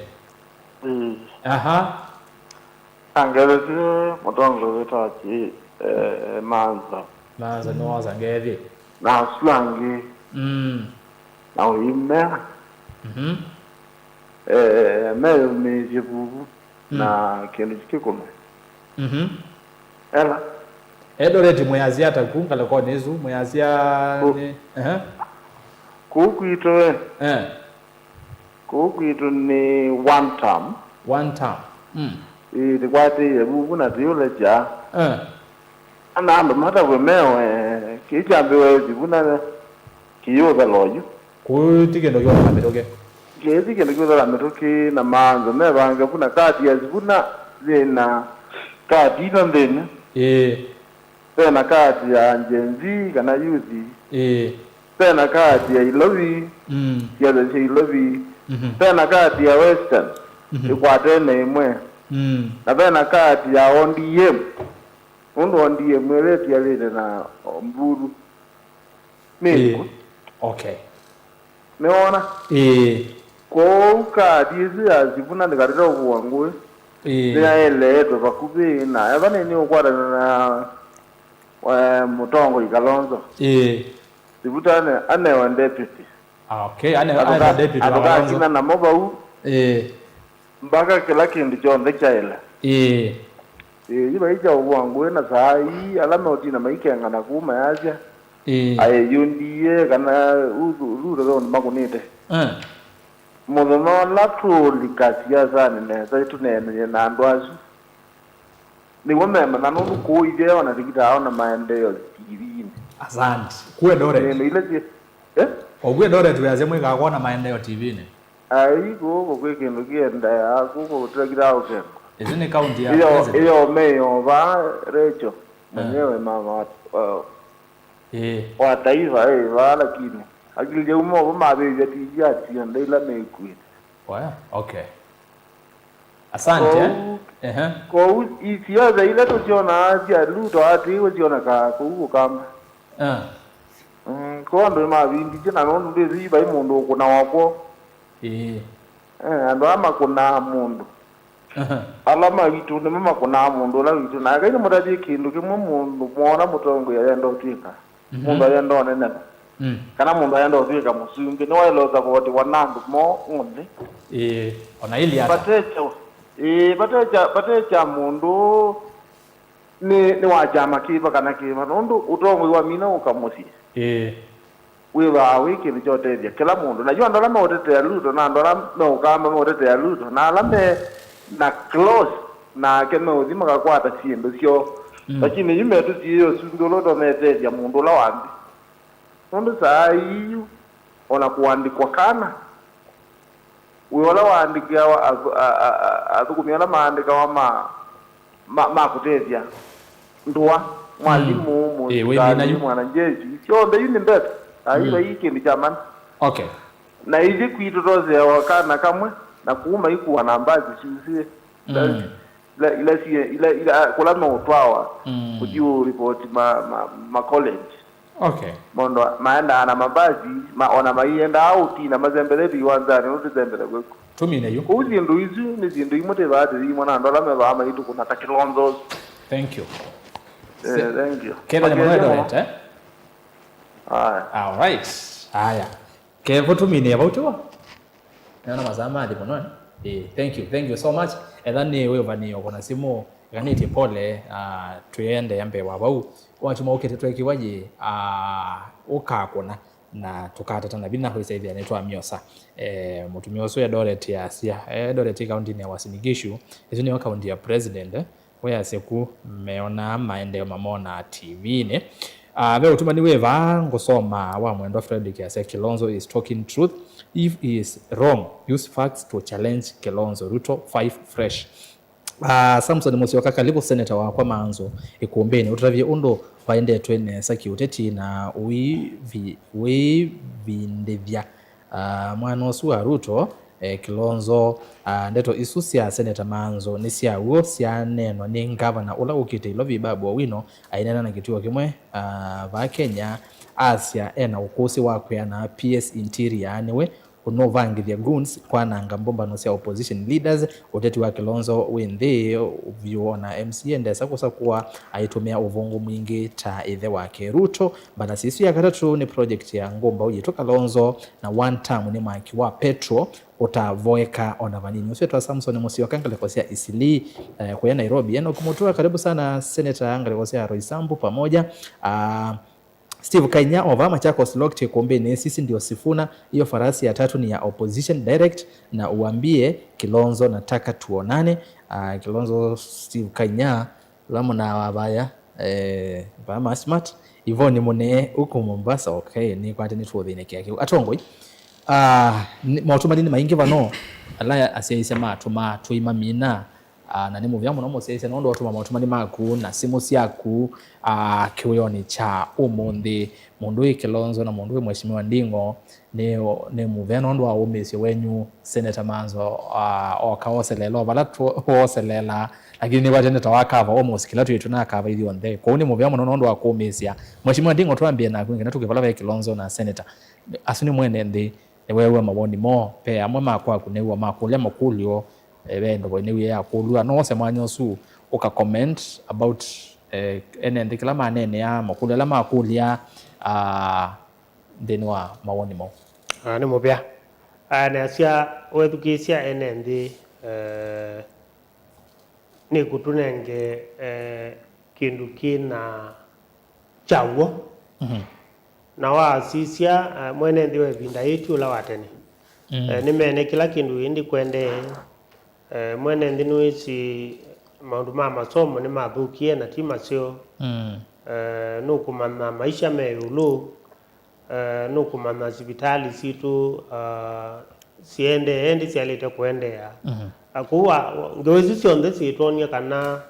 Angelezi Mutongo wetachi Manza no zangethi. Na slangi. Na uime. Meyo mejibu na kindu kikume. Ela. Eldoret mwazia takungala kwa nezu mwazia ni kukuito kukuito ni one term. Kwati yebu na theology ana ndo mata wemewe kichambiwe jibuna kiyo beloyo kutikendo kyo kametoke kitikendo kyo kametoke na manzo mebanga kuna kati ya jibuna zina kati ndene tena kati ya njenzi kana yuzi tena kati ya ilovi ya the ilovi tena kati ya western ikwate nemwe na tena kati ya ODM mweleti ya lile na mburu okay meona kwa kati hizi azivuna ndikarira kuwangwe ya ele eto bakubi na yabane ni ukwara na Mutongo Kalonzo sivutane ane wa deputy okay ane deputy Kalonzo na mobau mpaka kila kindu chonde chaela yiba ija uwangwe na sai alama otina maikenga na kuma yaja ayeyundie kana uru makunite muthoma latu likasia sana neza itunene na ndwazu ni wamema na nundu kuide ona tikita ona maendeleo TV-ini. Asante. Kuwe dore. Ni ile Ogwe dore tuyaze mwika kuona maendeleo TV-ini. Go kwe kindu kienda ya kuko tutakira oke. Izini county ya president. Iyo meyo ba Recho. Mwenyewe mama wa taifa lakini akili ya umo mabe ya TV ati ndaila mekwit. Okay. Asante Kwa isiaza ile tusiona asia luto ati usiona ka kuko kama kwa ndo mabindi jina nondo ndezi bai mundu kuna wako ando ama kuna mundu alama gitu ne mama kuna mundu la gitu na kaini mutaji kindu kimwe mundu muona Mutongo ya ndo tika mundu ya ndo nene kana mundu ya ndo tika musungi no welo za boti wanandu mo ngundi ona ili hata batecha mundu ni wajama kiba kana kiba nundu Utongo wa mina ukamusi wiwa wiki ni chote kila mundu najua ndo lama otete Ruto na ndo lama kama otete Ruto na lame na close na keme uzima kakwata sindu sio lakini yume tu sio sindolo ndo meteja mundu la wandi ndo saa hiyo ona kuandikwa kana wala waandika atukumia maandika wa ma kutezia ndwa mwalimu mwanajeshi sio ndo yuni mbeta aiba hiki ni chaman okay na hizi kuitotoze wakana kamwe na kuuma ikuwa na ambazi sisi ila kulama utwawa kujiu report ma college okay mondo maenda ana mabazi ona maienda out na mazembele biwanzani utizembele kweko tumine yo uzindu izu ni zindu imote baadhi mwana ndola meba ama itu kuna takilonzo thank you thank you kenda mwana ndo all right haya kevo tumine yabautiwa na mazama ndipo no thank you so much ethani wewe vani okona simu ganiti pole tuende yambe wabau wachuma ukete twekiwaje ukakona na tukatatana bina hoisaidia anaitwa Miosa mutumioso ya Doret ya Asia Doret county ni Uasin Gishu hizo ni county ya president waya seku meona maendeleo mamona TV ne Veo utumani weva ngosoma wa mwendo Frederick ya Kilonzo is talking truth. If he is wrong, use facts to challenge Kilonzo. Ruto 5 fresh. Samson Musyoka kalibu senator wa kwa manzo ikuombeni utravye undo waende twene saki uteti na we vindevya mwana wa Ruto Kilonzo ndeto isusia senator manzo nisia uo sia neno ni governor ula ukite lovi babu wino ainena na kituo kimwe va Kenya Asia ena ukosi wakwe na PS interior anyway unovangi vya goons kwa nanga mbomba no sia opposition leaders uteti wa Kilonzo wende viona MCA ndesa kusa kuwa aitumia uvungu mwingi ta ithe wake Ruto bana sisi ya katatu ni project ya ngomba ujitoka Kilonzo na one time ni maki wa Petro utavoeka ona vanini usio Samson Musyoka ngalekosia Isili kwa Nairobi yana kumotoa karibu sana senator ngalekosia Roy Sambu pamoja Steve Kainya ova Machakos Lokte kombeni sisi ndio Sifuna hiyo farasi ya tatu ni ya opposition direct na uambie Kilonzo nataka tuonane Kilonzo Steve Kainya lamu na wabaya ba smart hivyo ni mone huko Mombasa okay ni kwa tani tuo thine kiake atongoi mautuma dini maingi vano ala asiyesema atuma tuimamina na ni muvya muno mosese nondo watuma mautuma ni maku na simu siaku kiwoni cha umundi mundu Kilonzo na mundu mheshimiwa Ndingo ne muvya nondo wa umesi wenyu senator manzo okaoselelo balatu oselela lakini watende tawakava almost kila tu tunakava hiyo ndhe kwa ni muvya muno nondo wa kumesia mheshimiwa Ndingo tuambie na kwingine tukivala Kilonzo na senator asuni mwene ndi wewe maboni mo pe amwe makwa kunewa makule makulio ndo bone ya kulua no sema nyosu uka comment about ene ndikila manene ya makulela makulia denwa mawoni mo ni mobya na asia wedukisia ene ndi ni kutunenge kindu kina chawo na wa sisia mwene ndiwe vinda yetu la wateni nimene kila kindu indi kwende mwene ndinu isi maundu ma masomo ni mathukie na tima sio nukumana maisha meulu nukumana sibitali situ siende endi sialete kuendea akuwa ngewezi sionde situonia kana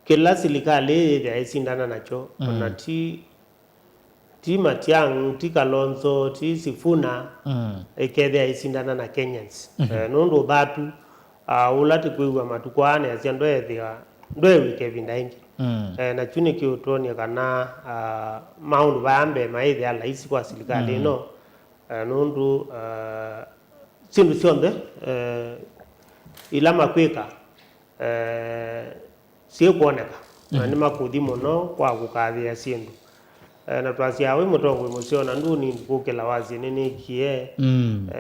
kila serikali ya isindana nacho na ti Matiang, ti Kalonzo, ti Sifuna ekethia isindana na Kenyans nondo thatu ulati kuigwa matukwane asia ndoethia ndwewike vinda ingi na chuni kiutonia kana maundu baambe maithe ala isi kwa serikali no nondo sindu sionde ila makwika sio kuoneka ni makuthi muno kwa gukathia sindu na twasia we mutongo emosiona ndu ni kukela wazi nini kie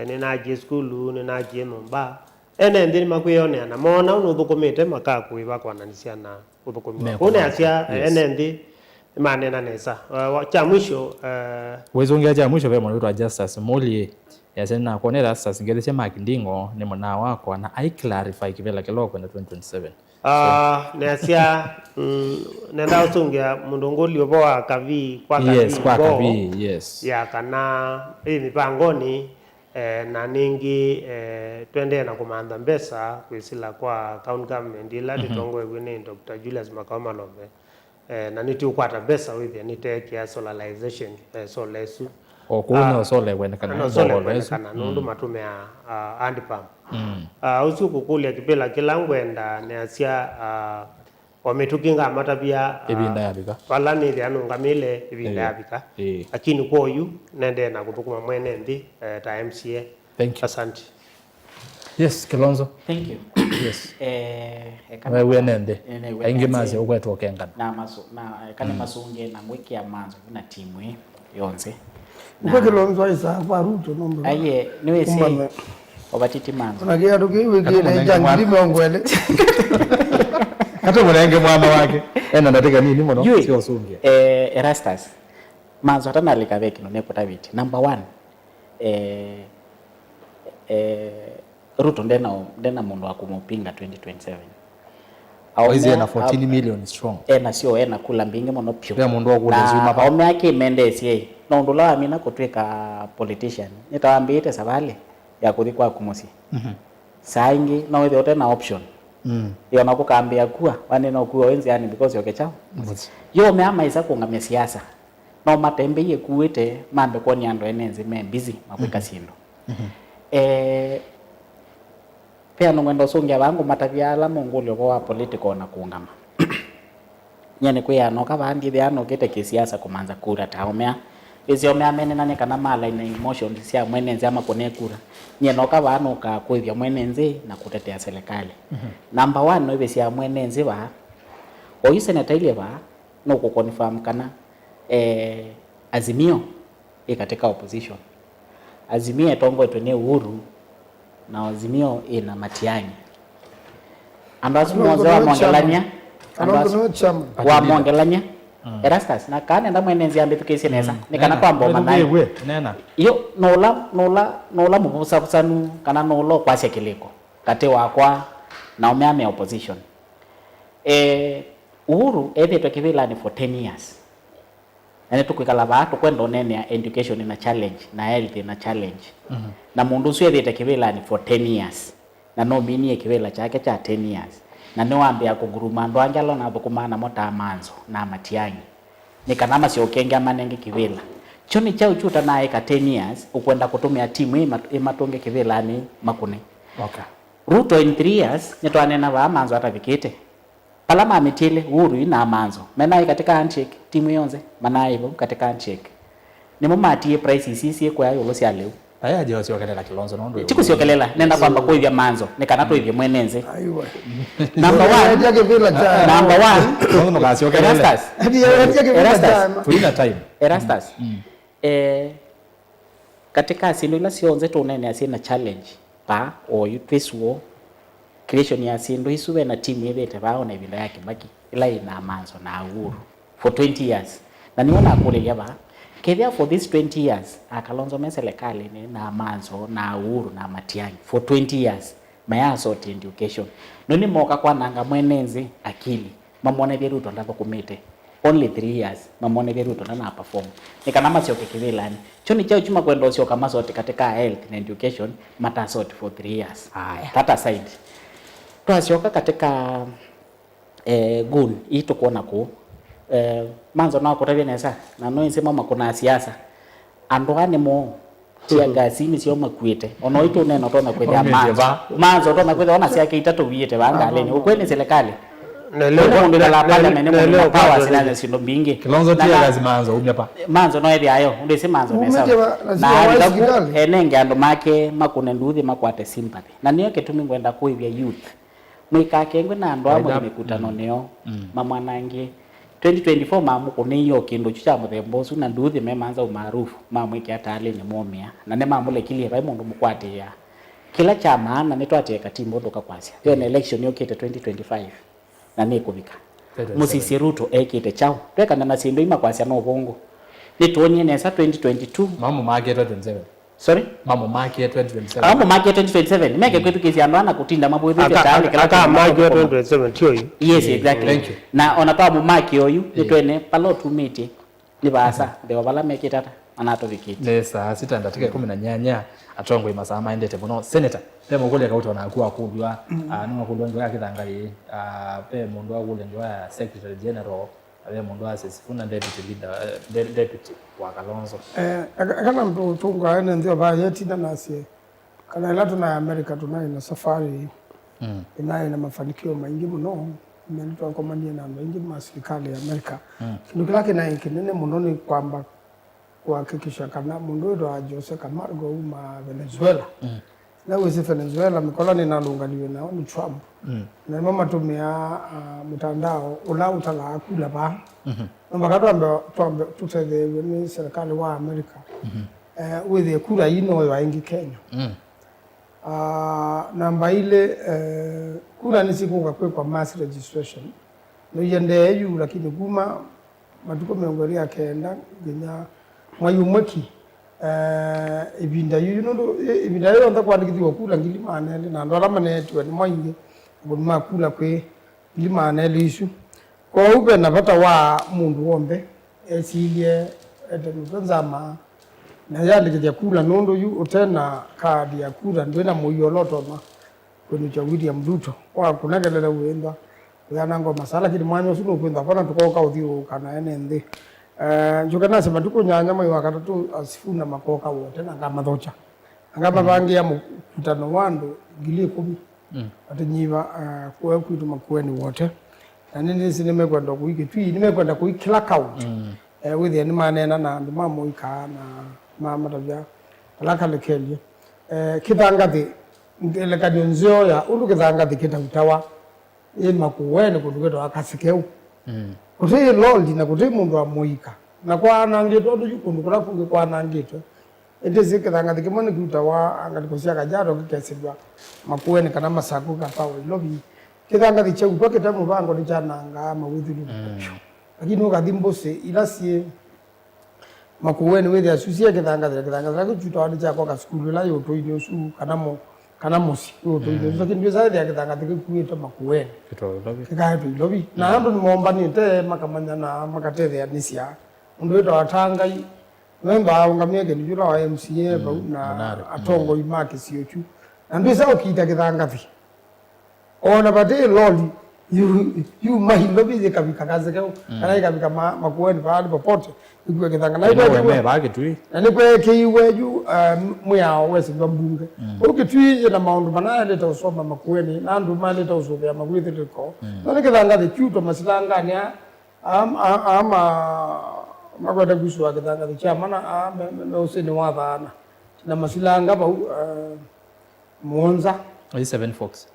ninaje skulu ninaje nomba ene ndini makuyone na mona unu thukumite makaku iba kwananisia na uthukumia kune asia ene ndi manena nesa cha mwisho wezongea cha mwisho vema ndo Justus Mulie yasena kuonera sasa ngelese makindingo ni mwana wako na I clarify kivela kiloko na 2027 nesia nenda usungia mundongoli oboa kavi kwa kavi yes kwa kavi yes ya kana mipangoni na ningi twende na kumanda mbesa kwisila kwa county government ila ditongwe wini Dr. Julius Makoma Lombe na niti ukwata mbesa withia nitekia solarization solesu okuno sole wena kana nundu matumia handpump usu kukulia kipela kilangwenda neasia wametukinga matabia ibinda yabika falani ya nungamile ibinda yabika lakini kwa yu nende na kutukuma mwene ndi ta MCA. Thank you. Asante. Yes, Kilonzo. Thank you. Yes. Wewe nende aingi mazi ukwetu okengana na kana masunge na mwiki ya manzo na timu yonse uko Kilonzo isa kwa Ruto nombe aye niwe si obatiti manzo unagia dokiwe kile jangili mongwele hata mwanenge mwana wake nataka nini mwana sio sunge Erastus manzo hata nalikaveki no Daviti number 1 Ruto ndena mundu wa kumupinga 2027 Oizi na 14 million strong sio kula mbinge mono pyo ya mundu wa kulezuma pa ome yake mendesi no ndula amina kutweka politician nitawambite sabale ya kuthi kwa kumusi saingi no ile yote na option yo nakukambia kuwa wanena kuwa wenzi yani because yoke chao yo meama isa kungamia siasa no matembe ye kuite mambe kwa ni ando enenzi me busy makweka sindo pia nungwendo sungia wangu matavyala mongolio kwa political na kuungama nyene kwa anoka bandi bya anokete kisiasa kumanza kura taomea izio me amene nane kana mala ina emotion sia mwenenzi ama kone kura nyene oka banoka kwivya mwenenzi na kutetea serikali number 1 no ivya mwenenzi ba oyise na taile ba no ku confirm kana Azimio katika opposition Azimio tongo etone Uhuru na Azimio ina Matiang'i ambazo mwanzo wa mongelania wa mongelania Erastus na kana enda mwenenzi ambe tukese neza nikana kwamba manai nena yo nola mubusa kusanu kana nolo kwashe kiliko kate wakwa na umeame opposition Uhuru tukivila ni for 10 years yani tukwikala batu kwenda onene ya education na challenge na health na challenge na mundu sio tukivila ni for 10 years na no mini kivila chake cha 10 years na no ambe ya kuguruma ndo angalo na bukumana mota manzo na Matiang'i nikanama sio kenga manenge kivila choni chao chuta naye ka 10 years ukwenda kutumia timu imatonge kivila ni makune Ruto in 3 years nitwanena ba manzo atavikite palama amitile Uhuru ina manzo mena katika handshake timu yonze manaibo katika handshake nimo matie price sisi kwa yo losi aleu aya je wasio kelela Kilonzo ndo tiku sio kelela nenda kwamba kwa hivya manzo nikanato hivya mwenenze aiwa number 1 yake vila cha number 1 ndo kasio kelela Erastus tulina time Erastus katika sindo ila sionze to unene asina challenge pa o yutwiswo creation ya sindo isuwe na timu ile tabao ibinda yake baki ila ina manzo na Uhuru for 20 years na niona kule yaba kethia for this 20 years Kalonzo meselekali ni na manzo na Uhuru na Matiang'i for 20 years maya sort education noni moka kwa nanga mwenenzi akili mamone vya Ruto ndapo kumite only 3 years mamone vya Ruto na perform nikanama sio kikilani choni chao chuma kwenda sio kama sote katika health na education mata sort for 3 years tata side tuasioka katika gun ito kuona ku manzo na kutavya nesa na no insema makuna siasa andwani mo tia gasini sio makwete ono ito neno tona kwenda manzo tona kwenda ona siaka itatu viete banga leni ukweli serikali na leo ndo la parliament mo power sina sino bingi Kilonzo tia lazima manzo umyapa manzo no ebi ayo ndese manzo nesa na enenge ando make makune nduthi makwate sympathy na niyo ketumi ngwenda kuivya youth mwikakengwe na ando amo mikutano neo mamwanangie 2024 mamu kuniyo kindu cha muthembosu na nduthi memanza umaarufu mamwike atale ni momia na ne mamule kilie bai mundu mukwate ya kila chama na netwate ka timbo ndoka kwasya yo na election yokete 2025 na nikubika musisi Ruto ekite chao twekana na sindu ima kwasia no bongo nituonie nesa 2022 Mambo market 2027 sorry Mambo market 2027 Mambo market 2027 meke kwetu kesi andana kutinda mambo yetu tayari kila market 2027 tio hiyo. Yes, exactly. Thank you. Na onatoa mumaki oyu nitwene palo tumiti ni basa ndio bala meke tata anato vikiti nesa sita ndatika 18 atongo imasama maendete bono senator temo kule kauta na kuwa kudwa no kudwa yakithangai pe mundu akule ndio ya secretary general abe mundu asifuna deputy leader deputy wa Kalonzo kana mtu tunga ene ndio ba yeti na nasi kana ila tuna America tunayo na safari inayo na mafanikio mengi mno imeletwa kwa mania na mengi ma serikali ya America kindu kile na kinene mno ni kwamba kuhakikisha kana mundu ndo Jose Camargo uma Venezuela na wezi Venezuela mikoloni nalungaliwe nao ni Trump na mama tumia mtandao ula utala akula ba mbakatu ambe tutede ni serikali wa America with kura ino wa ingi Kenya namba ile kura ni siku kwa mass registration no yende yu lakini kuma matuko meongoria kenda genya mwayumweki ibinda yuno ibinda yo nda kwandikithwa kula ngilima nele na ndo alama netwe ni mwingi bunuma kula kwe ngilima nele isu kwa ube napata wa mundu wombe esilie edenuzama na yandikithia kula nondo yu utena kadi ya kula ndwena moyoloto ma kwenu cha William Ruto wa kunagelela wenda yana ngoma sala kidi mwanyo suno kwenda kona tukoka uthio kana ene ndi njukana sema tuko nyanya mwe wakatatu asifuna makoka wote na kama thocha ngaba bangi ya mkutano wandu gili 10 atanyiva kwa kwitu makueni wote na nini sinime kwenda kuiki twi nimekwenda kuikila count with the manena na mamo ika na mama tabia alaka lekelie kitangati ngele kadonzio ya ulu kitangati kitawutawa ye makuweni kuduketo akasikeu kuti loldi na kuti mundu amoika na kwa nangito ndo yukundu kula kunge kwa nangito ende zikithanga dikimoni kutawa angatikosia kajaro kikesidwa makuweni kana masaku kapawe lobi kithanga diche utoke tamu bango ni chananga mawithulu lakini ukathimbosi ilasie makuweni wethi asusia kithanga kutawa ni chako ka skulu la yoto ile su kana mosi yoto ile lakini ndio zaidi ya kithanga dikuita makuweni kikaito lobi na ndo ni momba ni te makamanya na makatete ya nisia ndo ito atangai memba ungamyeke ni jura wa MCA na atongo imaki siochu na mbisa ukita kithanga thi ona bade loli you mahilo bize kabika kaze kao kana ikabika makueni pale popote ikwe kithanga na ito wewe bage tu na ni kwe kiwe ju muyao wese mbunge ukitwi na maundu manale ta usoma makueni na ndu mali ta usoma ya magwithi liko na kithanga the chuto masilanga ni ama magwada guswa kithanga the chamana no sini wathana na masilanga ba Monza 7 Fox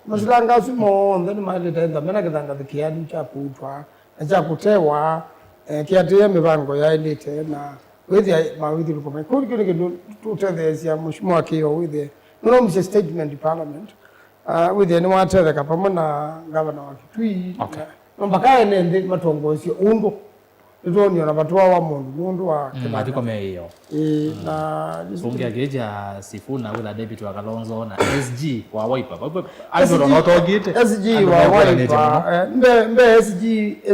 masilanga sumo ndani mali tenda mena kithanga the kiadi cha kutwa na cha kutewa kiatia mibango ya elite na wethi mawithi lukome kuri kile tutethezia mheshimiwa kio with no mse statement parliament with any water ka pamona governor wa Kitui mpaka ene matongozi undo ndoni na watu wa mundu wa matiko meyo na bunge geja sifuna with deputy wa Kalonzo na SG wa Wiper azo no togite SG wa Wiper mbe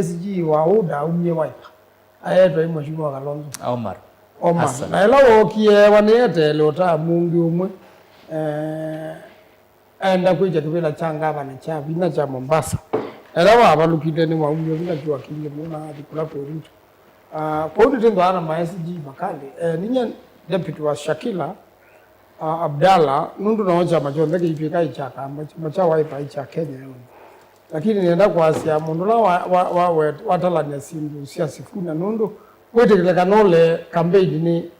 SG wa Uda umye Wiper ayeto mheshimiwa Kalonzo Omar na ela wokie wanete lota mungi umwe enda kuja kibela changa bana cha bina cha Mombasa ela baba lukite ni waumyo bila kiwa kinge muna dikula poruto kwa hiyo tendo ana MSG makali ninya deputy wa Shakila Abdalla nundu naocha majonde kipika ichaka macha Wiper icha Kenya lakini nienda kwa Asia mundu la wa watalanya sindu sia sifuna nundu wete kile kanole campaign ni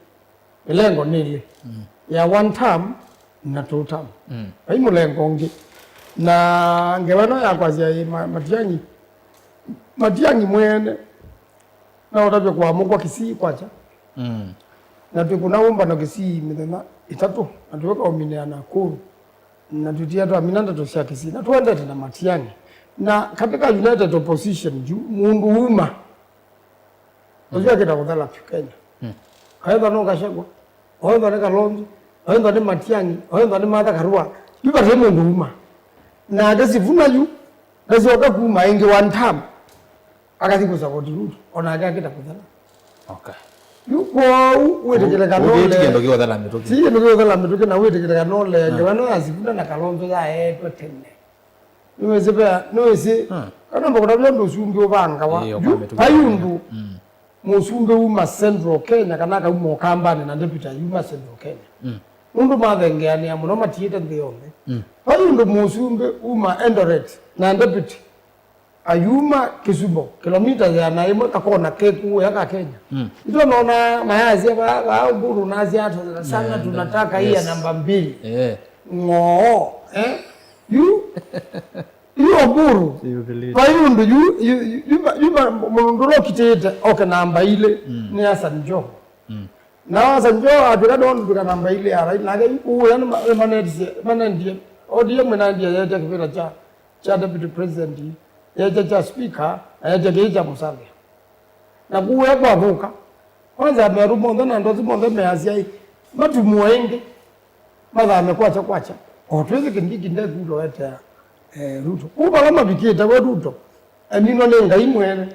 lengo nili ya one term na two term haimo lengo ngi na ngewano ya kwa Asia matiangi mwene na utabia kwa mugwa Kisii kwacha na tukunaomba na Kisii mithena itatu na tuweka omine na Nakuru na tutia tu aminanda to cia Kisii na tuendete na matiangi na katika United Opposition mundu uma unajua kita kudhala Kenya haenda no Gachagua haenda ni Kalonzo haenda ni Matiang'i haenda ni Martha Karua biba remo mundu uma na agazivuna yu gazoka kuma ingi one time akathiko support Ruto ona agakita kudhala okay yuko wetekele kanole kendo kiwathala mituki si ndo kiwathala mituki na wetekele kanole ngwana azivuna na Kalonzo ya twetene Nuwezi kana mbona ndo sumbi obanga wa ayundu musumbi uma Central Kenya kana ka umo kambane na deputy uma Central Kenya undu mathengani ya muno matiete ndiombe ayundu musumbi uma Eldoret na deputy ayuma Kisumu kilomita ya na imwe kakona keku ya Kenya ndio naona mayazi ba Uburu nazi hata sana tunataka hii ya namba 2 ngo you Uburu bayundu you mundulo kitete okay namba ile ni Hassan Joho na Hassan Joho atukado nduka namba ile ya right na yana manendie ODM manendie yete kipira cha deputy president yete cha speaker yete geja Musalia na kuwe kwa vuka kwanza amerumo ndana ndo zimonde meazia matu muenge madha amekuwa kwacha otweze kindiki ndekulo yete Ruto kuba kama bikita kwa Ruto amino lenga imwene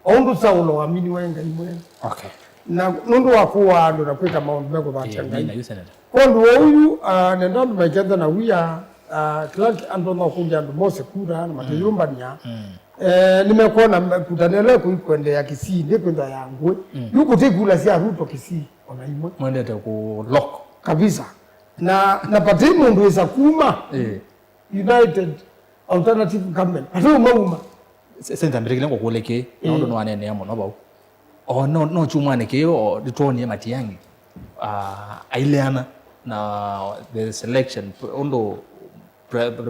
ondu saulo wamini wenga imwene okay na nundu wakuwa ndo nakweka maombi meko bachanga kondo huyu nenda mbekeza na wia Clark Anthony kuja ndo mose kura na mateyumba nya nimekuona kutanele kuikwende ya Kisii ndekwenda yangwe yuko tekula sia Ruto Kisii ona imwe mwendete ku lock kabisa na patimu ndo isa kuma United Alternative Government atu mauma senza mbirikile ngokuleke ndo nwane ne amono bawo no chumane ke o ditoni ya Matiang'i aileana na the selection ondo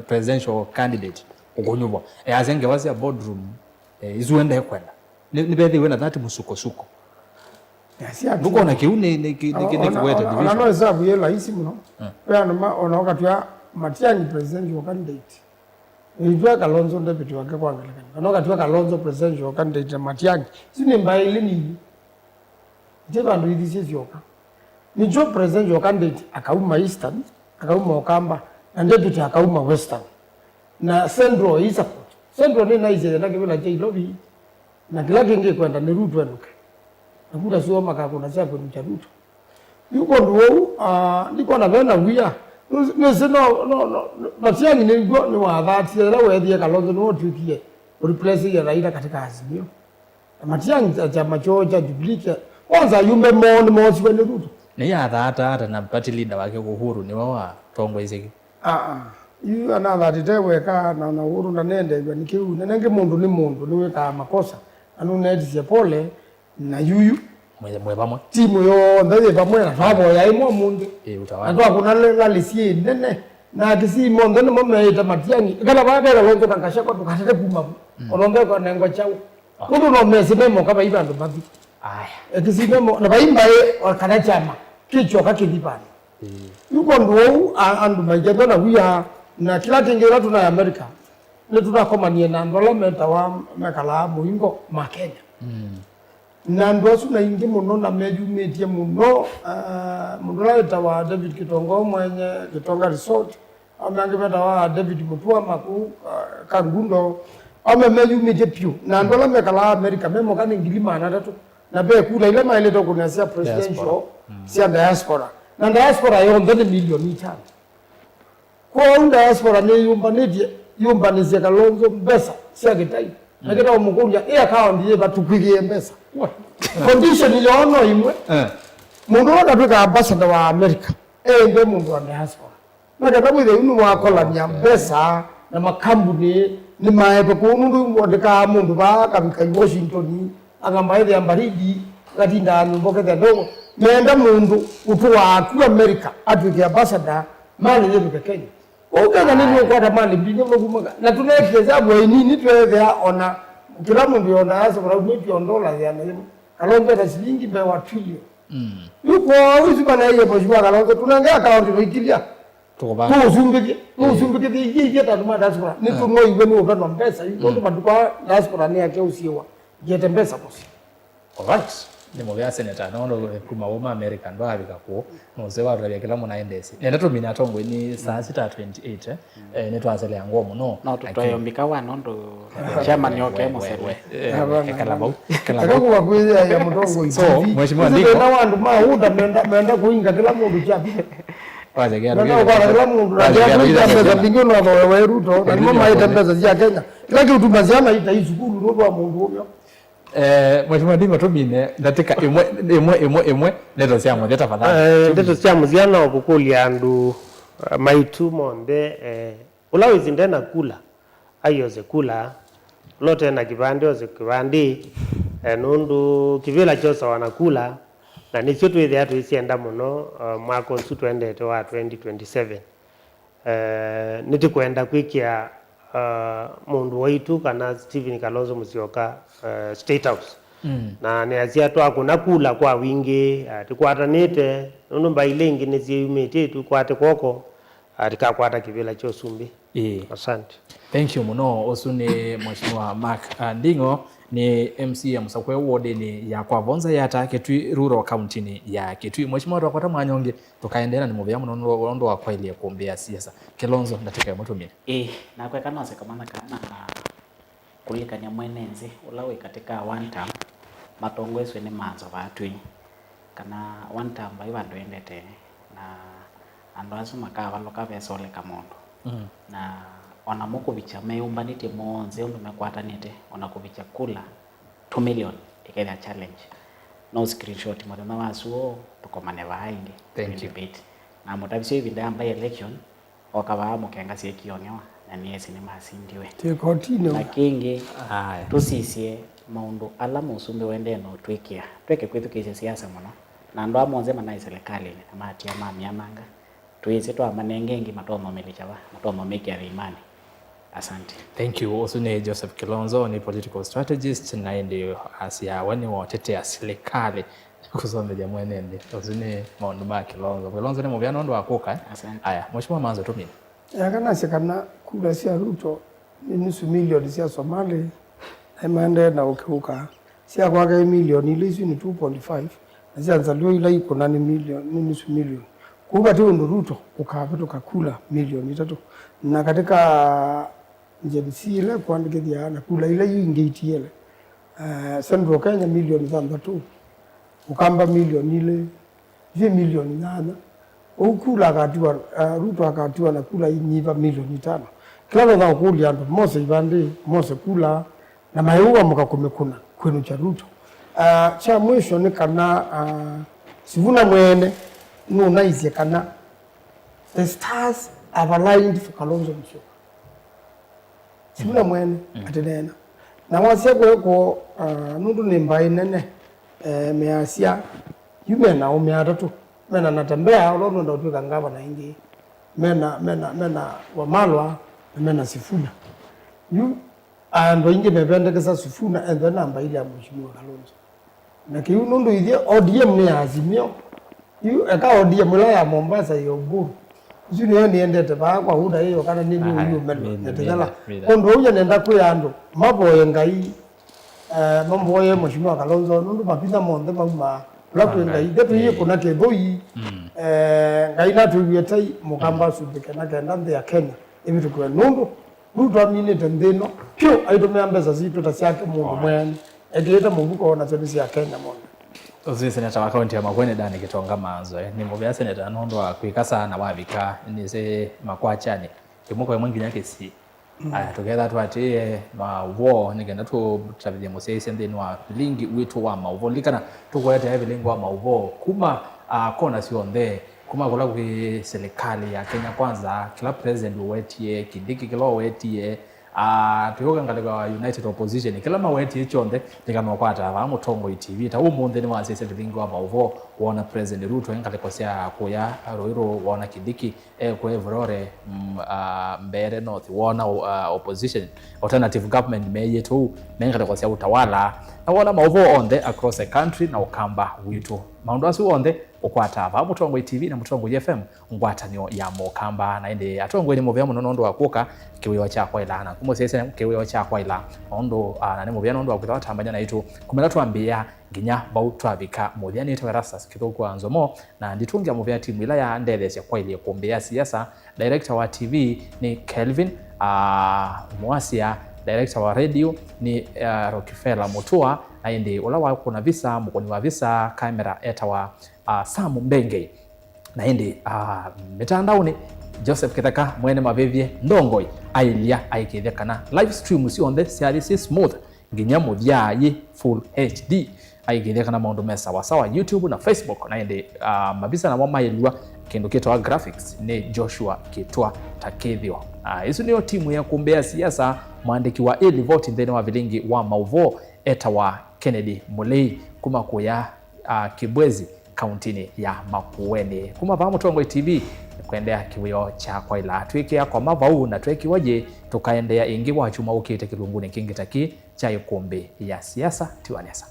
presidential candidate ogonyubwa azenge wasi a boardroom izuenda kwenda ni bethe wena that musuko buko na kiune ne kiwete division ana hesabu yela hisi mno bana ona wakati Matiang'i presidential candidate Nijua Kalonzo deputy wake kwa angalikani. Kanoka tuwa Kalonzo presidential candidate na Matiang'i. Sini mbaili nini? Jeba ndo hizi sisi yoka. Nijua presidential candidate akauma Eastern, akauma Okamba, na deputy akauma Western. Na Central is support. Central ni na ize na kibela jai lobby. Na kila kingi kwenda ni Ruto enuke. Na kuda suwa makakuna siya kwenye cha Ruto. Yuko nduo, niko na vena wia. No Matiang'i ni wathati la wethi Kalonzo no tukie replace ya Raila katika Azimio na Matiang'i chama cha Jubilee kwanza yumbe mosi wale Ruto ni ya hata na party leader wake Uhuru ni wawa tongo iziki yu another teteweka na Uhuru na nende ni kiu nenge mundu ni weka makosa anu nedisia pole na yuyu mwe bamwe timu yo ndaye bamwe na fabo ya imo mundu utawala ndo akuna lalisi nene na kisi mondo ni mmeita Matiang'i kala baada ya lonzo kankasha kwa tukatete kuma olombe kwa nengo chao kuno no mesi memo kama hivi ndo babi kisi memo na baimba wakana chama kicho kakidipani yuko ndo andu majendo na huya na kila kingera tuna America ne tunakomanie na ndola meta wa makala muingo makenya na ndosu na ingi muno na mejumetie muno mundula itawa David Kitongo mwenye Kitonga Resort amangibeta wa David Mutua maku Kangundo mejumetie pio na ndola mekala America memo kani ngilima na tatu na be kula ile maile to kunasia presidential sia diaspora na diaspora yo ndani milioni 5 kwa diaspora ne yumba ni sia Kalonzo mbesa sia kitai na keta umukuja account ye batupigie mbesa condition ile ono imwe mundu wakatuka ambassador wa America ende mundu wa diaspora na kata mwithe unu wakola nya mbesa na makambuni ni maepe kunundu mwandika mundu ba kamika Washington agamba ile ambaridi gatinda nyumboke ndogo nenda mundu utu wa ku America atuke ambassador mali yetu Kenya ukana nini kwa tamani mbinyo mgumaga na tunaweza nini tuweze ona kila mundu yona hasa kwa $1 ya nani Kalonzo na shilingi kwa trillion yuko hizo bana hiyo kwa Kalonzo tunaangalia account ikilia tuusumbike yiyeta tuma diaspora nitumwa iwe ni upendo mpesa yuko tumatukwa diaspora ni yake usiwa yete mpesa kosi. Alright. Ni mobya senator nono kuma woma American ndo abikako noze warabya kila muna endesi nenda to mina tongo ni saa 6:28 netwazele yango muno no tutoyombika wanondo chairman yoke musewe kalabau kwa kweli ya mtongo so mheshimiwa ndiko na wandu maunda menda kuinga kila mundu chapi waje gero kila mundu na bingino wa Ruto na mama itembeza ya Kenya kila kitu maziana itaisukuru ndo wa mundu huyo. Mheshimiwa Ndingo tumine ndatika imwe neto cia muthia tafadhali ndeto cia muziana okukulia andu maitu monde ulawizi ndena kula ayoze kula lote na kibande oze kibandi nundu kivila chosa wanakula na nicio twithia twicienda muno mwaka ucu twendete wa 2027 nitikwenda kwikia mundu waitu kana Stephen Kalonzo Musyoka State House na niazia twakuna kula kwa wingi tikwatanite nundu mbaile ingi niciumite tukwate koko tikakwata kivila cho sumbi. Asante. Thank you muno osuni Mheshimiwa Mark Ndingo ni MC ya Musakwe ward ni ya kwa Vonza ya ta Kitui rural county ni ya Kitui. Mheshimiwa twakwata mwanyonge tukaendelea ni muvya muno ndo wa kwaili ya kuombea siasa Kilonzo ndatika mutumire na kwa kana sekamana kana kulikanya mwenenzi ulawe katika one term matongo eswe ni manzo batwi kana one term bai bandu endete na andu asu makava loka vesole kamondo na ona moko bicha meumbanite monze undu mekwatanite ona kubicha kula 2 million ikenda challenge no screenshot mwana wasuo tukomane baingi debate na mutabisho ibinda amba election okaba mukenga sie kiongewa na niesi ni masindiwe tekotino nakingi tusisie maundu ala musumbe wende no twikia tweke kwitu kise siasa muno na ndo amonze manai serikali na matia mamyamanga tuize twa manengengi matomo melichaba matomo meki ya imani. Asante. Thank you. Also ni Joseph Kilonzo ni political strategist na ndio asia wani watetea serikali kusonde jamwe nende. Also ni maundu ma Kilonzo. Kilonzo ni mubya ndo akoka. Asante. Aya, mheshimiwa manzo tumini. Kana sekana kula sia Ruto ni nusu milioni sia Somali na mande na ukiuka sia kwa milioni ile ni 2.5 na sia nzalio ile iko na milioni ni nusu milioni. Kuba tu ndo Ruto ukapata ukakula milioni 3 na katika JBC ile kuandika na kula ile ingeti ile Central Kenya milioni 3 ukamba milioni ile je milioni 8 ukula akatiwa Ruto akatiwa na kula inyiva milioni 5 kila ndo kulia ndo mose ibandi mose kula na maiua mkakumekuna kwenu cha Ruto cha mwisho ni kana sivuna mwene no nice kana the stars have aligned for Kalonzo Musyoka sivuna mwene atenena na wasia kwa nundu ni mbai nene measia yume na umeatatu mena natembea ulono ndo tuka ngava na ingi mena Wamalwa mena Sifuna yu ando ingi mependekeza Sifuna and then namba ile ya Mheshimiwa Kalonzo na kiu nundu ithie ODM ni Azimio yu eka ODM ila ya Mombasa yo Buru zini yo niendete ba kwa huda hiyo kana nini huyo melo netegala kondo uja nenda kuyando maboye ngai mamboye Mheshimiwa Kalonzo nundu mapinda monde mauma lako ngai detu hiyo kuna keboi ngai na tuyetai mukamba subike na kenda ya Kenya hivi tukwe nundu Ruto amine tendeno pio aitumia mbeza zito tasiake mungu mwene edileta mungu kwa na tonisi ya Kenya monde Ozi seneta wa kaunti ya Makueni Dani Gitonga Manzo ni mubya seneta nondo akwikasa na wabika ni se makwachani kimuko ya mwingine yake si together twatie ma war nigenda tu travile mosese ndi wa lingi witu wa mauvo likana tukwete hivi lingi wa mauvo kuma kona sionde kuma kula ku serikali ya Kenya kwanza kila president wetie Kindiki kilo wetie tuyoga ngalega United Opposition kila maweti chonde tikanokwata ba mutongo TV ta umunde ni wasese lingi wa mauvo wona president Ruto engalekosea kuya roiro wona Kindiki kwa Evrore Mbere North wona opposition alternative government meye tu mengalekosea utawala na wona mauvo onde across the country na ukamba witu maundu asu onde ukwata va Mutongo TV na Mutongo FM ngwatanio ya mukamba na indi atongo ni muvya muno ndo akuka kiwiyo cha kwa ila na kumosese kiwiyo cha kwa ila ondo na ni muvya ndo akutwa tambanya na itu kumela twambia ginya bautwabika muthia ni Erastus Kithuku Anzomo na nditungia muvya timu ila ya ndelesya kwa ile kumbea siasa. Director wa TV ni Kelvin Mwasia, director wa radio ni Rockefeller Mutua na indi ula wa kuna visa mukoni wa visa kamera eta wa Sam Mbenge na indi mitandaoni Joseph Kitheka mwene mavevye ndongoi ailia aikithia kana live stream si on the CRC smooth nginya muthia yi full HD aikithia kana maundu mesa wa sawa YouTube na Facebook na indi mabisa na mamailwa kindu kitwa graphics ni Joshua Kitwa Takithio. Hizo niyo timu ya kumbea siasa mwandiki wa Early Vote ndene wa vilingi wa Mauvo eta wa Kennedy Mulei kuma kuya Kibwezi kauntini ya Makueni. Kuma va Mutongo TV kuendea kiwio cha kwa ila tuikia kwa mavau na tueki waje tukaendea ingi wa chuma ukite kilunguni kingi taki cha ukumbi ya siasa tiwanesa.